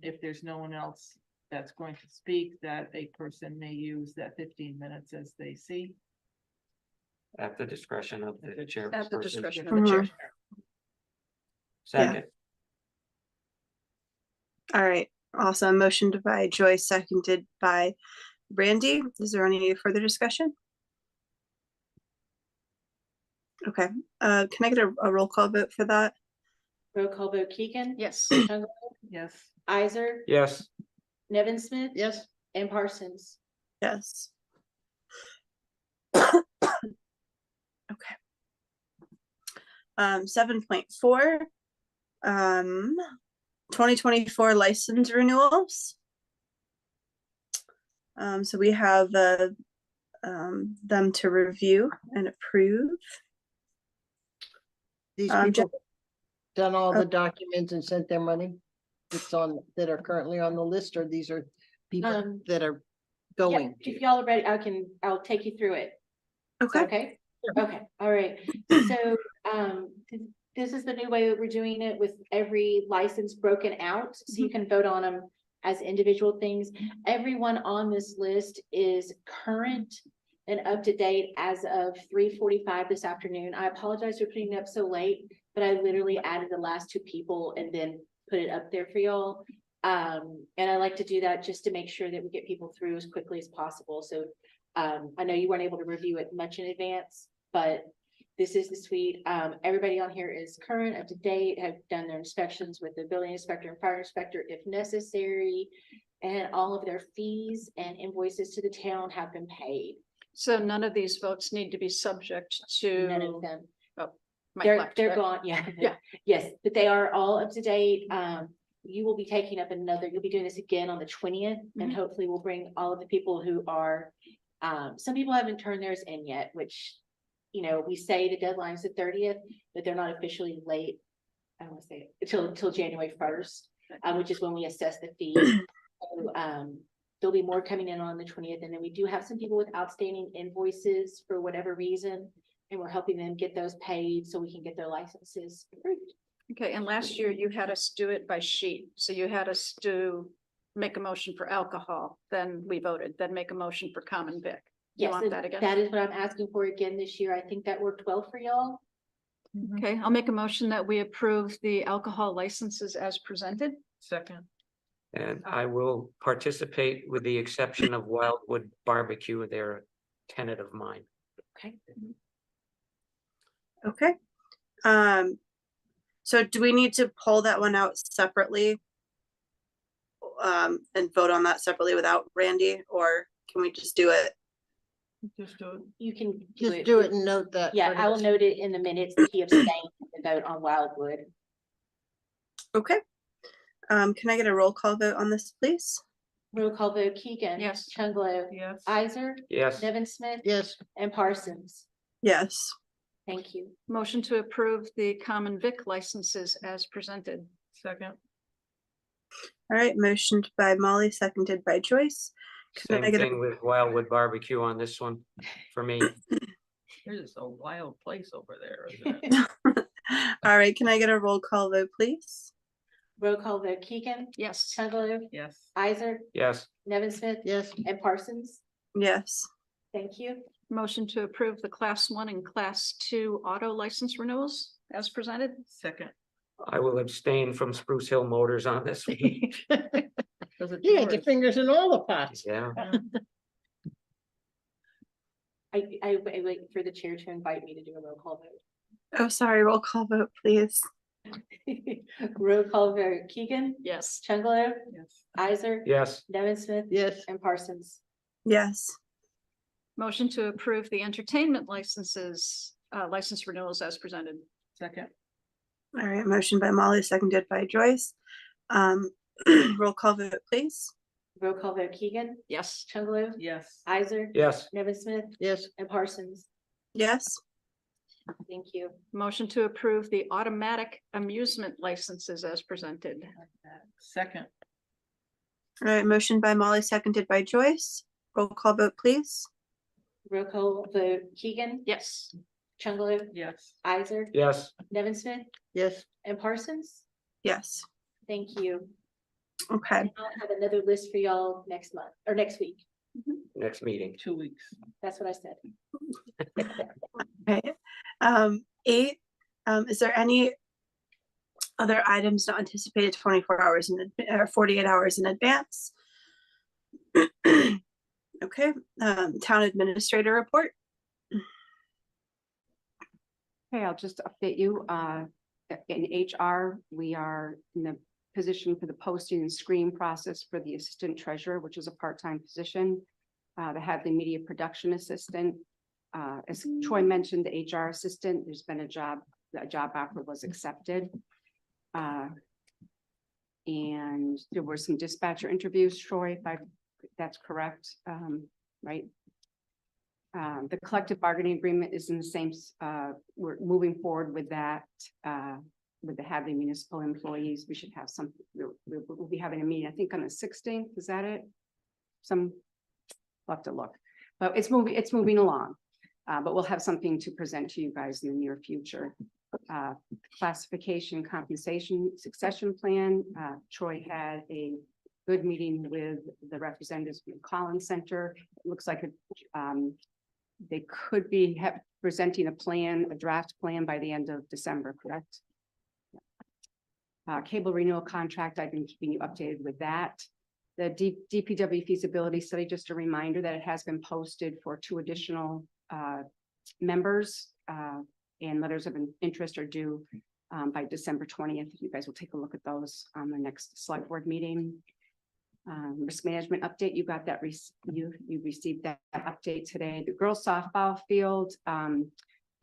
S2: If there's no one else that's going to speak, that a person may use that 15 minutes as they see.
S4: At the discretion of the chair.
S5: At the discretion of the chair.
S4: Second.
S1: all right, awesome. Motion by Joyce, seconded by Brandy. Is there any further discussion? Okay, can I get a roll call vote for that?
S3: Roll call vote Keegan.
S5: Yes.
S3: Chungalo,
S2: Yes.
S3: Isaac,
S4: Yes.
S3: Nevin Smith.
S13: Yes.
S3: And Parsons.
S1: Yes. Okay. 7.4, 2024 license renewals. So we have them to review and approve.
S13: These
S1: Um,
S13: people done all the documents and sent their money that are currently on the list, or these are people that are going?
S3: Yep, if y'all are ready, I'll take you through it.
S1: Okay.
S3: Okay, okay, all right. So, this is the new way that we're doing it with every license broken out, so you can vote on them as individual things. Everyone on this list is current and up to date as of 3:45 this afternoon. I apologize for putting it up so late, but I literally added the last 2 people and then put it up there for y'all. And I like to do that just to make sure that we get people through as quickly as possible. So I know you weren't able to review it much in advance, but this is the suite. Everybody on here is current, up to date, have done their inspections with the building inspector and fire inspector if necessary. And all of their fees and invoices to the town have been paid.
S5: So none of these votes need to be subject to.
S3: None of them.
S5: Oh, my
S3: They're
S5: left,
S3: they're
S5: right?
S3: gone, yeah.
S5: Yeah.
S3: Yes, but they are all up to date. You will be taking up you'll be doing this again on the 20th, and hopefully we'll bring all of the people who are, some people haven't turned theirs in yet, which, you know, we say the deadline is the 30th, but they're not officially late. I don't want to say it till January 1st, which is when we assess the fee. So, there'll be more coming in on the 20th, and then we do have some people with outstanding invoices for whatever reason, and we're helping them get those paid so we can get their licenses approved.
S5: Okay, and last year you had us do it by sheet, so you had us make a motion for alcohol, then we voted, then make a motion for common vic. You
S3: Yes,
S5: want
S3: and
S5: that again?
S3: that is what I'm asking for again this year. I think that worked well for y'all.
S5: Okay, I'll make a motion that we approve the alcohol licenses as presented.
S2: Second.
S4: And I will participate with the exception of Wildwood Barbecue. They're a tenant of mine.
S3: Okay.
S1: Okay. So do we need to pull that one out separately? And vote on that separately without Randy, or can we just do it?
S2: Just do it.
S3: You can
S13: Just do it and note that.
S3: Yeah,
S13: for
S3: I will
S13: next-
S3: note it in the minutes that he abstained from the vote on Wildwood.
S1: Okay. Can I get a roll call vote on this, please?
S3: Roll call vote Keegan.
S5: Yes.
S3: Chungalo.
S2: Yes.
S3: Isaac.
S4: Yes.
S3: Nevin Smith.
S13: Yes.
S3: And Parsons.
S1: Yes.
S3: Thank you.
S5: Motion to approve the common vic licenses as presented.
S2: Second.
S1: All right, motioned by Molly, seconded by Joyce. Can I
S4: Same
S1: get a-
S4: thing with Wildwood Barbecue on this one for me.
S2: There's a wild place over there, isn't it?
S1: All right, can I get a roll call vote, please?
S3: Roll call vote, Keegan,
S5: Yes.
S3: Chugalo,
S2: Yes.
S3: Isaac,
S4: Yes,
S3: Nevin Smith.
S13: Yes.
S3: And Parsons.
S1: Yes.
S3: Thank you.
S5: Motion to approve the class 1 and class 2 auto license renewals as presented.
S2: Second.
S4: I will abstain from Spruce Hill Motors on this one.
S13: You had your fingers in all the pots.
S4: Yeah,
S3: I wait for the chair to invite me to do a roll call
S1: Oh, sorry, roll call vote, please.
S3: vote. Roll call vote, Keegan,
S5: Yes.
S3: Chugalo,
S2: Yes.
S3: Isaac.
S4: yes,
S3: Nevin Smith.
S13: Yes.
S3: And Parsons.
S1: Yes.
S5: Motion to approve the entertainment licenses, license renewals as presented.
S2: Second.
S1: All right, motion by Molly, seconded by Joyce. Roll call vote, please.
S3: Roll call vote, Keegan,
S5: Yes.
S3: Chugalo,
S2: Yes.
S3: Isaac.
S4: yes,
S3: Nevin Smith.
S13: Yes.
S3: And Parsons.
S1: Yes.
S3: Thank you.
S5: Motion to approve the automatic amusement licenses as presented.
S2: Second.
S1: All right, motion by Molly, seconded by Joyce. Roll call vote, please.
S3: Roll call vote, Keegan,
S5: Yes.
S3: Chugalo,
S2: Yes.
S3: Isaac.
S4: yes.
S3: Nevin Smith.
S13: Yes.
S3: And Parsons.
S1: Yes.
S3: Thank you.
S1: Okay.
S3: And I'll have another list for y'all next month or next week.
S4: Next meeting.
S2: 2 weeks.
S3: That's what I said.
S1: Okay. 8, is there any other items not anticipated 24 hours or 48 hours in advance? Okay, town administrator report.
S7: Okay, I'll just update you. In HR, we are in the position for the posting and screening process for the assistant treasurer, which is a part-time position. The Hadley Media Production Assistant. As Troy mentioned, the HR assistant, there's been a job offer was accepted. And there were some dispatcher interviews, Troy, if that's correct, right? The collective bargaining agreement is in the same, we're moving forward with that, with the Hadley municipal employees. We should have some, we'll be having a meeting, I think on the 16th, is that it? We'll have to look, but it's moving along. But we'll have something to present to you guys in the near future. Classification, compensation, succession plan. Troy had a good meeting with the representatives from the Collins Center. It looks like they could be presenting a draft plan by the end of December, correct? Cable renewal contract, I've been keeping you updated with that. The DPW feasibility study, just a reminder that it has been posted for 2 additional members, and letters of interest are due by December 20th. You guys will take a look at those on the next select board meeting. Risk management update, you got that, you received that update today. The girls softball field, in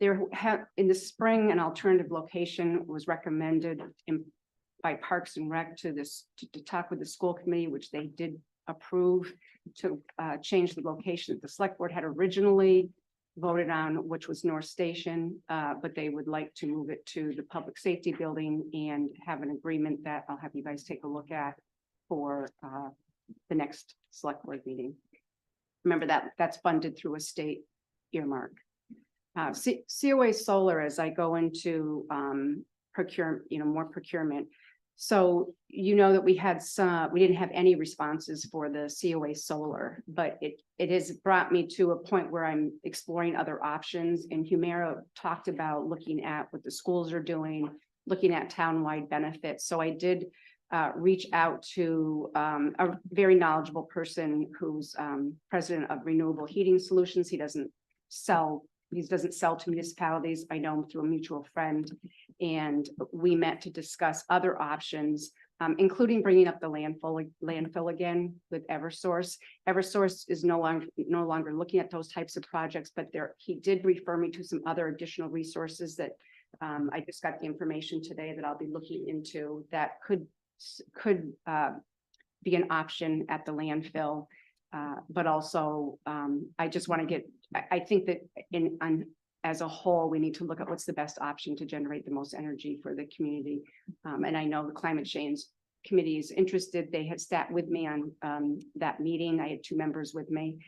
S7: the spring, an alternative location was recommended by Parks and Rec to talk with the school committee, which they did approve to change the location that the select board had originally voted on, which was North Station, but they would like to move it to the public safety building and have an agreement that I'll have you guys take a look at for the next select board meeting. Remember that's funded through a state earmark. COA Solar, as I go into more procurement. So you know that we didn't have any responses for the COA Solar, but it has brought me to a point where I'm exploring other options. And Humira talked about looking at what the schools are doing, looking at townwide benefits. So I did reach out to a very knowledgeable person who's president of Renewable Heating Solutions. He doesn't sell to municipalities. I know him through a mutual friend, and we met to discuss other options, including bringing up the landfill again with Eversource. Eversource is no longer looking at those types of projects, but he did refer me to some other additional resources that I just got the information today that I'll be looking into that could be an option at the landfill. But also, I just want to I think that as a whole, we need to look at what's the best option to generate the most energy for the community. And I know the climate change committee is interested. They had sat with me on that meeting. I had 2 members with me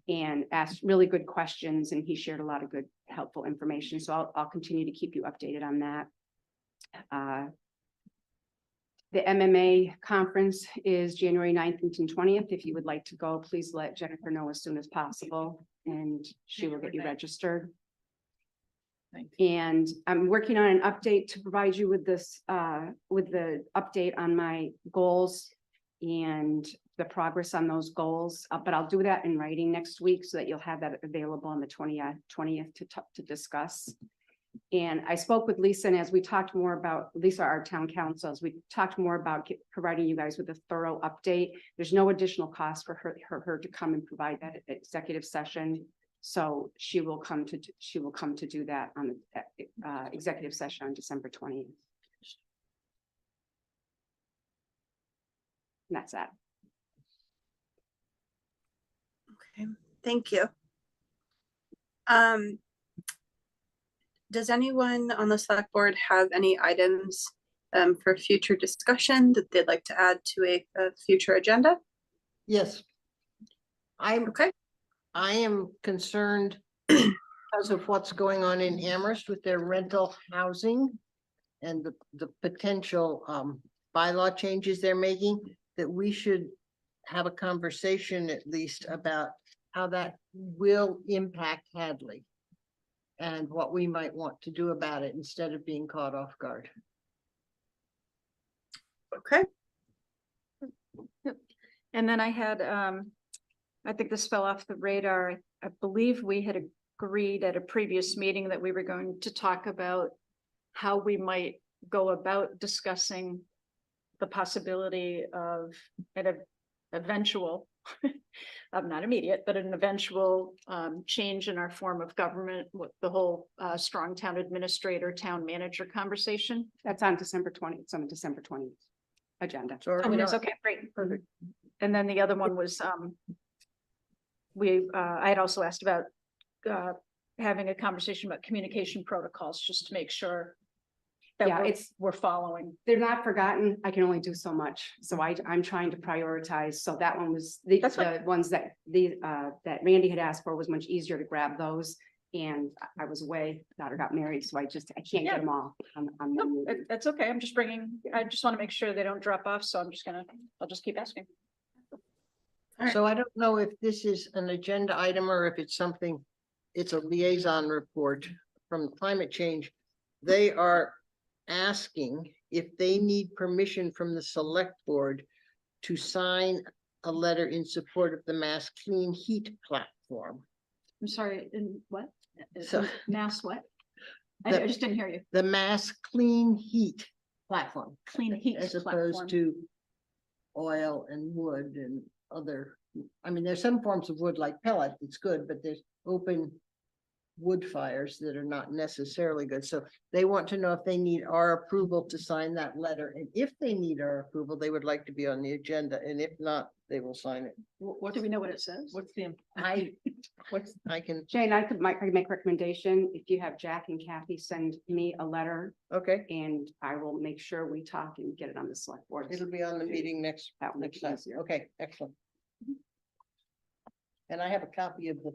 S7: and asked really good questions, and he shared a lot of good, helpful information. So I'll continue to keep you updated on that. The MMA conference is January 9th and 20th. If you would like to go, please let Jennifer know as soon as possible, and she will get you registered. And I'm working on an update to provide you with this, with the update on my goals and the progress on those goals. But I'll do that in writing next week so that you'll have that available on the 20th to discuss. And I spoke with Lisa, and as we talked more about, Lisa, our town council, as we talked more about providing you guys with a thorough update, there's no additional cost for her to come and provide that executive session. So she will come to do that on the executive session on December 20th. And that's that.
S1: Okay, thank you. Does anyone on the select board have any items for future discussion that they'd like to add to a future agenda?
S13: Yes. I am concerned because of what's going on in Amherst with their rental housing and the potential bylaw changes they're making, that we should have a conversation at least about how that will impact Hadley and what we might want to do about it instead of being caught off guard.
S1: Okay.
S5: Yep. And then I had, I think this fell off the radar. I believe we had agreed at a previous meeting that we were going to talk about how we might go about discussing the possibility of an eventual, not immediate, but an eventual change in our form of government with the whole strong town administrator, town manager conversation.
S7: That's on December 20th. It's on the December 20th agenda.
S5: Oh, it is, okay, great, perfect. And then the other one was, I had also asked about having a conversation about communication protocols, just to make sure that
S7: Yeah,
S5: we're following.
S7: They're not forgotten. I can only do so much. So I'm trying to prioritize. So that one was the ones that that Randy had asked for was much easier to grab those. And I was away, daughter got married, so I can't get them all.
S5: That's okay. I just want to make sure they don't drop off. So I'll just keep asking.
S13: So I don't know if this is an agenda item or if it's something, it's a liaison report from climate change. They are asking if they need permission from the select board to sign a letter in support of the Mass Clean Heat platform.
S5: I'm sorry, in what?
S13: So-
S5: Mass what? I just didn't hear you.
S13: The Mass Clean Heat platform.
S5: Clean heat
S13: As
S5: platform.
S13: opposed to oil and wood and other, I mean, there's some forms of wood like pellet, it's good, but there's open wood fires that are not necessarily good. So they want to know if they need our approval to sign that letter. And if they need our approval, they would like to be on the agenda. And if not, they will sign it.
S5: What do we know what it says?
S2: What's the?
S13: I can.
S7: Jane, I could make recommendation if you have Jack and Kathy send me a letter.
S13: Okay.
S7: And I will make sure we talk and get it on the select board.
S13: It'll be on the meeting next time. Okay, excellent. And I have a copy of the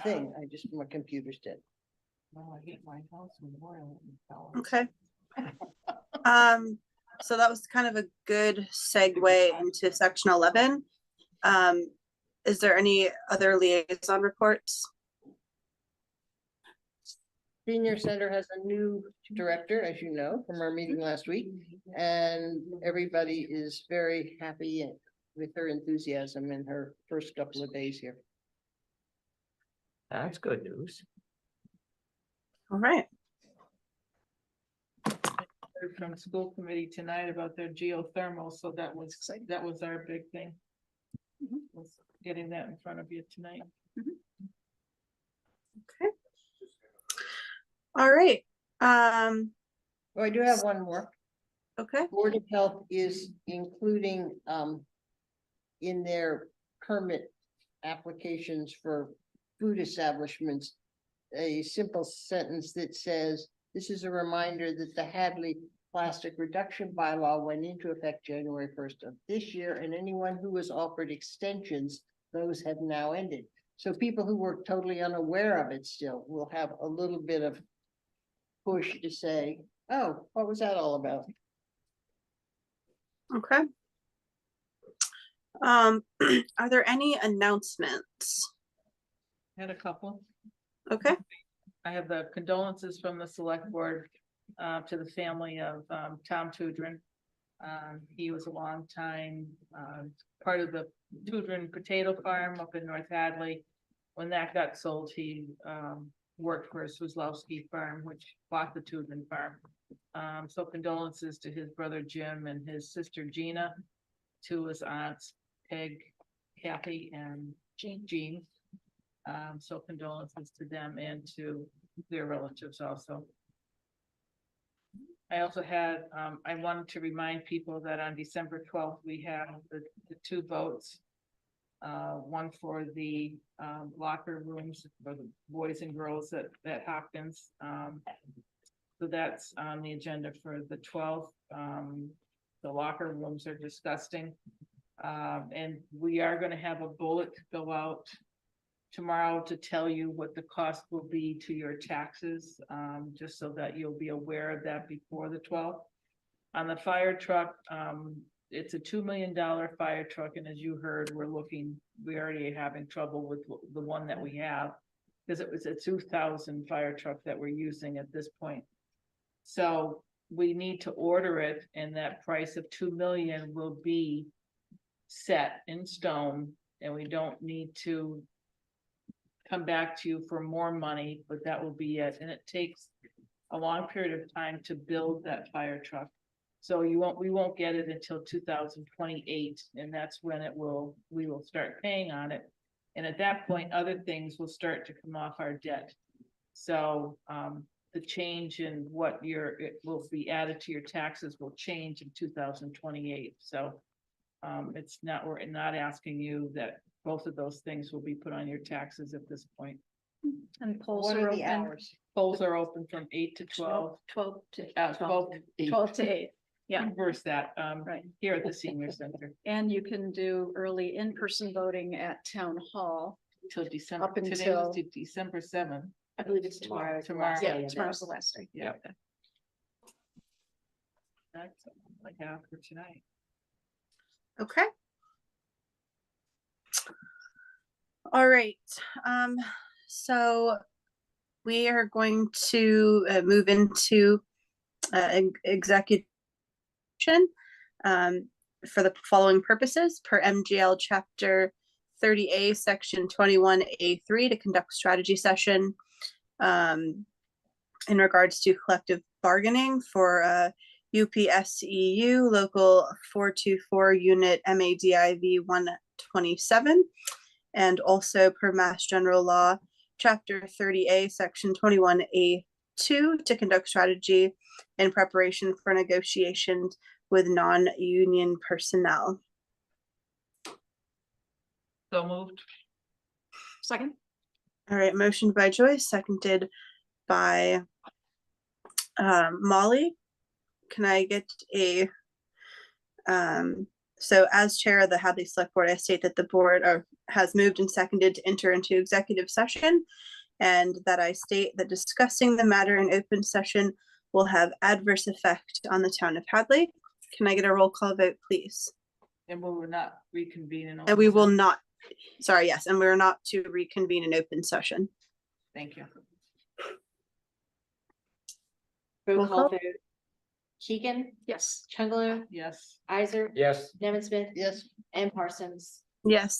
S13: thing. I just, my computer's dead.
S2: No, I hate my house with oil.
S1: Okay. So that was kind of a good segue into section 11. Is there any other liaison reports?
S13: Senior Center has a new director, as you know, from our meeting last week, and everybody is very happy with her enthusiasm in her first couple of days here.
S4: That's good news.
S1: All right.
S2: Heard from school committee tonight about their geothermal, so that was our big thing. Was getting that in front of you tonight.
S1: Okay. All right.
S13: Oh, I do have one more.
S1: Okay.
S13: Board of Health is including in their permit applications for food establishments, a simple sentence that says, this is a reminder that the Hadley plastic reduction bylaw went into effect January 1st of this year, and anyone who was offered extensions, those have now ended. So people who were totally unaware of it still will have a little bit of push to say, oh, what was that all about?
S1: Okay. Are there any announcements?
S2: Had a couple.
S1: Okay.
S2: I have the condolences from the select board to the family of Tom Tudrin. He was a long time part of the Tudrin potato farm up in North Hadley. When that got sold, he worked for Swazlowski Farm, which bought the Tudrin farm. So condolences to his brother Jim and his sister Gina, to his aunts Peg, Kathy, and Jean. So condolences to them and to their relatives also. I also had, I wanted to remind people that on December 12th, we have the two votes. One for the locker rooms for the boys and girls at Hopkins. So that's on the agenda for the 12th. The locker rooms are disgusting. And we are going to have a bullet go out tomorrow to tell you what the cost will be to your taxes, just so that you'll be aware of that before the 12th. On the fire truck, it's a $2 million fire truck, and as you heard, we already having trouble with the one that we have, because it was a 2000 fire truck that we're using at this point. So we need to order it, and that price of $2 million will be set in stone, and we don't need to come back to you for more money, but that will be it. And it takes a long period of time to build that fire truck. So we won't get it until 2028, and that's when we will start paying on it. And at that point, other things will start to come off our debt. So the change in what it will be added to your taxes will change in 2028. So we're not asking you that both of those things will be put on your taxes at this point.
S5: And polls
S13: What
S5: are
S13: are the
S5: open.
S13: hours?
S2: Polls are open from 8 to 12.
S5: 12 to
S2: 12
S5: to 8. Yeah.
S2: Reverse that,
S5: Right.
S2: here at the senior center.
S5: And you can do early in-person voting at town hall.
S2: Till December,
S5: Up
S2: today
S5: until-
S2: was December 7th.
S3: I believe it's tomorrow.
S2: Tomorrow.
S5: Yeah, tomorrow's the last day.
S2: Yeah. That's all I have for tonight.
S1: Okay. All right, so we are going to move into executive session for the following purposes per MGL Chapter 30A, Section 21A3, to conduct strategy session in regards to collective bargaining for UPSEU Local 424 Unit MADIV 127. And also per Mass General Law, Chapter 30A, Section 21A2, to conduct strategy in preparation for negotiations with non-union personnel.
S2: So moved.
S5: Second.
S1: All right, motioned by Joyce, seconded by Molly. Can I get a so as chair of the Hadley Select Board, I state that the board has moved and seconded to enter into executive session, and that I state that discussing the matter in open session will have adverse effect on the town of Hadley. Can I get a roll call vote, please?
S2: And we will not reconvene in.
S1: And we
S2: open
S1: will
S2: session.
S1: not, sorry, yes, and we're not to reconvene in open session.
S2: Thank you.
S3: Roll
S1: Roll
S3: call
S1: call.
S3: vote. Keegan,
S5: Yes.
S3: Chungalo,
S2: Yes.
S3: Isaac,
S4: Yes.
S3: Nevin Smith,
S13: Yes.
S3: and Parsons.
S1: Yes.